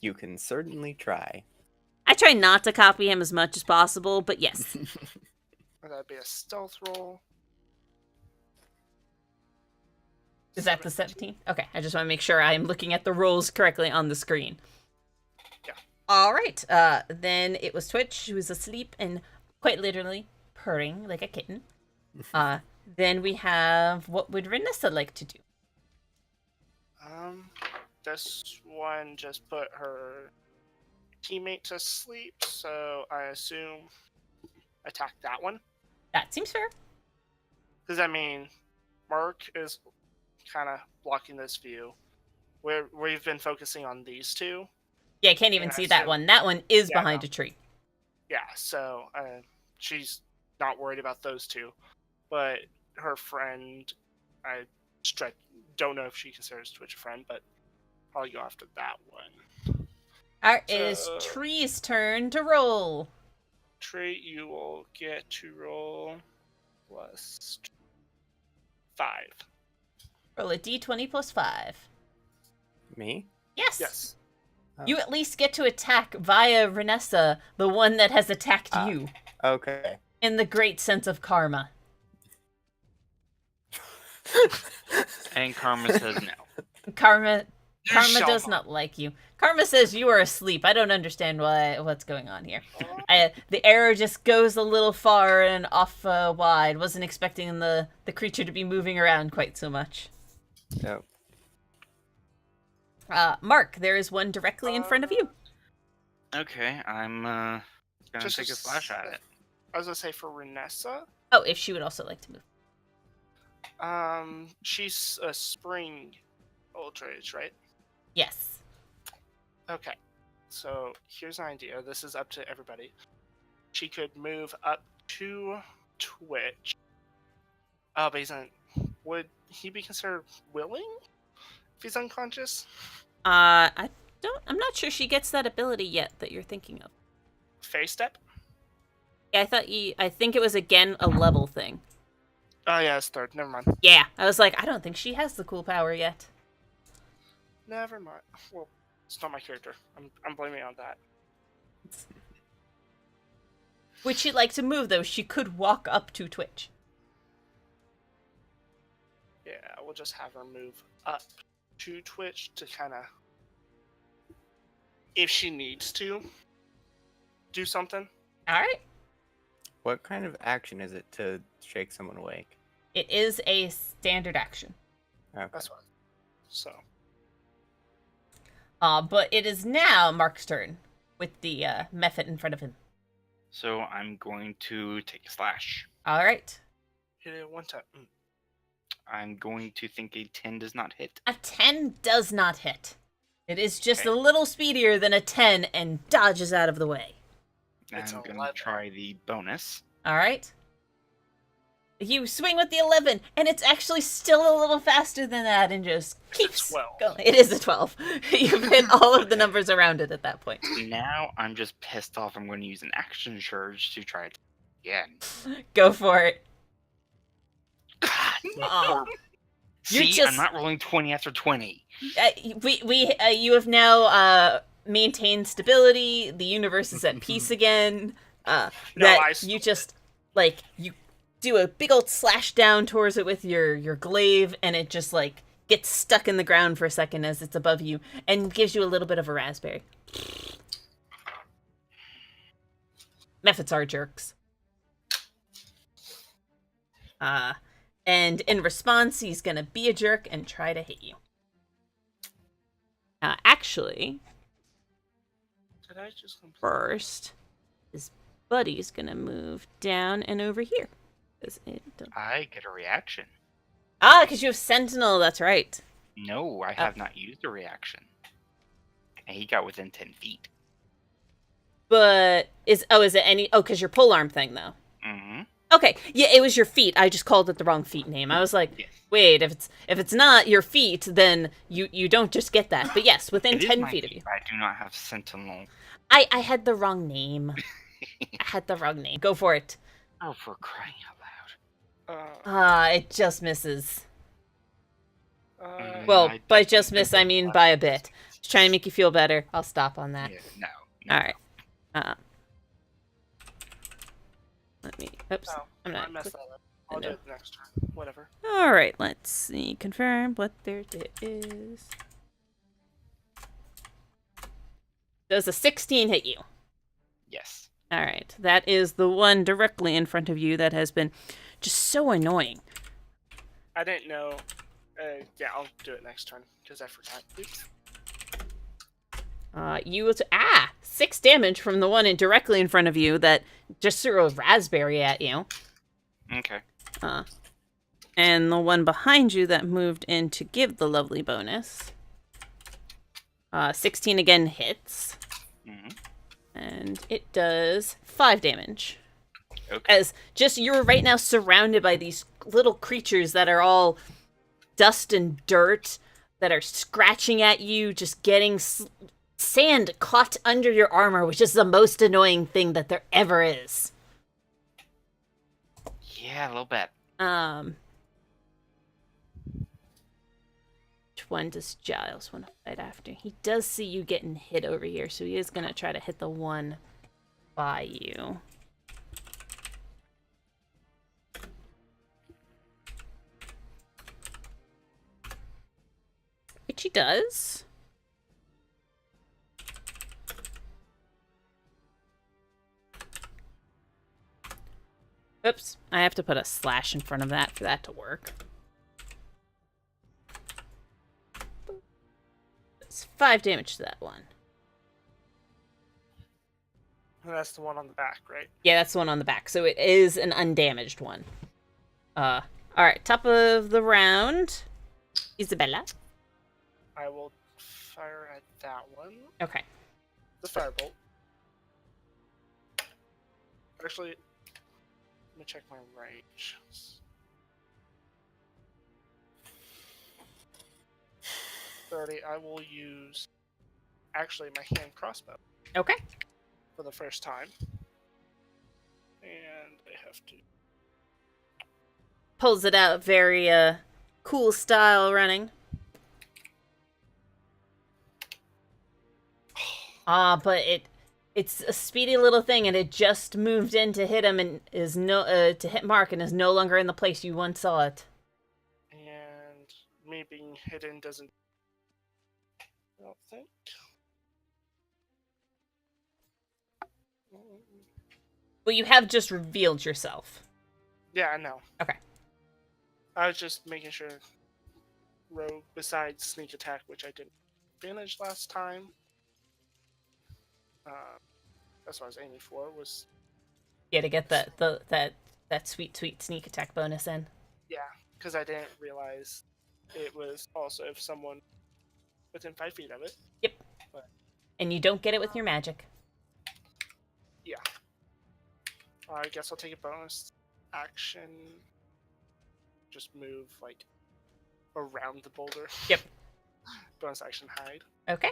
You can certainly try. I try not to copy him as much as possible, but yes. Would that be a stealth roll? Is that the 17? Okay, I just want to make sure I'm looking at the rolls correctly on the screen. Yeah. All right. Then it was Twitch, who was asleep and quite literally purring like a kitten. Then we have, what would Renessa like to do? This one just put her teammate to sleep, so I assume attack that one. That seems fair. Because, I mean, Mark is kind of blocking this view. We've been focusing on these two. Yeah, I can't even And I see that assume- one. That one is Yeah, behind no. a tree. Yeah, so she's not worried about those two. But her friend, I don't know if she considers Twitch a friend, but I'll go after that one. It is Tree's turn to roll. Tree, you will get to roll plus 5. Roll a d20 plus 5. Me? Yes. Yes. Oh. You at least get to attack via Renessa, the one that has attacked you, Okay. in the great sense of karma. And Karma says no. Karma You shall does not like you. Karma says you are asleep. I don't understand what's going on here. The arrow just goes a little far and off wide. Wasn't expecting the creature to be moving around quite so much. No. Mark, there is one directly in front of you. Okay, I'm gonna Just take a slash at it. I was gonna say for Renessa, Oh, if she would also like to move. she's a spring Ultrage, right? Yes. Okay. So here's an idea. This is up to everybody. She could move up to Twitch. Oh, but would he be considered willing if he's unconscious? I'm not sure she gets that ability yet that you're thinking of. Phase step? Yeah, I think it was again a level thing. Oh yeah, it's third. Never mind. Yeah, I was like, I don't think she has the cool power yet. Never mind. Well, it's not my character. I'm blaming it on that. Would she like to move though? She could walk up to Twitch. Yeah, we'll just have her move up to Twitch to kind of, if she needs to, do something. All right. What kind of action is it to shake someone awake? It is a standard action. Okay. That's what. So. But it is now Mark's turn with the method in front of him. So I'm going to take a slash. All right. Hit it one time. I'm going to think a 10 does not hit. A 10 does not hit. It is just Okay. a little speedier than a 10 and dodges out of the way. It's I'm going to 11. try the bonus. All right. You swing with the 11, and it's actually still a little faster than that and just It's a keeps 12. going. It is a 12. You've hit all of the numbers around it at that point. Now I'm just pissed off. I'm going to use an action surge to try it again. Go for it. God, Aw. See, You're just- I'm not rolling 20 after 20. You have now maintained stability. The universe is at peace again. You just like you do a big old slash down towards it with your glaive, and it just like gets stuck in the ground for a second as it's above you, and gives you a little bit of a raspberry. Methods are jerks. And in response, he's gonna be a jerk and try to hit you. Actually, Did I just complete? first, his buddy's gonna move down and over here. I get a reaction. Because you have Sentinel, that's right. No, I have not used a reaction. And he got within 10 feet. But, is it any, because your polearm thing, though. Mm-hmm. Okay, yeah, it was your feet. I just called it the wrong feet name. I was like, Yes. wait, if it's not your feet, then you don't just get that. But yes, within It is 10 my feet of you. I do not have Sentinel. I had the wrong name. Go for it. Oh, for crying out loud. It just misses. Uh, Well, I by definitely just miss, think I mean it's by a bit. Just trying to make you feel better. I'll stop on that. Yeah, no. All right. Let me. Oops. no, I'm I not. messed that up. I'll do know. it next turn. Whatever. All right. Let's see. Confirm what their hit is. Does a 16 hit you? Yes. All right. That is the one directly in front of you that has been just so annoying. I didn't know. Yeah, I'll do it next turn because I forgot. Oops. You 6 damage from the one directly in front of you that just threw a raspberry at you. Okay. And the one behind you that moved in to give the lovely bonus. 16 again hits. Mm-hmm. And it does 5 damage. Okay. As just you're right now surrounded by these little creatures that are all dust and dirt that are scratching at you, just getting sand caught under your armor, which is the most annoying thing that there ever is. Yeah, a little bit. Which one does Giles want to fight after? He does see you getting hit over here, so he is going to try to hit the one by you. Which he does. Oops, I have to put a slash in front of that for that to work. It's 5 damage to that one. And that's the one on the back, right? Yeah, that's the one on the back, so it is an undamaged one. Alright, top of the round. Isabella. I will fire at that one. Okay. The firebolt. Actually, let me check my range. 30. I will use actually my hand crossbow Okay. for the first time. And I have to. Pulls it out very cool style running. But it's a speedy little thing, and it just moved in to hit him and is to hit Mark and is no longer in the place you once saw it. And me being hidden doesn't. I don't think. Well, you have just revealed yourself. Yeah, I know. Okay. I was just making sure. Rogue, besides sneak attack, which I didn't finish last time. That's what I was aiming for. Was Yeah, to get that sweet sneak attack bonus in. yeah, because I didn't realize it was also if someone within 5 feet of it. Yep. But, and you don't get it with your magic. yeah. I guess I'll take a bonus action. Just move like around the boulder. Yep. Bonus action hide. Okay.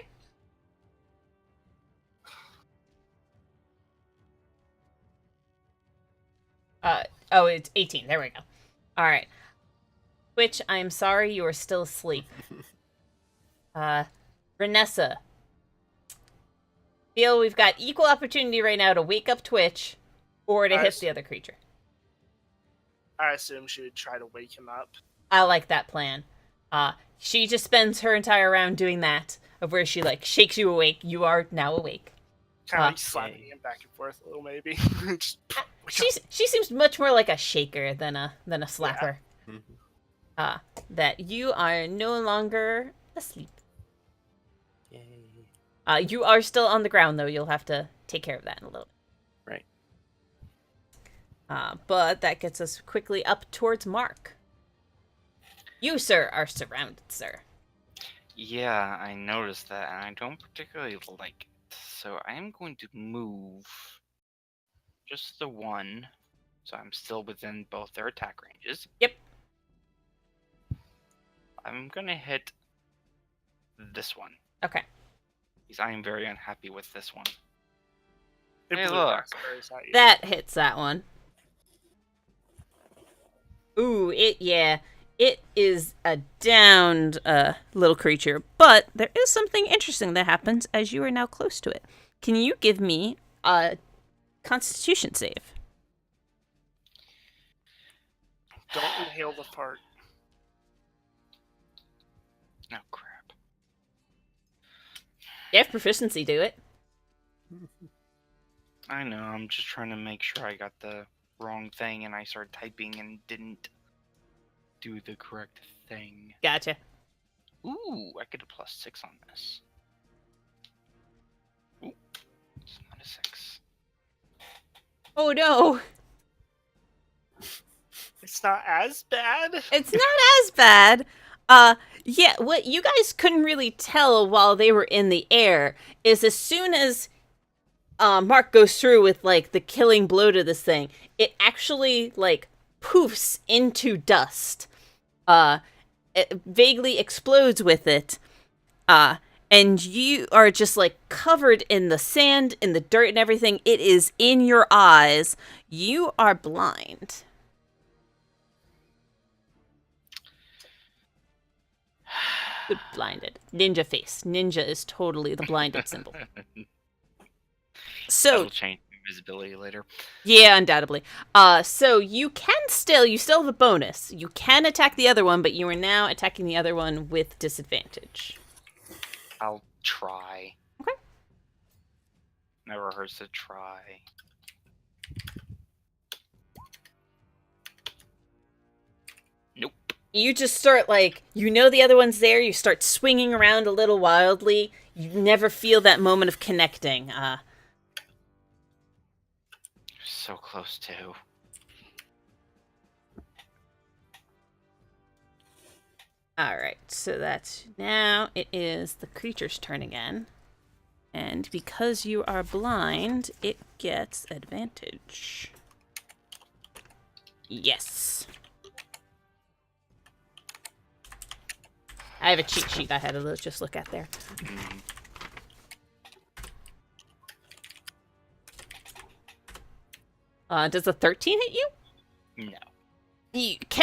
Oh, it's 18. There we go. All right. Twitch, I'm sorry you are still asleep. Renessa. Feel we've got equal opportunity right now to wake up Twitch or to hit the other creature. I assume she would try to wake him up. I like that plan. She just spends her entire round doing that, of where she like shakes you awake. You are now awake. Kind of like slapping him back and forth a little, maybe. She seems much more like a shaker than a slapper. Mhm. That you are no longer asleep. Yay. You are still on the ground though. You'll have to take care of that in a little bit. Right. But that gets us quickly up towards Mark. You, sir, are surrounded, sir. Yeah, I noticed that, and I don't particularly like it. So I am going to move just the one, so I'm still within both their attack ranges. Yep. I'm gonna hit this one, Okay. because I am very unhappy with this one. It Hey, blew look. raspberries at you. That hits that one. Ooh, it is a downed little creature, but there is something interesting that happens as you are now close to it. Can you give me a Constitution save? Don't inhale the fart. Oh, crap. You have proficiency, do it. I know, I'm just trying to make sure I got the wrong thing, and I started typing and didn't do the correct thing. Gotcha. Ooh, I get a +6 on this. Ooh, it's not a 6. Oh no, It's not as bad. it's not as bad. Yeah, what you guys couldn't really tell while they were in the air is as soon as Mark goes through with like the killing blow to this thing, it actually like poofs into dust. It vaguely explodes with it. And you are just like covered in the sand, in the dirt and everything. It is in your eyes. You are blind. Good blinded. Ninja face. Ninja is totally the blinded symbol. So That'll change visibility later. yeah, undoubtedly. So you still have a bonus. You can attack the other one, but you are now attacking the other one with disadvantage. I'll try. Okay. Never hurts to try. Nope. You just start like, you know the other one's there, you start swinging around a little wildly. You never feel that moment of connecting. So close to. Alright, so that's now it is the creature's turn again. And because you are blind, it gets advantage. Yes. I have a cheat sheet I had to just look at there. Does a 13 hit you? No.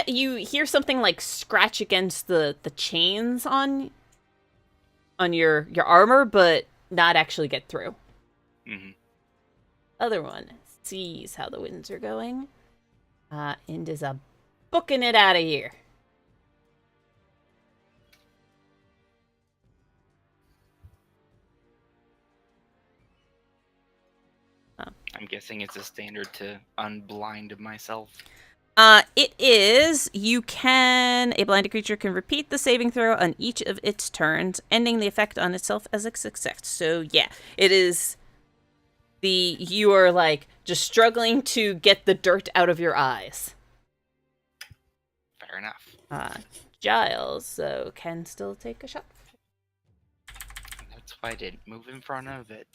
You hear something like scratch against the chains on your armor, but not actually get through. Mm-hmm. Other one sees how the winds are going, and is booking it out of here. I'm guessing it's a standard to unblind myself. It is. A blinded creature can repeat the saving throw on each of its turns, ending the effect on itself as a success. So yeah, it is. You are like just struggling to get the dirt out of your eyes. Fair enough. Giles, so can still take a shot. That's why I didn't move in front of it.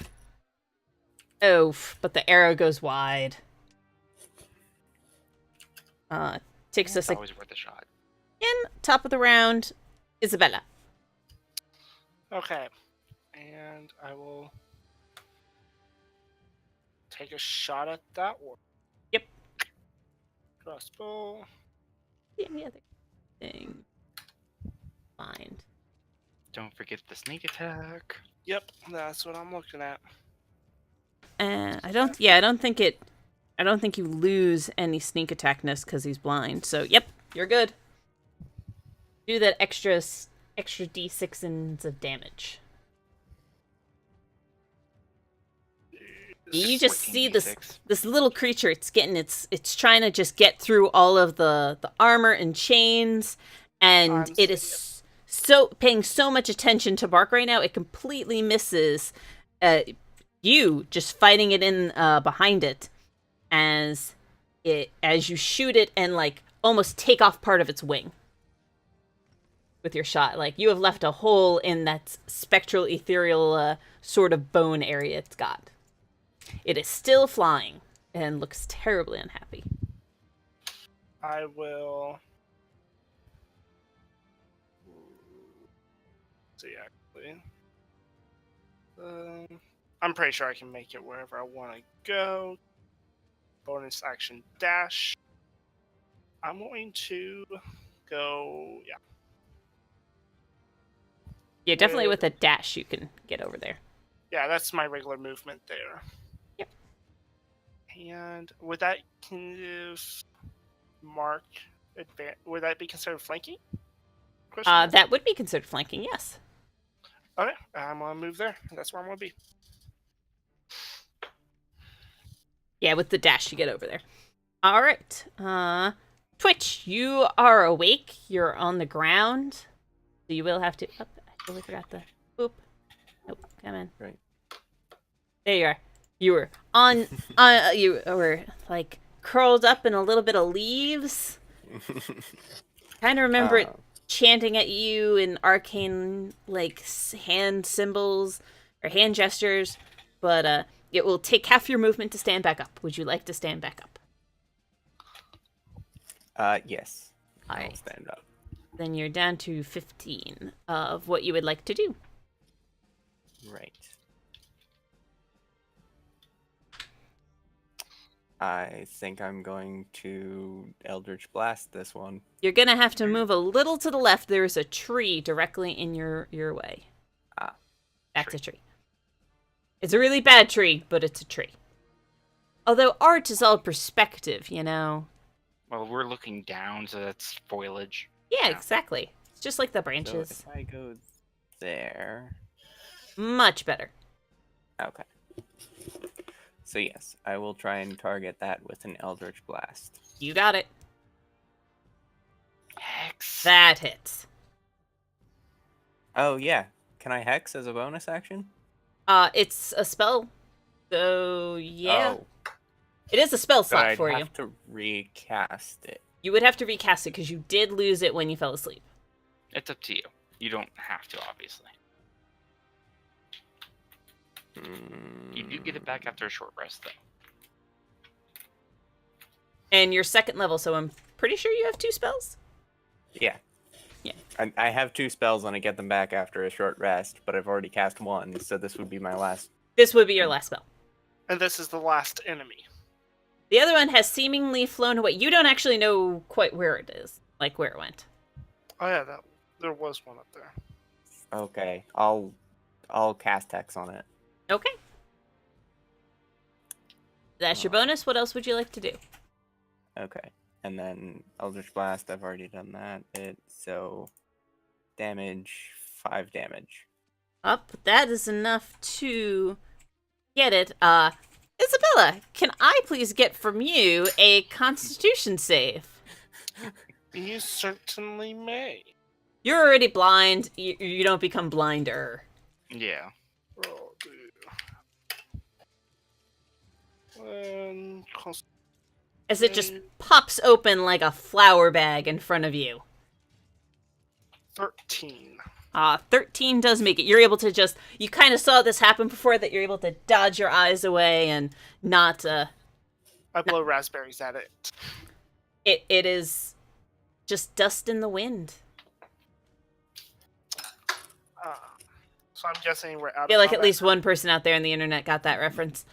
But the arrow goes wide. Takes us It's always worth a shot. again. Top of the round, Isabella. Okay. And I will take a shot at that one. Yep. Crossbow. Yeah, the other thing. Find. Don't forget the sneak attack. Yep, that's what I'm looking at. And I don't think you lose any sneak attackness because he's blind. So yep, you're good. Do that extra d6 of damage. You just see this little creature. It's trying to just get through all of the armor and chains, and it is so paying so much attention to Bark right now. It completely misses you just fighting it in behind it as you shoot it and like almost take off part of its wing with your shot. Like you have left a hole in that spectral ethereal sort of bone area it's got. It is still flying and looks terribly unhappy. I will see actually. I'm pretty sure I can make it wherever I want to go. Bonus action dash. I'm going to go, yeah. Yeah, definitely with a dash you can get over there. Yeah, that's my regular movement there. Yep. And would that would that be considered flanking? That would be considered flanking, yes. Okay, I'm gonna move there. That's where I'm gonna be. Yeah, with the dash you get over there. All right. Twitch, you are awake. You're on the ground. So you will have to... Oh, I totally forgot the... Oop. Nope, come in. Right. There you are. You were on... you were, like, curled up in a little bit of leaves. Kind of remember it chanting at you in arcane, like, hand symbols or hand gestures. But, it will take half your movement to stand back up. Would you like to stand back up? Yes. All I'll right. stand up. Then you're down to 15 of what you would like to do. Right. I think I'm going to Eldritch Blast this one. You're going to have to move a little to the left. There's a tree directly in your way. That's a tree. It's a really bad tree, but it's a tree. Although art is all perspective, you know. Well, we're looking down, so that's foliage. Yeah, exactly. It's just like the branches. So if I go there... Much better. Okay. So yes, I will try and target that with an Eldritch Blast. You got it. Hex. That hits. Oh yeah, can I Hex as a bonus action? It's a spell. So, yeah. Oh, It is a spell slot I'd for you. have to recast it. You would have to recast it because you did lose it when you fell asleep. It's up to you. You don't have to, obviously. You do get it back after a short rest, though. And you're second level, so I'm pretty sure you have 2 spells? Yeah. Yeah. I have 2 spells and I get them back after a short rest, but I've already cast 1, so this would be my last. This would be your last spell. And this is the last enemy. The other one has seemingly flown away. You don't actually know quite where it is, like where it went. Oh yeah, there was one up there. Okay, I'll cast Hex on it. Okay. That's your bonus. What else would you like to do? Okay, and then Eldritch Blast, I've already done that. So damage, 5 damage. Up. That is enough to get it. Isabella, can I please get from you a Constitution save? You certainly may. You're already blind. You don't become blinder. Yeah. Roll and As it just pops open like a flour bag in front of you. 13. 13 does make it. You're able to just... You kind of saw this happen before, that you're able to dodge your eyes away and not... I blow raspberries at it. It is just dust in the wind. So I'm guessing we're out I feel of like at combat. least one person out there on the internet got that reference.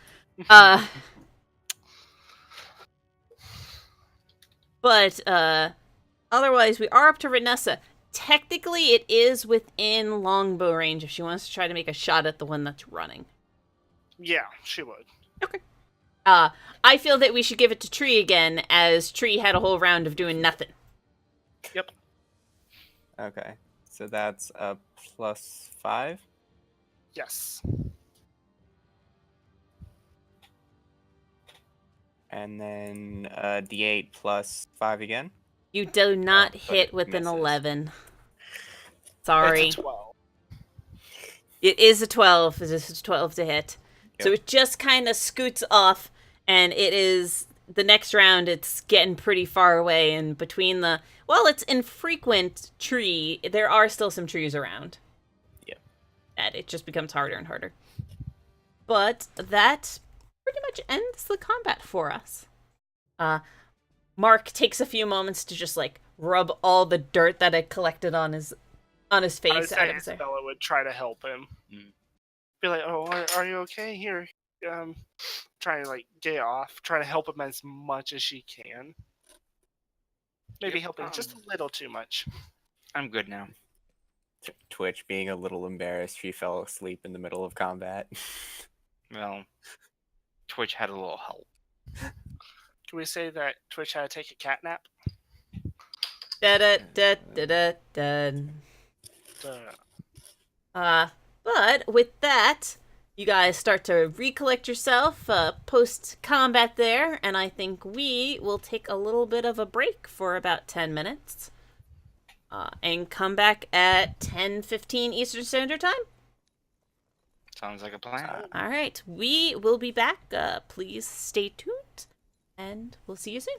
But otherwise, we are up to Renessa. Technically, it is within longbow range if she wants to try to make a shot at the one that's running. Yeah, she would. Okay. I feel that we should give it to Tree again, as Tree had a whole round of doing nothing. Yep. Okay. So that's a +5. Yes. And then D8 +5 again. You do not but hit it with an misses. 11. Sorry. It's a 12. It is a 12. This is 12 to hit. So Yep. it just kind of scoots off, and it is... The next round, it's getting pretty far away, and between the... Well, it's infrequent tree. There are still some trees around. Yep. And it just becomes harder and harder. But that pretty much ends the combat for us. Mark takes a few moments to just, like, rub all the dirt that had collected on his I would face out say of his hair. Isabella would try to help him. Be like, oh, are you okay? Here. Trying to, like, get off. Trying to help him as much as she can. Maybe Yep, helping just a little too much. I'm good now. Twitch being a little embarrassed, she fell asleep in the middle of combat. Well, Twitch had a little help. Can we say that Twitch had to take a cat nap? Da-da-da-da-da-da. But with that, you guys start to recollect yourself post-combat there, and I think we will take a little bit of a break for about 10 minutes and come back at 10:15 Eastern Standard Time. Sounds like a plan. All right, we will be back. Please stay tuned, and we'll see you soon.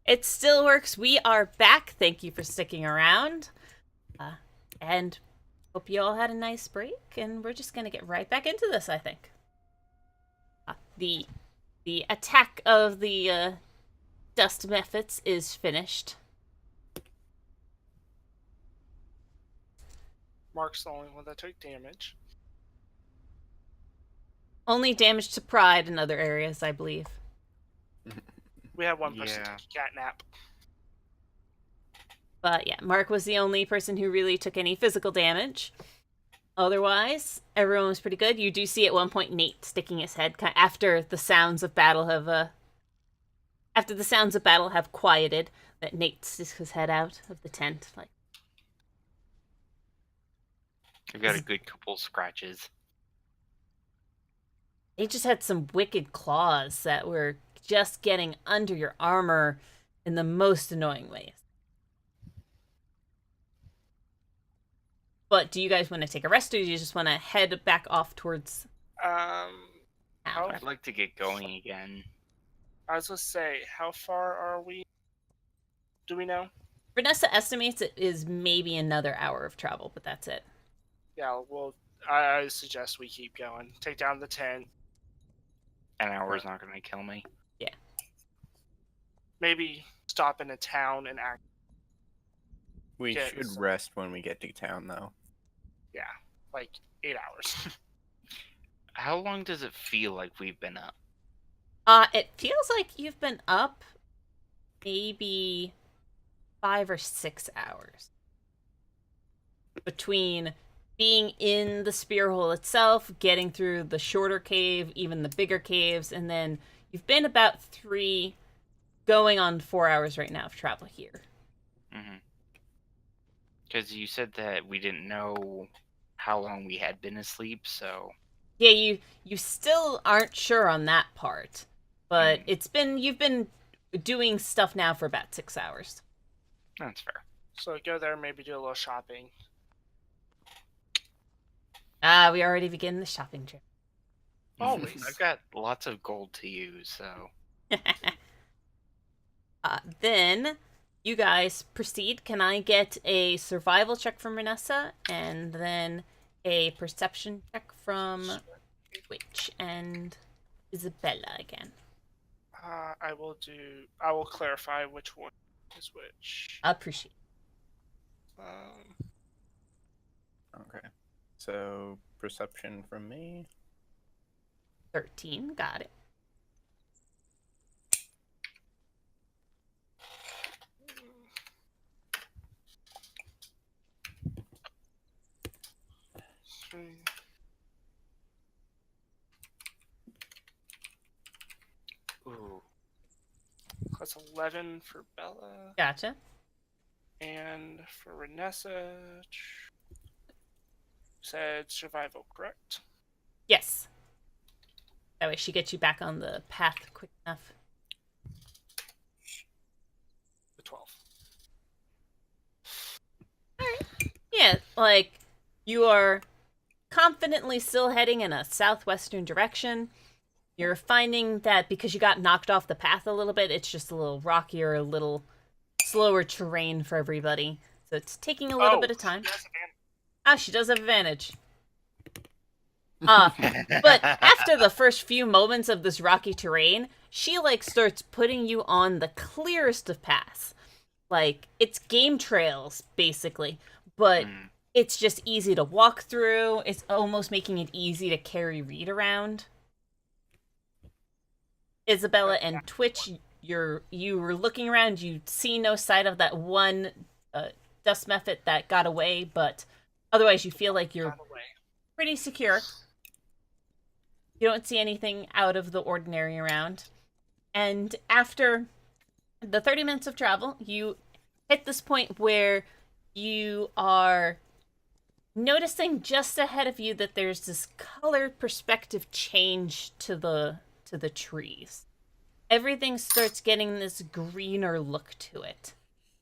It still works. We are back. Thank you for sticking around. And hope you all had a nice break. And we're just going to get right back into this, I think. The attack of the dust methods is finished. Mark's the only one that took damage. Only damage to pride in other areas, I believe. We had one person Yeah. take a cat nap. But yeah, Mark was the only person who really took any physical damage. Otherwise, everyone was pretty good. You do see at one point Nate sticking his head after the sounds of battle have quieted. That Nate sticks his head out of the tent, like. I've got a good couple scratches. They just had some wicked claws that were just getting under your armor in the most annoying ways. But do you guys want to take a rest, or do you just want to head back off towards How- Howler? I'd like to get going again. I was gonna say, how far are we? Do we know? Vanessa estimates it is maybe another hour of travel, but that's it. Yeah, well, I suggest we keep going. Take down the tent. An hour is not going to kill me. Maybe stop in a town and act. We Yeah, should so- rest when we get to town, though. Yeah, like 8 hours. How long does it feel like we've been up? It feels like you've been up maybe 5 or 6 hours. Between being in the spear hole itself, getting through the shorter cave, even the bigger caves, and then you've been about 3, going on 4 hours right now of travel here. Because you said that we didn't know how long we had been asleep, so Yeah, you still aren't sure on that part, but you've been doing stuff now for about 6 hours. that's fair. So go there, maybe do a little shopping. We already begin the shopping trip. Always. I've got lots of gold to use, so Then you guys proceed. Can I get a survival check from Renessa and then a perception check from Witch and Isabella again? I will clarify which one is which. Appreciate Okay. So, perception from me. 13. Got it. ooh, That's 11 for Bella. Gotcha. And for Renessa, said survival, correct? Yes. That way she gets you back on the path quick enough. The 12. Yeah, like, you are confidently still heading in a southwestern direction. You're finding that because you got knocked off the path a little bit, it's just a little rockier, a little slower terrain for everybody. So it's taking a little bit of time. Yes, man. Ah, she does have advantage. But after the first few moments of this rocky terrain, she, like, starts putting you on the clearest of paths. Like, it's game trails, basically. But it's just easy to walk through. It's almost making it easy to carry Reed around. Isabella and Twitch, you were looking around. You see no sight of that one dust method that got away, but otherwise you feel like you're By the way. pretty secure. You don't see anything out of the ordinary around. And after the 30 minutes of travel, you hit this point where you are noticing just ahead of you that there's this colored perspective change to the trees. Everything starts getting this greener look to it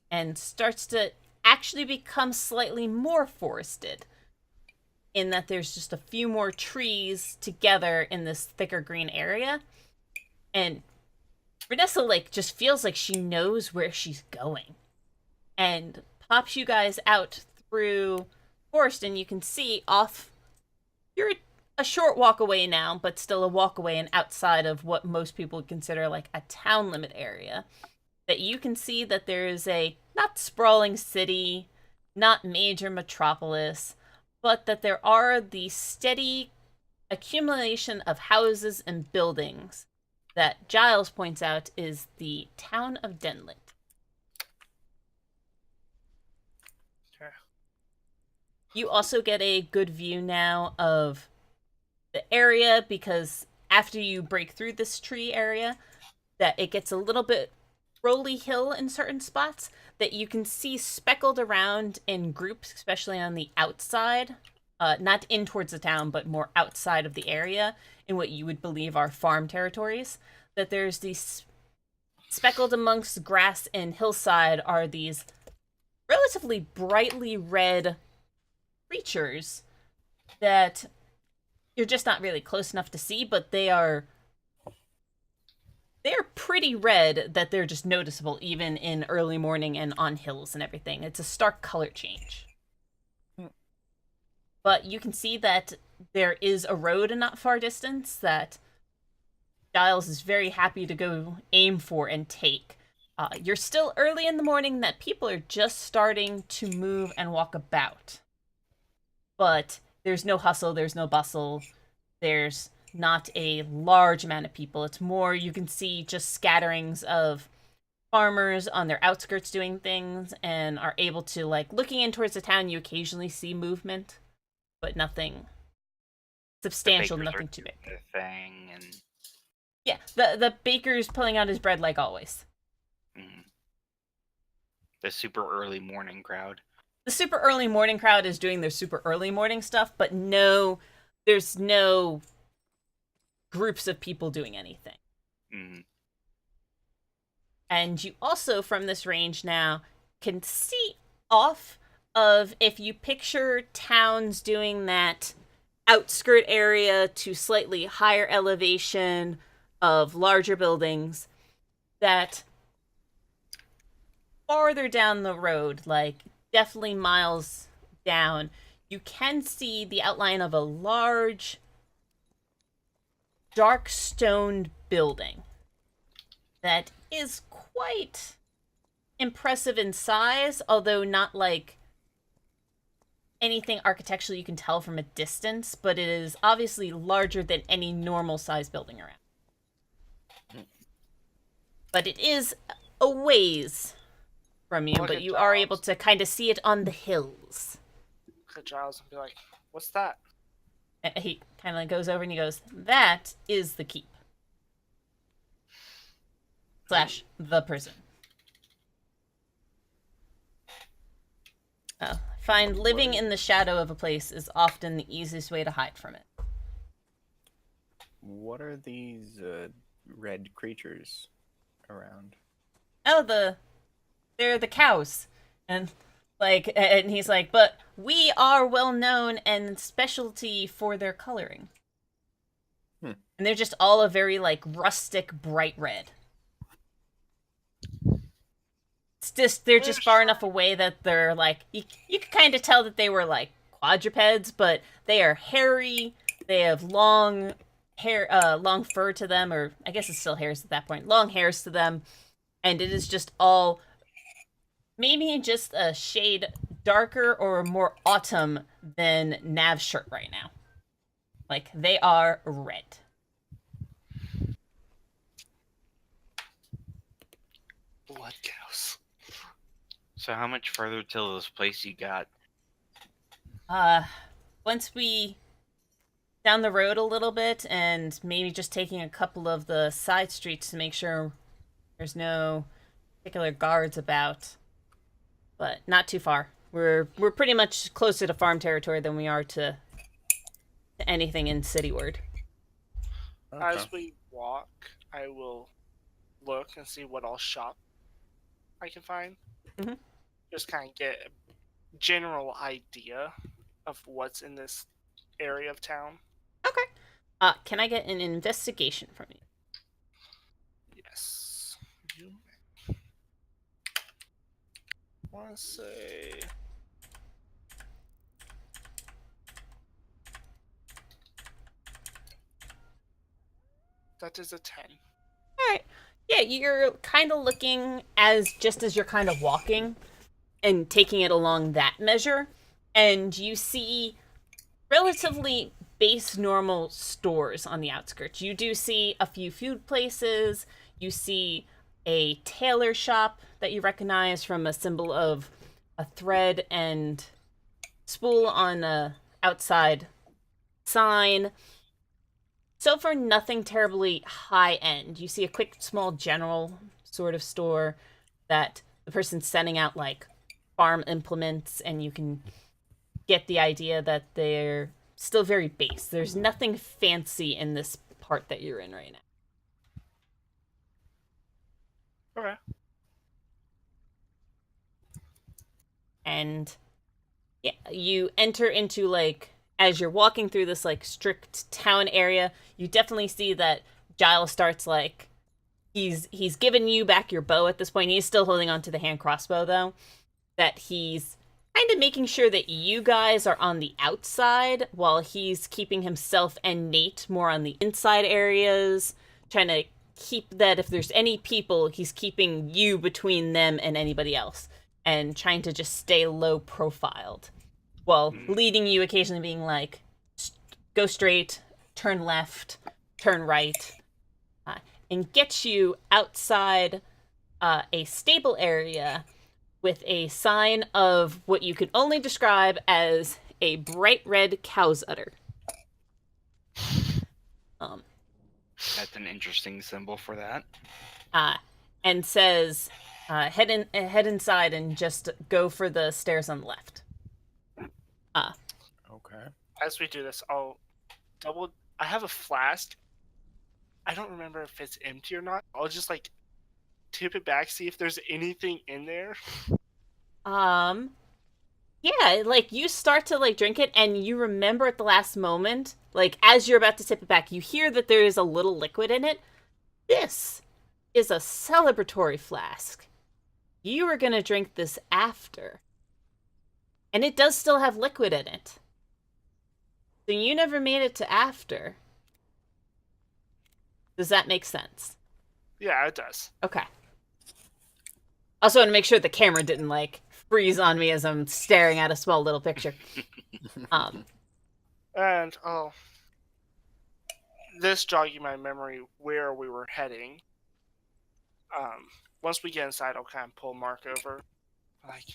and starts to actually become slightly more forested, in that there's just a few more trees together in this thicker green area. And Vanessa, like, just feels like she knows where she's going and pops you guys out through forest, and you can see off. You're a short walk away now, but still a walk away and outside of what most people would consider like a town limit area. That you can see that there is a not sprawling city, not major metropolis, but that there are the steady accumulation of houses and buildings that Giles points out is the town of Denlit. Okay. You also get a good view now of the area because after you break through this tree area, that it gets a little bit rolly hill in certain spots that you can see speckled around in groups, especially on the outside, not in towards the town, but more outside of the area in what you would believe are farm territories. That there's these speckled amongst grass and hillside are these relatively brightly red creatures that you're just not really close enough to see, but they're pretty red that they're just noticeable even in early morning and on hills and everything. It's a stark color change. But you can see that there is a road in not far distance that Giles is very happy to go aim for and take. You're still early in the morning that people are just starting to move and walk about. But there's no hustle, there's no bustle, there's not a large amount of people. It's more you can see just scatterings of farmers on their outskirts doing things and are able to, like, looking in towards the town, you occasionally see movement, but nothing substantial, nothing too big. Their thing and Yeah, the baker's pulling out his bread like always. The super early morning crowd. The super early morning crowd is doing their super early morning stuff, but there's no groups of people doing anything. And you also, from this range now, can see off of, if you picture towns doing that outskirt area to slightly higher elevation of larger buildings, that farther down the road, like definitely miles down, you can see the outline of a large dark stoned building that is quite impressive in size, although not like anything architectural you can tell from a distance, but it is obviously larger than any normal size building around. But it is a ways from you, but you are able to kind of see it on the hills. Look at Giles and be like, "What's that?" He kind of goes over and he goes, "That is the keep. / the prison." Find living in the shadow of a place is often the easiest way to hide from it. What are these red creatures around? Oh, they're the cows. And he's like, but we are well known and specialty for their coloring. And they're just all a very like rustic bright red. They're just far enough away that they're like, you can kind of tell that they were like quadrupeds, but they are hairy. They have long hair, long fur to them, or I guess it's still hairs at that point. Long hairs to them, and it is just all maybe just a shade darker or more autumn than Nav's shirt right now. Like, they are red. Blood cows. So how much further till this place you got? Once we down the road a little bit and maybe just taking a couple of the side streets to make sure there's no particular guards about, but not too far. We're pretty much closer to farm territory than we are to anything in cityward. Okay. As we walk, I will look and see what all shop I can find. Mhm. Just kind of get a general idea of what's in this area of town. Okay. Can I get an investigation from you? Yes. want to say that is a 10. All right. Yeah, you're kind of looking as you're kind of walking and taking it along that measure, and you see relatively base normal stores on the outskirts. You do see a few food places. You see a tailor shop that you recognize from a symbol of a thread and spool on a outside sign. So far, nothing terribly high end. You see a quick, small, general sort of store that the person's sending out like farm implements, and you can get the idea that they're still very base. There's nothing fancy in this part that you're in right now. Okay. And yeah, you enter into like, as you're walking through this like strict town area, you definitely see that Giles starts like he's given you back your bow at this point. He's still holding on to the hand crossbow though. That he's kind of making sure that you guys are on the outside while he's keeping himself and Nate more on the inside areas, trying to keep that if there's any people, he's keeping you between them and anybody else, and trying to just stay low profiled while leading you occasionally being like, go straight, turn left, turn right, and get you outside a stable area with a sign of what you could only describe as a bright red cow's udder. That's an interesting symbol for that. And says, head inside and just go for the stairs on the left. Okay. As we do this, I'll double. I have a flask. I don't remember if it's empty or not. I'll just like tip it back, see if there's anything in there. Yeah, like you start to like drink it, and you remember at the last moment, like as you're about to tip it back, you hear that there is a little liquid in it. This is a celebratory flask. You were gonna drink this after. And it does still have liquid in it. So you never made it to after. Does that make sense? Yeah, it does. Okay. Also want to make sure the camera didn't like freeze on me as I'm staring at a small little picture. And this jogging my memory where we were heading. Once we get inside, I'll kind of pull Mark over. Like,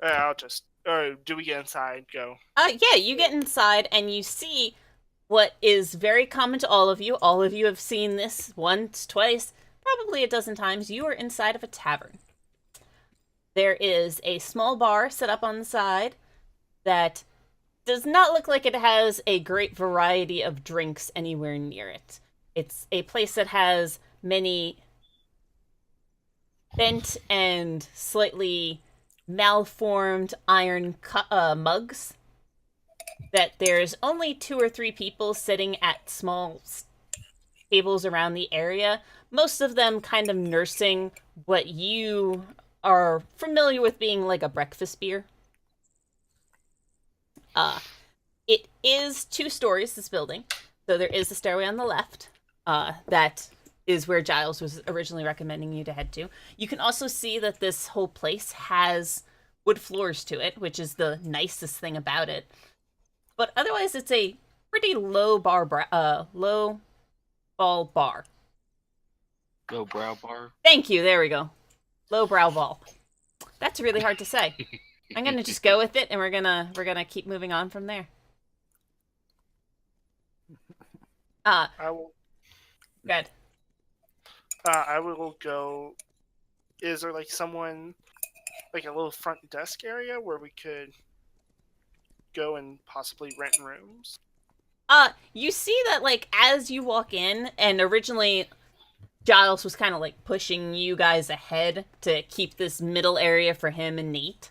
I'll just. Or do we get inside? Go. Yeah, you get inside and you see what is very common to all of you. All of you have seen this once, twice, probably a dozen times. You are inside of a tavern. There is a small bar set up on the side that does not look like it has a great variety of drinks anywhere near it. It's a place that has many bent and slightly malformed iron mugs. That there's only 2 or 3 people sitting at small tables around the area. Most of them kind of nursing what you are familiar with being like a breakfast beer. It is 2 stories, this building. So there is a stairway on the left. That is where Giles was originally recommending you to head to. You can also see that this whole place has wood floors to it, which is the nicest thing about it. But otherwise, it's a pretty low ball bar. Low brow bar. Thank you. There we go. Low brow ball. That's really hard to say. I'm gonna just go with it, and we're gonna keep moving on from there. I will. Good. I will go. Is there like someone, like a little front desk area where we could go and possibly rent rooms? You see that like as you walk in, and originally Giles was kind of like pushing you guys ahead to keep this middle area for him and Nate.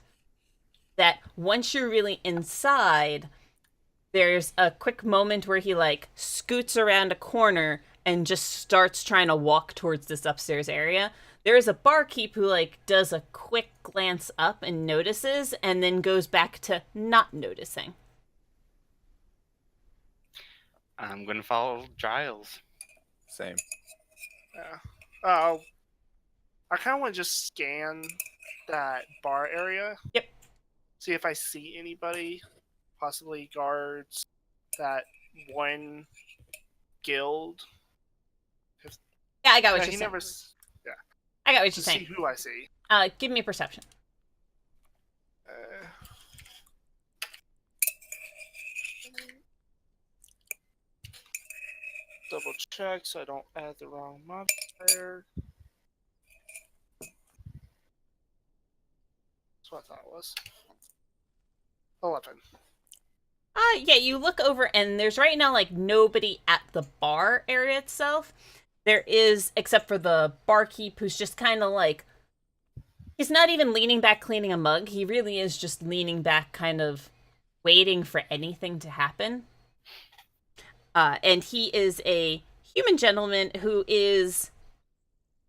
That once you're really inside, there's a quick moment where he like scoots around a corner and just starts trying to walk towards this upstairs area. There is a barkeep who like does a quick glance up and notices, and then goes back to not noticing. I'm gonna follow Giles. Same. Yeah. I kind of want to just scan that bar area. Yep. See if I see anybody, possibly guards, that one guild. Yeah, I got what No, you're he saying. never. I got what you're To see saying. who I see. Give me a perception. Uh, double check so I don't add the wrong modifier. That's what I thought it was. 11. Yeah, you look over and there's right now like nobody at the bar area itself. There is, except for the barkeep who's just kind of like, he's not even leaning back cleaning a mug. He really is just leaning back kind of waiting for anything to happen. And he is a human gentleman who is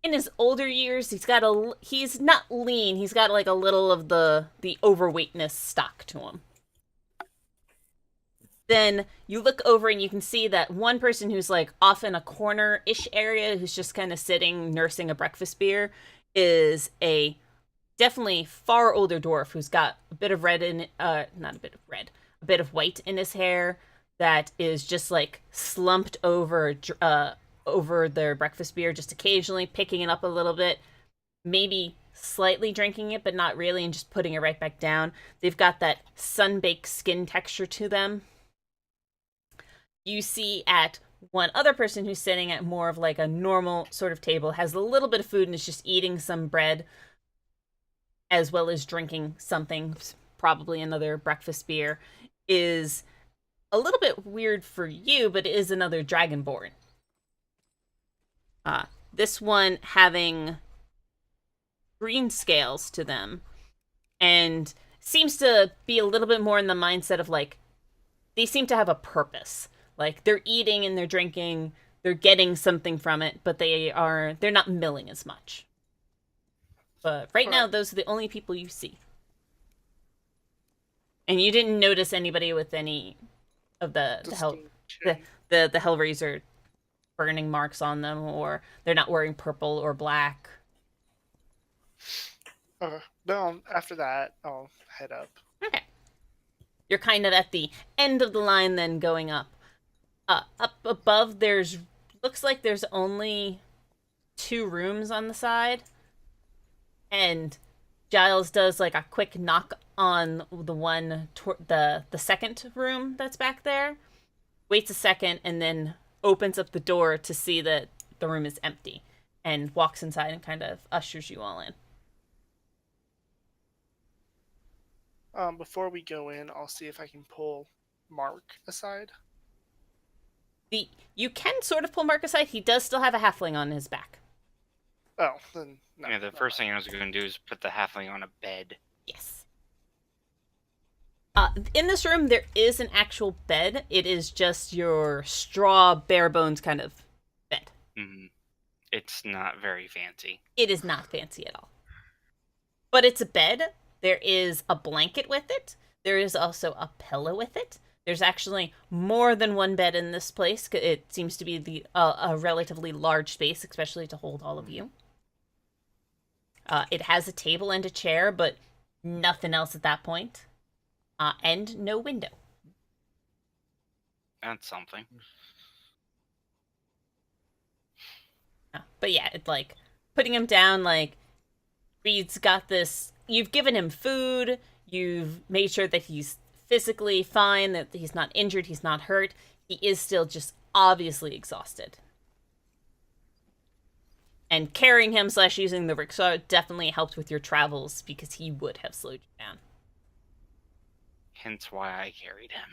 in his older years. He's not lean. He's got like a little of the overweightness stock to him. Then you look over and you can see that one person who's like off in a corner-ish area, who's just kind of sitting nursing a breakfast beer, is a definitely far older dwarf who's got a bit of red in not a bit of red, a bit of white in his hair that is just like slumped over their breakfast beer, just occasionally picking it up a little bit, maybe slightly drinking it but not really, and just putting it right back down. They've got that sun-baked skin texture to them. You see at one other person who's sitting at more of like a normal sort of table, has a little bit of food and is just eating some bread, as well as drinking something, probably another breakfast beer, is a little bit weird for you, but it is another dragonborn. This one having green scales to them, and seems to be a little bit more in the mindset of like, they seem to have a purpose. Like, they're eating and they're drinking, they're getting something from it, but they're not milling as much. But right now, those are the only people you see. And you didn't notice anybody with any of the Hellraiser burning marks on them, or they're not wearing purple or black. No, after that, I'll head up. Okay. You're kind of at the end of the line then going up. Up above, looks like there's only 2 rooms on the side. And Giles does like a quick knock on the one, the second room that's back there. Waits a second and then opens up the door to see that the room is empty. And walks inside and kind of ushers you all in. Before we go in, I'll see if I can pull Mark aside. You can sort of pull Mark aside. He does still have a halfling on his back. Oh, then no. Yeah, the first thing I was going to do is put the halfling on a bed. Yes. In this room, there is an actual bed. It is just your straw, bare bones kind of bed. Mm-hmm. It's not very fancy. It is not fancy at all. But it's a bed. There is a blanket with it. There is also a pillow with it. There's actually more than one bed in this place. It seems to be a relatively large space, especially to hold all of you. It has a table and a chair, but nothing else at that point. And no window. That's something. But yeah, it's like putting him down, like, Reed's got this. You've given him food. You've made sure that he's physically fine, that he's not injured, he's not hurt. He is still just obviously exhausted. And carrying him / using the rickshaw definitely helped with your travels, because he would have slowed you down. Hence why I carried him.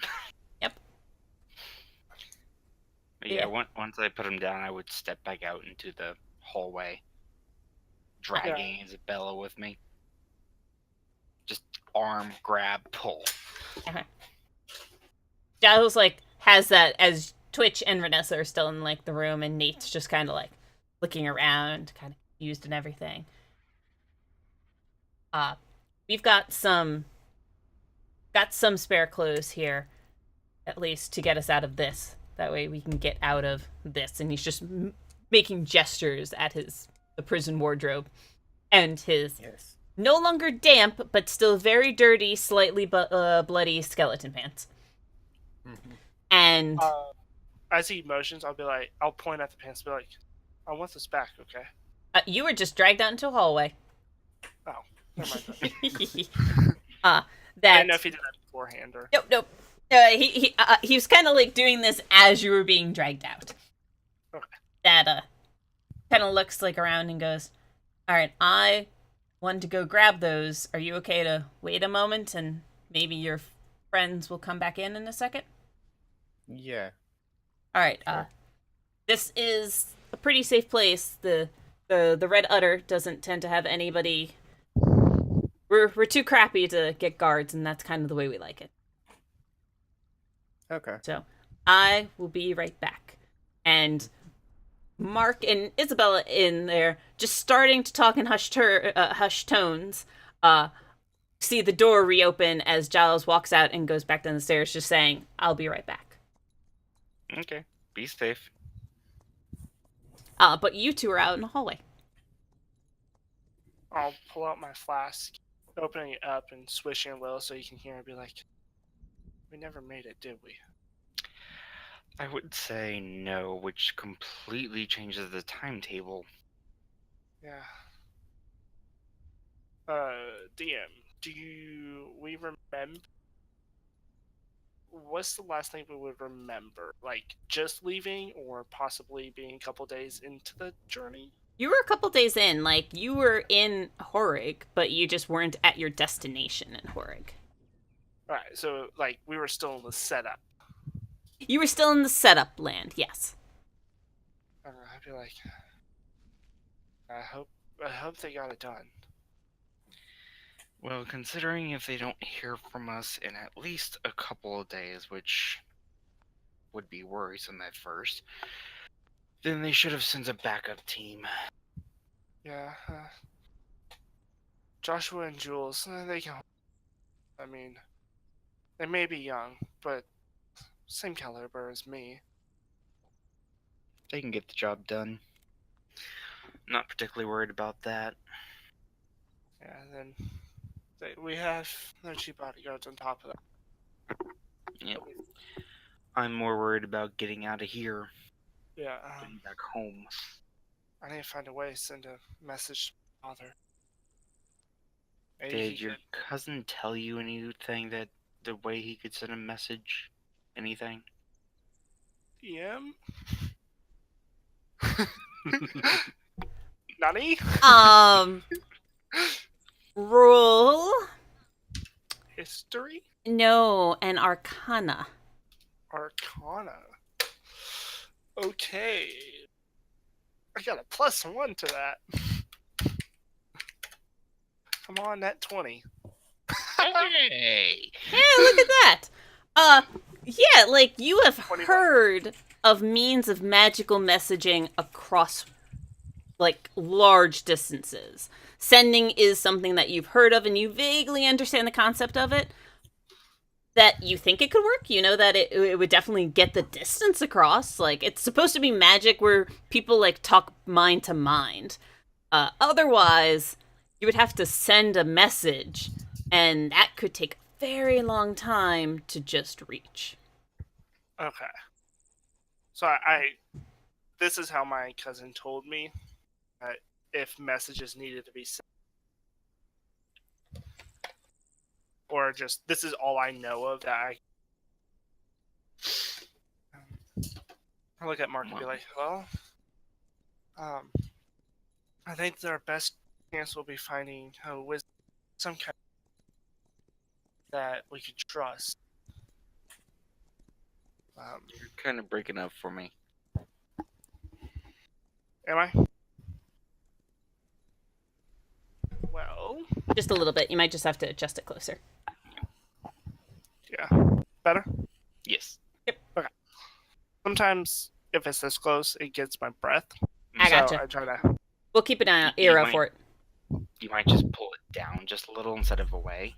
Yep. But yeah, once I put him down, I would step back out into the hallway, dragging Isabella with me. Just arm, grab, pull. Okay. Giles, like, has that as Twitch and Vanessa are still in, like, the room, and Nate's just kind of, like, looking around, kind of used and everything. We've got some spare clothes here, at least to get us out of this. That way we can get out of this. And he's just making gestures at the prison wardrobe and his Yes. no longer damp but still very dirty, slightly bloody skeleton pants. Mm-hmm. And As he motions, I'll point at the pants and be like, I want this back, okay? you were just dragged out into a hallway. Oh, never mind that. I That didn't know if he did that beforehand or. nope. He was kind of like doing this as you were being dragged out. Okay. That kind of looks like around and goes, "All right, I want to go grab those. Are you okay to wait a moment and maybe your friends will come back in a second?" Yeah. All right. Sure. This is a pretty safe place. The Red Udder doesn't tend to have anybody. We're too crappy to get guards, and that's kind of the way we like it. Okay. So I will be right back. And Mark and Isabella in there, just starting to talk in hushed tones, see the door reopen as Giles walks out and goes back down the stairs, just saying, "I'll be right back." Okay. Be safe. But you two are out in the hallway. I'll pull out my flask, opening it up and swishing a little so you can hear it be like, we never made it, did we? I would say no, which completely changes the timetable. Yeah. DM, we remember? What's the last thing we would remember? Like, just leaving or possibly being a couple days into the journey? You were a couple days in, like, you were in Horig, but you just weren't at your destination in Horig. Alright, so, like, we were still in the setup. You were still in the setup land, yes. I'd be like, I hope they got it done. Well, considering if they don't hear from us in at least a couple of days, which would be worrisome at first, then they should have sent a backup team. Yeah, Joshua and Jules, they can. I mean, they may be young, but same caliber as me. They can get the job done. Not particularly worried about that. Yeah, and then we have no cheap bodyguards on top of that. Yep. I'm more worried about getting out of here, Yeah, getting back home. I need to find a way to send a message to my father. Maybe Did he your could- cousin tell you anything that the way he could send a message? Anything? DM? Nani? Roll. History? No, an Arcana. Arcana. Okay. I got a +1 to that. Come on, that 20. Hey! Yeah, look at that. Yeah, like, you have 21. heard of means of magical messaging across, like, large distances. Sending is something that you've heard of and you vaguely understand the concept of it. That you think it could work. You know that it would definitely get the distance across. Like, it's supposed to be magic where people, like, talk mind to mind. Otherwise, you would have to send a message, and that could take a very long time to just reach. Okay. So this is how my cousin told me that if messages needed to be sent, or just this is all I know of that I look at Mark and be like, well, I think our best chance will be finding some kind that we could trust. You're kind of breaking up for me. Am I? Well, Just a little bit. You might just have to adjust it closer. yeah. Better? Yes. Sometimes, if it's this close, it gets my breath. I So gotcha. I try to We'll keep an You ear out might- for it. You might just pull it down just a little instead of away.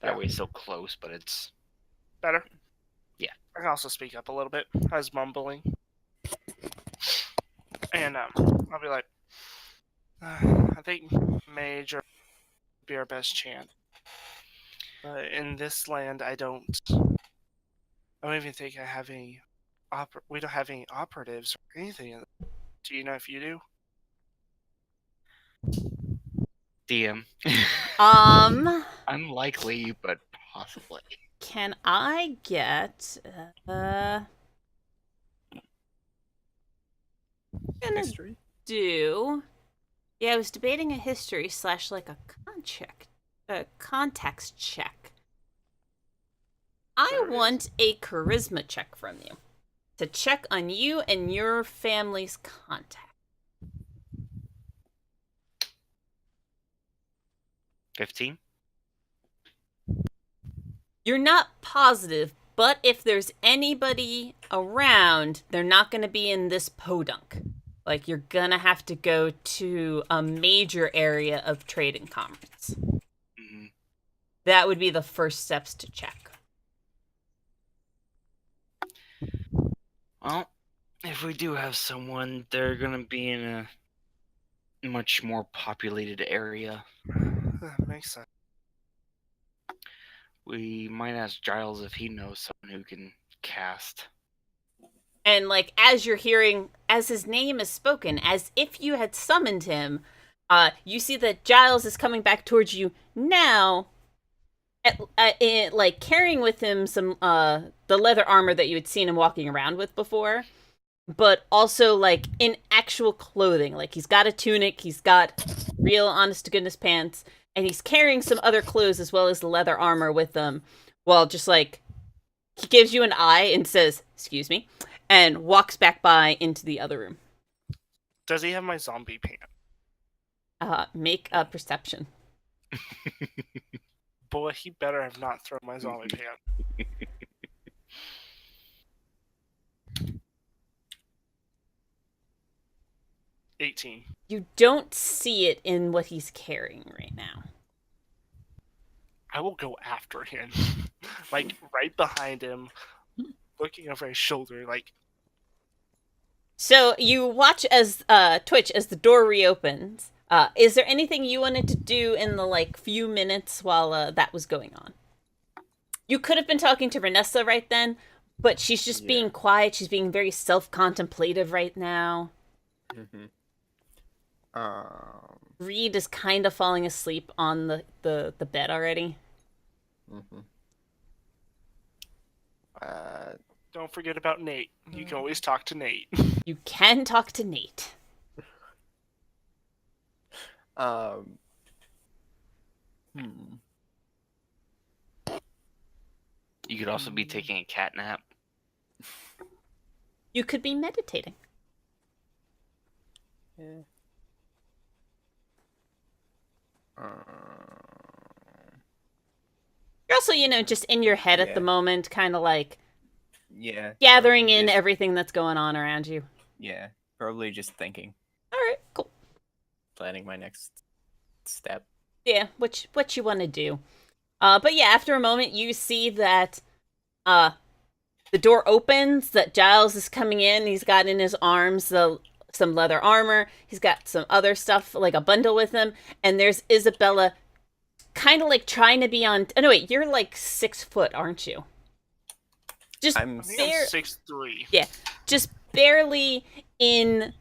That Yeah. way it's still close, but it's... Better? Yeah. I can also speak up a little bit. I was mumbling. And I'll be like, I think mage would be our best chance. But in this land, I don't even think I have any... we don't have any operatives or anything. Do you know if you do? DM. Unlikely, but possibly. Can I get gonna History? do? Yeah, I was debating a history / like a context check. I There it is. want a charisma check from you to check on you and your family's contact. 15? You're not positive, but if there's anybody around, they're not going to be in this podunk. Like, you're going to have to go to a major area of trade and commerce. Mhm. That would be the first steps to check. Well, if we do have someone, they're gonna be in a much more populated area. That makes sense. We might ask Giles if he knows someone who can cast. And, like, as you're hearing, as his name is spoken, as if you had summoned him, you see that Giles is coming back towards you now, like, carrying with him some, the leather armor that you had seen him walking around with before, but also, like, in actual clothing. Like, he's got a tunic, he's got real honest-to-goodness pants, and he's carrying some other clothes as well as the leather armor with him, while just, like, he gives you an eye and says, "Excuse me," and walks back by into the other room. Does he have my zombie pant? Make a perception. Boy, he better have not thrown my zombie pant. 18. You don't see it in what he's carrying right now. I will go after him. Like, right behind him, looking over his shoulder, like... So you watch as Twitch as the door reopens. Is there anything you wanted to do in the like few minutes while that was going on? You could have been talking to Vanessa right then, but she's just being quiet. She's being very self-contemplative right now. Mm-hmm. Reed is kind of falling asleep on the bed already. Mm-hmm. Don't forget about Nate. You can always talk to Nate. You can talk to Nate. You could also be taking a cat nap. You could be meditating. Yeah. You're also, just in your head at the moment, kind of like Yeah. gathering in just- everything that's going on around you. Yeah. Probably just thinking, All right, cool. planning my next step. Yeah, what you want to do. But yeah, after a moment, you see that the door opens, that Giles is coming in. He's got in his arms some leather armor. He's got some other stuff, like a bundle with him. And there's Isabella kind of like trying to be on... Oh, no, wait, you're like 6 foot, aren't you? Just I'm I think I'm 6'3". Yeah, just barely in...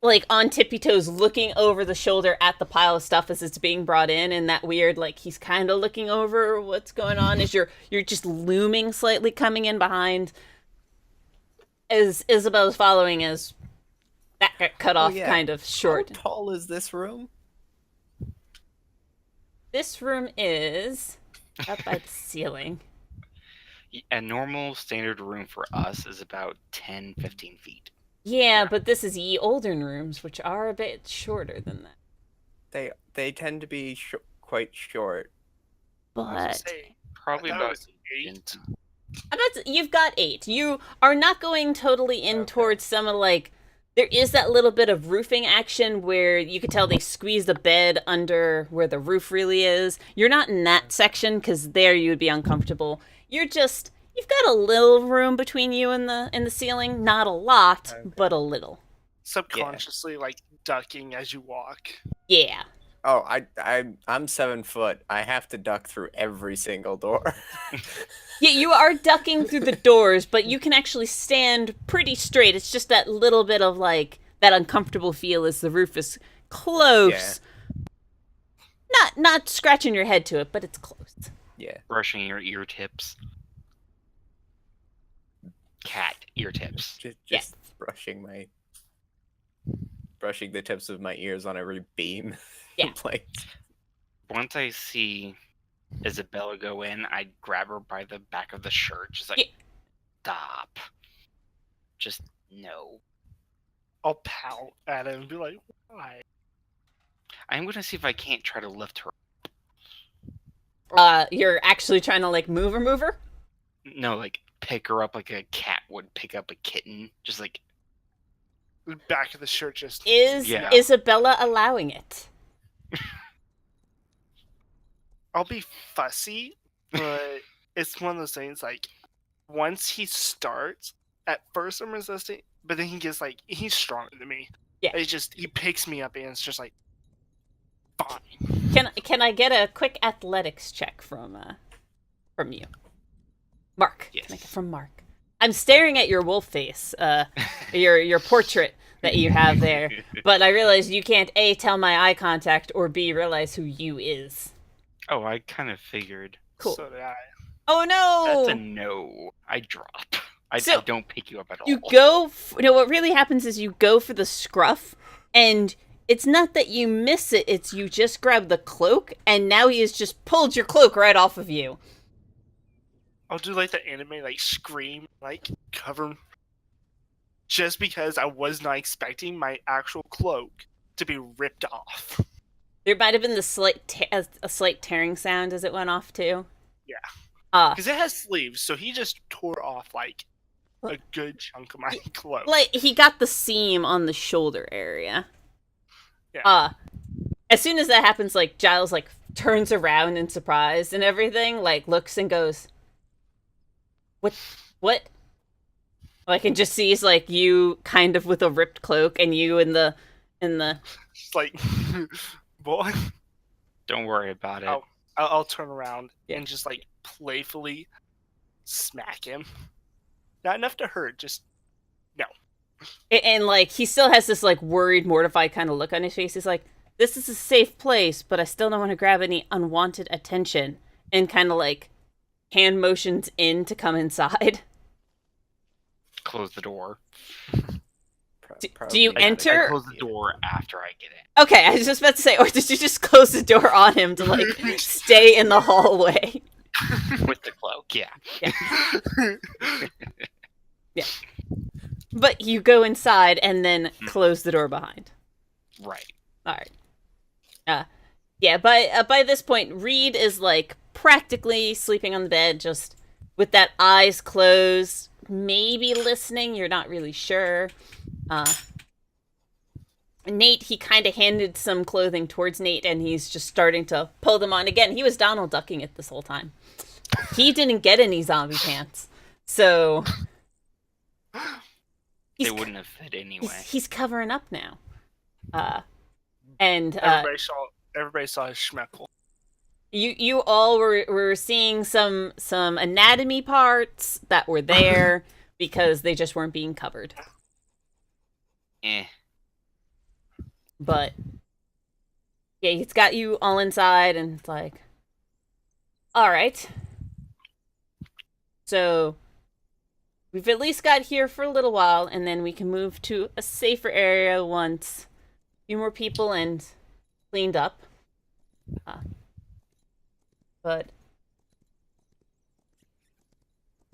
like on tippy toes, looking over the shoulder at the pile of stuff as it's being brought in, and that weird, like, he's kind of looking over what's going on as you're just looming slightly, coming in behind as Isabel's following, as that got cut off kind of short. How tall is this room? This room is up by the ceiling. A normal standard room for us is about 10-15 feet. Yeah, but this is ye olden rooms, which are a bit shorter than that. They tend to be quite short. I was gonna But say, Probably I thought it about was 8. you've got 8. You are not going totally in Okay. towards some of like There is that little bit of roofing action where you could tell they squeezed the bed under where the roof really is. You're not in that section because there you would be uncomfortable. You've got a little room between you and the ceiling. Not a lot, Okay. but a little. Subconsciously, like ducking as you walk. Yeah. Oh, I'm 7 foot. I have to duck through every single door. Yeah, you are ducking through the doors, but you can actually stand pretty straight. It's just that little bit of like that uncomfortable feel as the roof is close. Not scratching your head to it, but it's close. Yeah. Brushing your ear tips. Cat ear tips. Just Yes. brushing the tips of my ears on every beam. Yeah. Like, Once I see Isabella go in, I grab her by the back of the shirt. Just like, Yeah. stop. Just no. I'll pout at him and be like, why? I'm gonna see if I can't try to lift her. You're actually trying to like move her? No, like pick her up like a cat would pick up a kitten. Just like, The back of the shirt just. Is Yeah. Isabella allowing it? I'll be fussy, but it's one of those things like, once he starts, at first I'm resisting, but then he gets like, he's stronger than me. Yeah. He picks me up and it's just like, fine. Can I get a quick athletics check from you? Mark. Yes. Can I get from Mark? I'm staring at your wolf face, your portrait that you have there, but I realize you can't A, tell my eye contact, or B, realize who you is. oh, I kind of figured. Cool. So did I. Oh no! That's a no. I drop. I So, don't pick you up at all. You go. What really happens is you go for the scruff, and it's not that you miss it. It's you just grab the cloak, and now he has just pulled your cloak right off of you. I'll do like the anime, like scream, like cover him. Just because I was not expecting my actual cloak to be ripped off. There might have been a slight tearing sound as it went off too. Yeah. Uh, Because it has sleeves, so he just tore off like a good chunk of my cloak. like he got the seam on the shoulder area. Yeah. As soon as that happens, like Giles like turns around in surprise and everything, like looks and goes, What? I can just see like you kind of with a ripped cloak and you in the It's like, boy, Don't worry about it. Oh. I'll turn around Yeah. and just like playfully smack him. Not enough to hurt, just and like he still has this like worried, mortified kind of look on his face. He's like, "This is a safe place, but I still don't want to grab any unwanted attention." And kind of like hand motions in to come inside. Close the door. Do you I enter? close the door after I get in. Okay, I was just about to say, or did you just close the door on him to like stay in the hallway? With the cloak, yeah. Yeah. But you go inside and then close the door behind. Right. All right. Yeah. By this point, Reed is like practically sleeping on the bed, just with that eyes closed, maybe listening. You're not really sure. Nate, he kind of handed some clothing towards Nate, and he's just starting to pull them on again. He was Donald ducking it this whole time. He didn't get any zombie pants, so They wouldn't have fit anyway. He's covering up now. And everybody saw his schmeckle. you all were seeing some anatomy parts that were there because they just weren't being covered. Eh. But yeah, he's got you all inside, and it's like, all right. So we've at least got here for a little while, and then we can move to a safer area once a few more people and cleaned up. But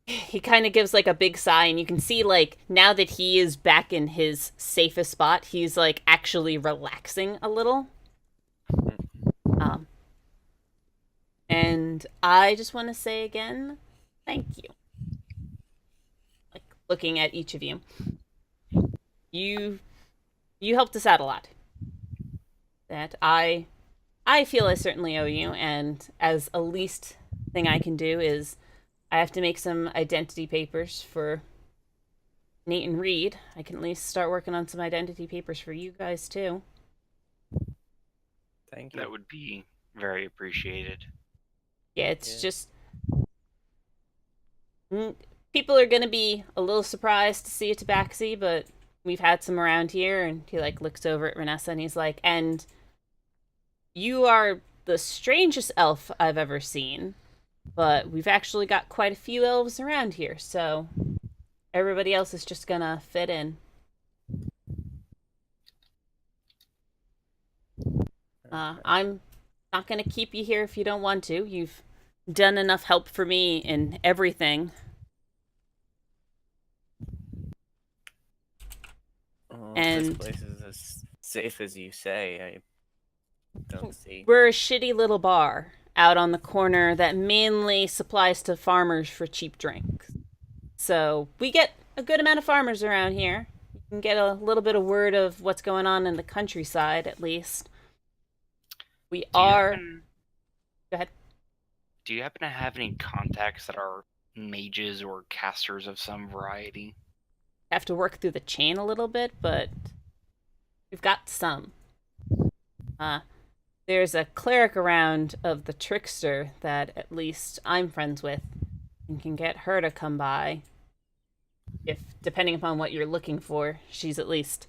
he kind of gives like a big sigh, and you can see like now that he is back in his safest spot, he's like actually relaxing a little. And I just want to say again, thank you. Like looking at each of you, you you helped us out a lot. That I feel I certainly owe you, and as a least thing I can do is I have to make some identity papers for Nate and Reed. I can at least start working on some identity papers for you guys too. Thank you. That would be very appreciated. Yeah, it's Yeah. just people are gonna be a little surprised to see a tabaxi, but we've had some around here. And he like looks over at Renessa and he's like, and you are the strangest elf I've ever seen, but we've actually got quite a few elves around here, so everybody else is just gonna fit in. Okay. I'm not gonna keep you here if you don't want to. You've done enough help for me in everything. Well, if And this place is as safe as you say, I don't see. we're a shitty little bar out on the corner that mainly supplies to farmers for cheap drinks. So we get a good amount of farmers around here. You can get a little bit of word of what's going on in the countryside, at least. We Do you are. happen, Go ahead. do you happen to have any contacts that are mages or casters of some variety? Have to work through the chain a little bit, but we've got some. There's a cleric around of the trickster that at least I'm friends with and can get her to come by. If, depending upon what you're looking for, she's at least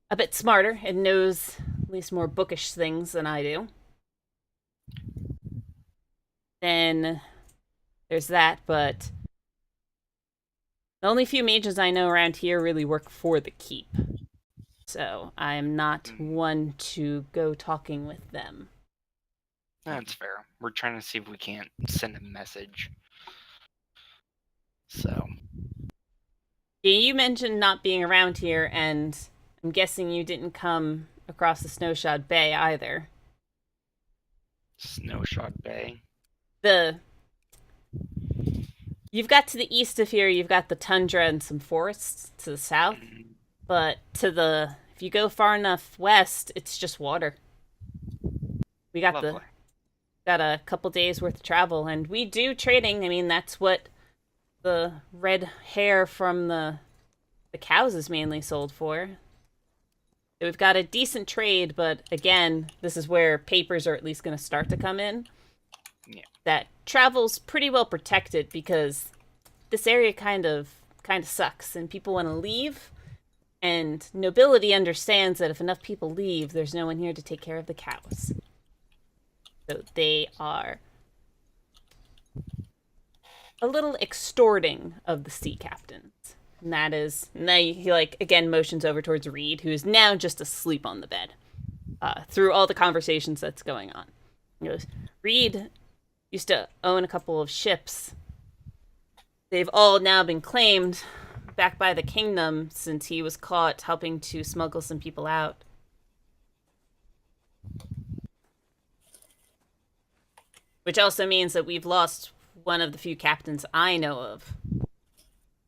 a bit smarter and knows at least more bookish things than I do. Then there's that, but the only few mages I know around here really work for the keep. So I'm not one to go talking with them. That's fair. We're trying to see if we can't send a message. So, Yeah, you mentioned not being around here, and I'm guessing you didn't come across the Snowshod Bay either. Snowshot Bay. You've got to the east of here, you've got the tundra and some forests to the south, but if you go far enough west, it's just water. We got Lovely. got a couple days worth of travel, and we do trading. I mean, that's what the red hair from the cows is mainly sold for. We've got a decent trade, but again, this is where papers are at least going to start to come in. Yeah. That travel's pretty well protected because this area kind of sucks, and people want to leave. And nobility understands that if enough people leave, there's no one here to take care of the cows. So they are a little extorting of the sea captains. And that is, now he like again motions over towards Reed, who is now just asleep on the bed. Through all the conversations that's going on, he goes, Reed used to own a couple of ships. They've all now been claimed back by the kingdom since he was caught helping to smuggle some people out. Which also means that we've lost one of the few captains I know of.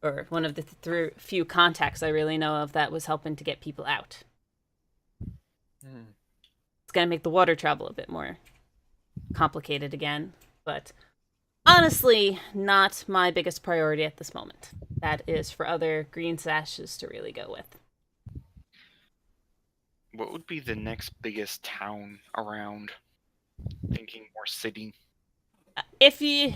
Or one of the few contacts I really know of that was helping to get people out. It's going to make the water travel a bit more complicated again. But honestly, not my biggest priority at this moment. That is for other green sashes to really go with. What would be the next biggest town around? Thinking more city. If you...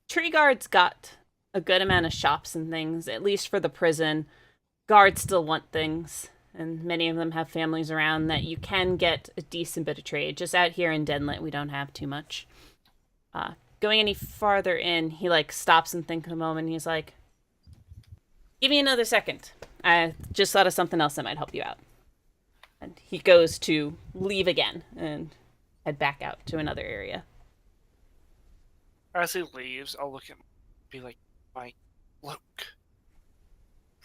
Tree Guard's got a good amount of shops and things, at least for the prison. Guards still want things, and many of them have families around that you can get a decent bit of trade. Just out here in Denlit, we don't have too much. Going any farther in, he like stops and thinks a moment. And he's like, "Give me another second. I just thought of something else that might help you out." And he goes to leave again and head back out to another area. As he leaves, I'll look at him and be like, my cloak.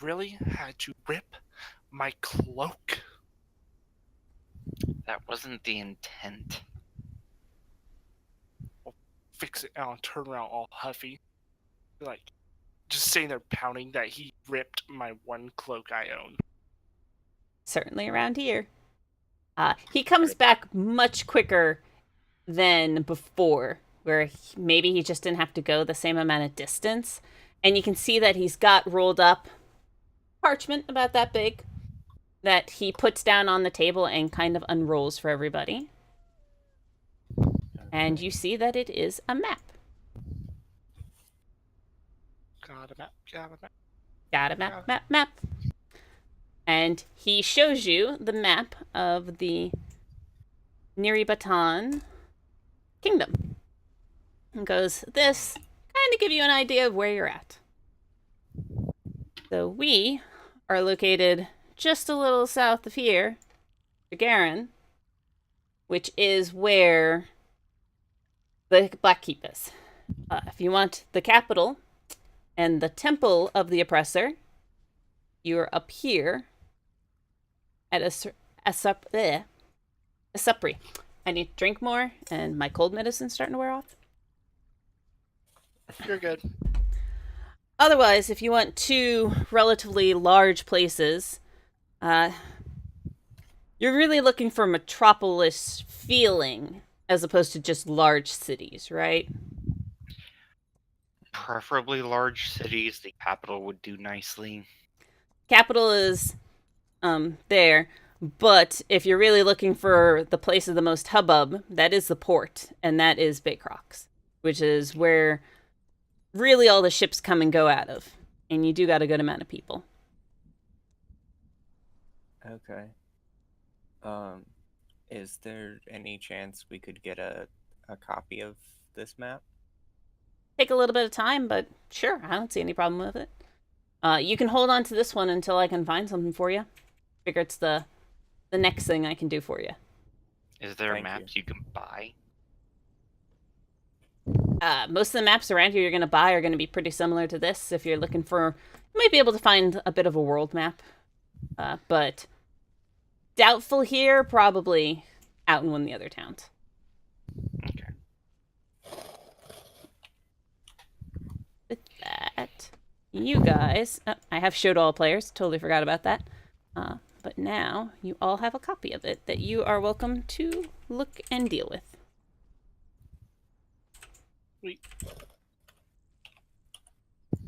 Really? Had to rip my cloak? That wasn't the intent. Fix it, and I'll turn around all huffy. Like, just sitting there pounding that he ripped my one cloak I own. certainly around here. He comes back much quicker than before, where maybe he just didn't have to go the same amount of distance. And you can see that he's got rolled up parchment about that big that he puts down on the table and kind of unrolls for everybody. And you see that it is a map. Got a map. Got a map. Got a map. And he shows you the map of the Niribatan kingdom. And goes, this kind of give you an idea of where you're at. So we are located just a little south of here, Gagarin, which is where the Black Keep is. If you want the capital and the temple of the oppressor, you're up here at Asupri. I need to drink more, and my cold medicine's starting to wear off. You're good. Otherwise, if you want two relatively large places, you're really looking for metropolis feeling as opposed to just large cities, right? Preferably large cities. The capital would do nicely. Capital is there, but if you're really looking for the place of the most hubbub, that is the port, and that is Baycrocs, which is where really all the ships come and go out of, and you do got a good amount of people. Okay. Is there any chance we could get a copy of this map? Take a little bit of time, but sure, I don't see any problem with it. You can hold on to this one until I can find something for you. Figure it's the next thing I can do for you. Is there Thank maps you can buy? Most of the maps around here you're going to buy are going to be pretty similar to this. If you're looking for, you might be able to find a bit of a world map. But doubtful here, probably out in one of the other towns. Okay. With that, you guys, I have showed all players, totally forgot about that. But now you all have a copy of it that you are welcome to look and deal with. Sweet.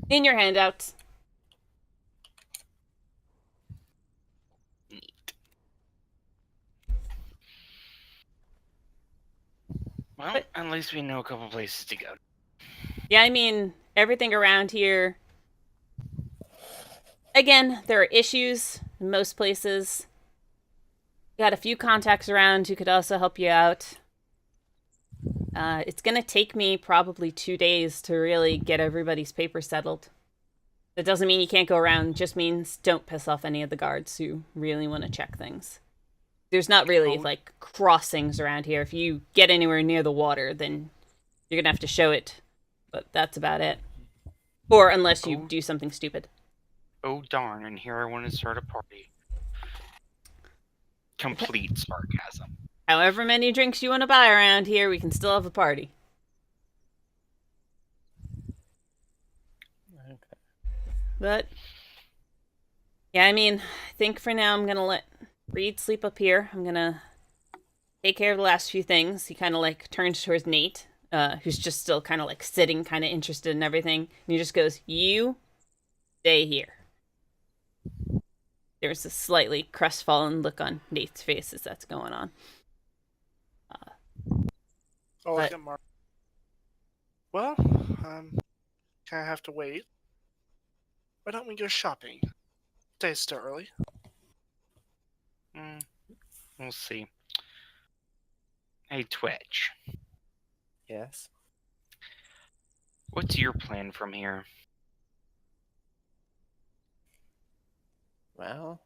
In your handouts. Neat. Well, at least we know a couple places to go. Yeah, I mean, everything around here. Again, there are issues in most places. You got a few contacts around who could also help you out. It's going to take me probably 2 days to really get everybody's papers settled. That doesn't mean you can't go around. It just means don't piss off any of the guards who really want to check things. There's not really, like, crossings around here. If you get anywhere near the water, then you're going to have to show it. But that's about it. Or unless you do something stupid. Oh darn, and here I want to start a party. Complete sarcasm. However many drinks you want to buy around here, we can still have a party. Okay. But, yeah, I mean, I think for now I'm going to let Reed sleep up here. I'm going to take care of the last few things. He kind of, like, turns towards Nate, who's just still kind of, like, sitting, kind of interested in everything. And he just goes, you stay here. There's a slightly crestfallen look on Nate's face as that's going on. Look at Mark. Well, kind of have to wait. Why don't we go shopping? Day's still early. We'll see. Hey, Twitch. Yes. What's your plan from here? Well,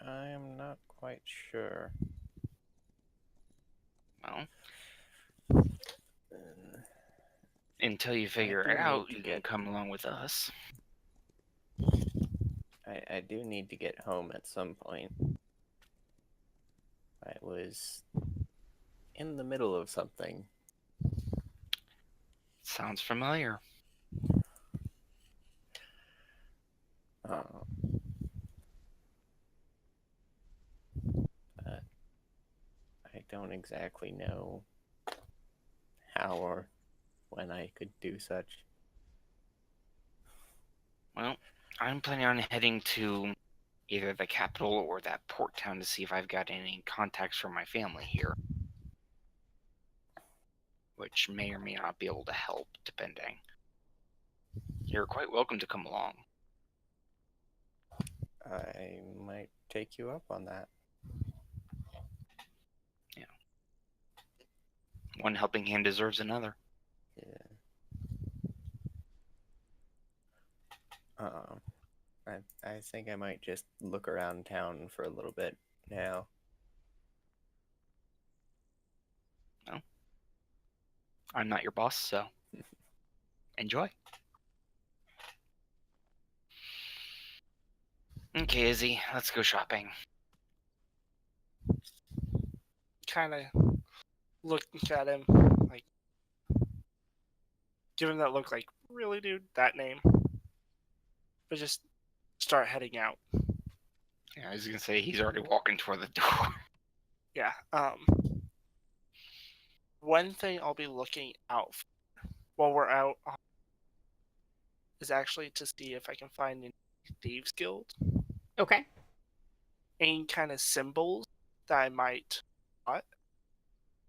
I am not quite sure. Well, until you figure do it out, need to you can get- come along with us. I do need to get home at some point. I was in the middle of something. Sounds familiar. I don't exactly know how or when I could do such. Well, I'm planning on heading to either the capital or that port town to see if I've got any contacts from my family here, which may or may not be able to help, depending. You're quite welcome to come along. I might take you up on that. Yeah. One helping hand deserves another. Yeah. I think I might just look around town for a little bit now. Well, I'm not your boss, so enjoy. Okay, Izzy, let's go shopping. Kind of look at him, like, give him that look, like, really, dude, that name? But just start heading out. Yeah, I was gonna say he's already walking toward the door. Yeah. One thing I'll be looking out for while we're out is actually to see if I can find any thieves guild, Okay. any kind of symbols that I might spot.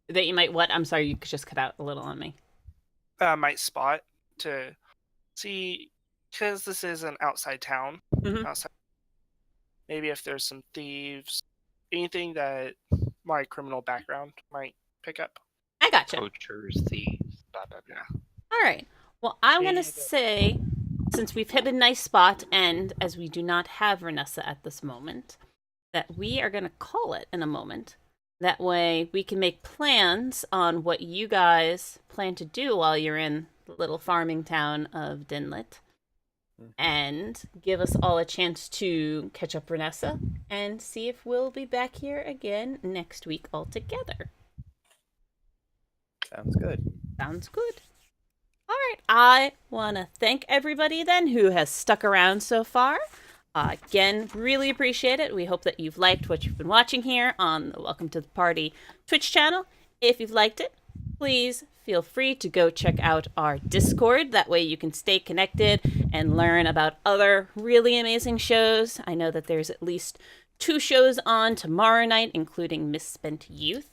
That you might what? I'm sorry, you just cut out a little on me. To see, because this is an outside town. Mhm. Outside, maybe if there's some thieves, anything that my criminal background might pick up. I gotcha. Poachers, thieves, blah blah blah. All right. Well, I'm going to Yeah. say, since we've hit a nice spot, and as we do not have Renessa at this moment, that we are going to call it in a moment. That way we can make plans on what you guys plan to do while you're in the little farming town of Dinlet. And give us all a chance to catch up Renessa and see if we'll be back here again next week altogether. Sounds good. Sounds good. All right. I want to thank everybody then who has stuck around so far. Again, really appreciate it. We hope that you've liked what you've been watching here on the Welcome to the Party Twitch channel. If you've liked it, please feel free to go check out our Discord. That way you can stay connected and learn about other really amazing shows. I know that there's at least 2 shows on tomorrow night, including Misspent Youth.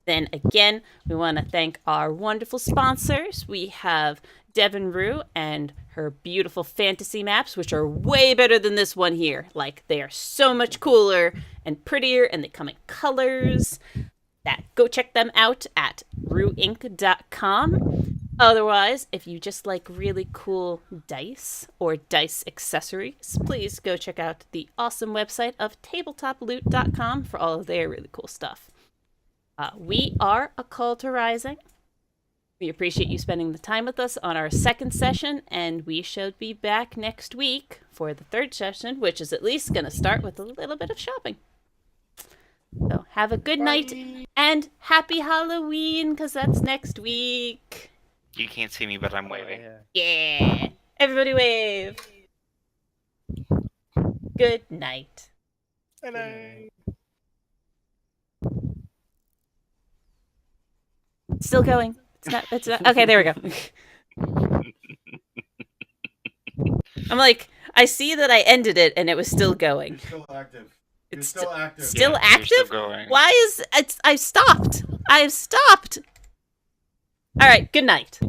Then again, we want to thank our wonderful sponsors. We have Devin Rue and her beautiful fantasy maps, which are way better than this one here. Like, they are so much cooler and prettier, and they come in colors. Go check them out at rueinc.com. Otherwise, if you just like really cool dice or dice accessories, please go check out the awesome website of tabletoploot.com for all of their really cool stuff. We are A Call to Rising. We appreciate you spending the time with us on our second session, and we shall be back next week for the third session, which is at least going to start with a little bit of shopping. So have a good night, and happy Halloween, because that's next week. You can't see me, but I'm waving. Yeah. Everybody wave. Good night. And I... Still going. It's not. Okay, there we go. I'm like, I see that I ended it and it was still going. It's still active. It's still active. Still Yeah, you're active? still going. Why is I've stopped. I've stopped. All right, good night.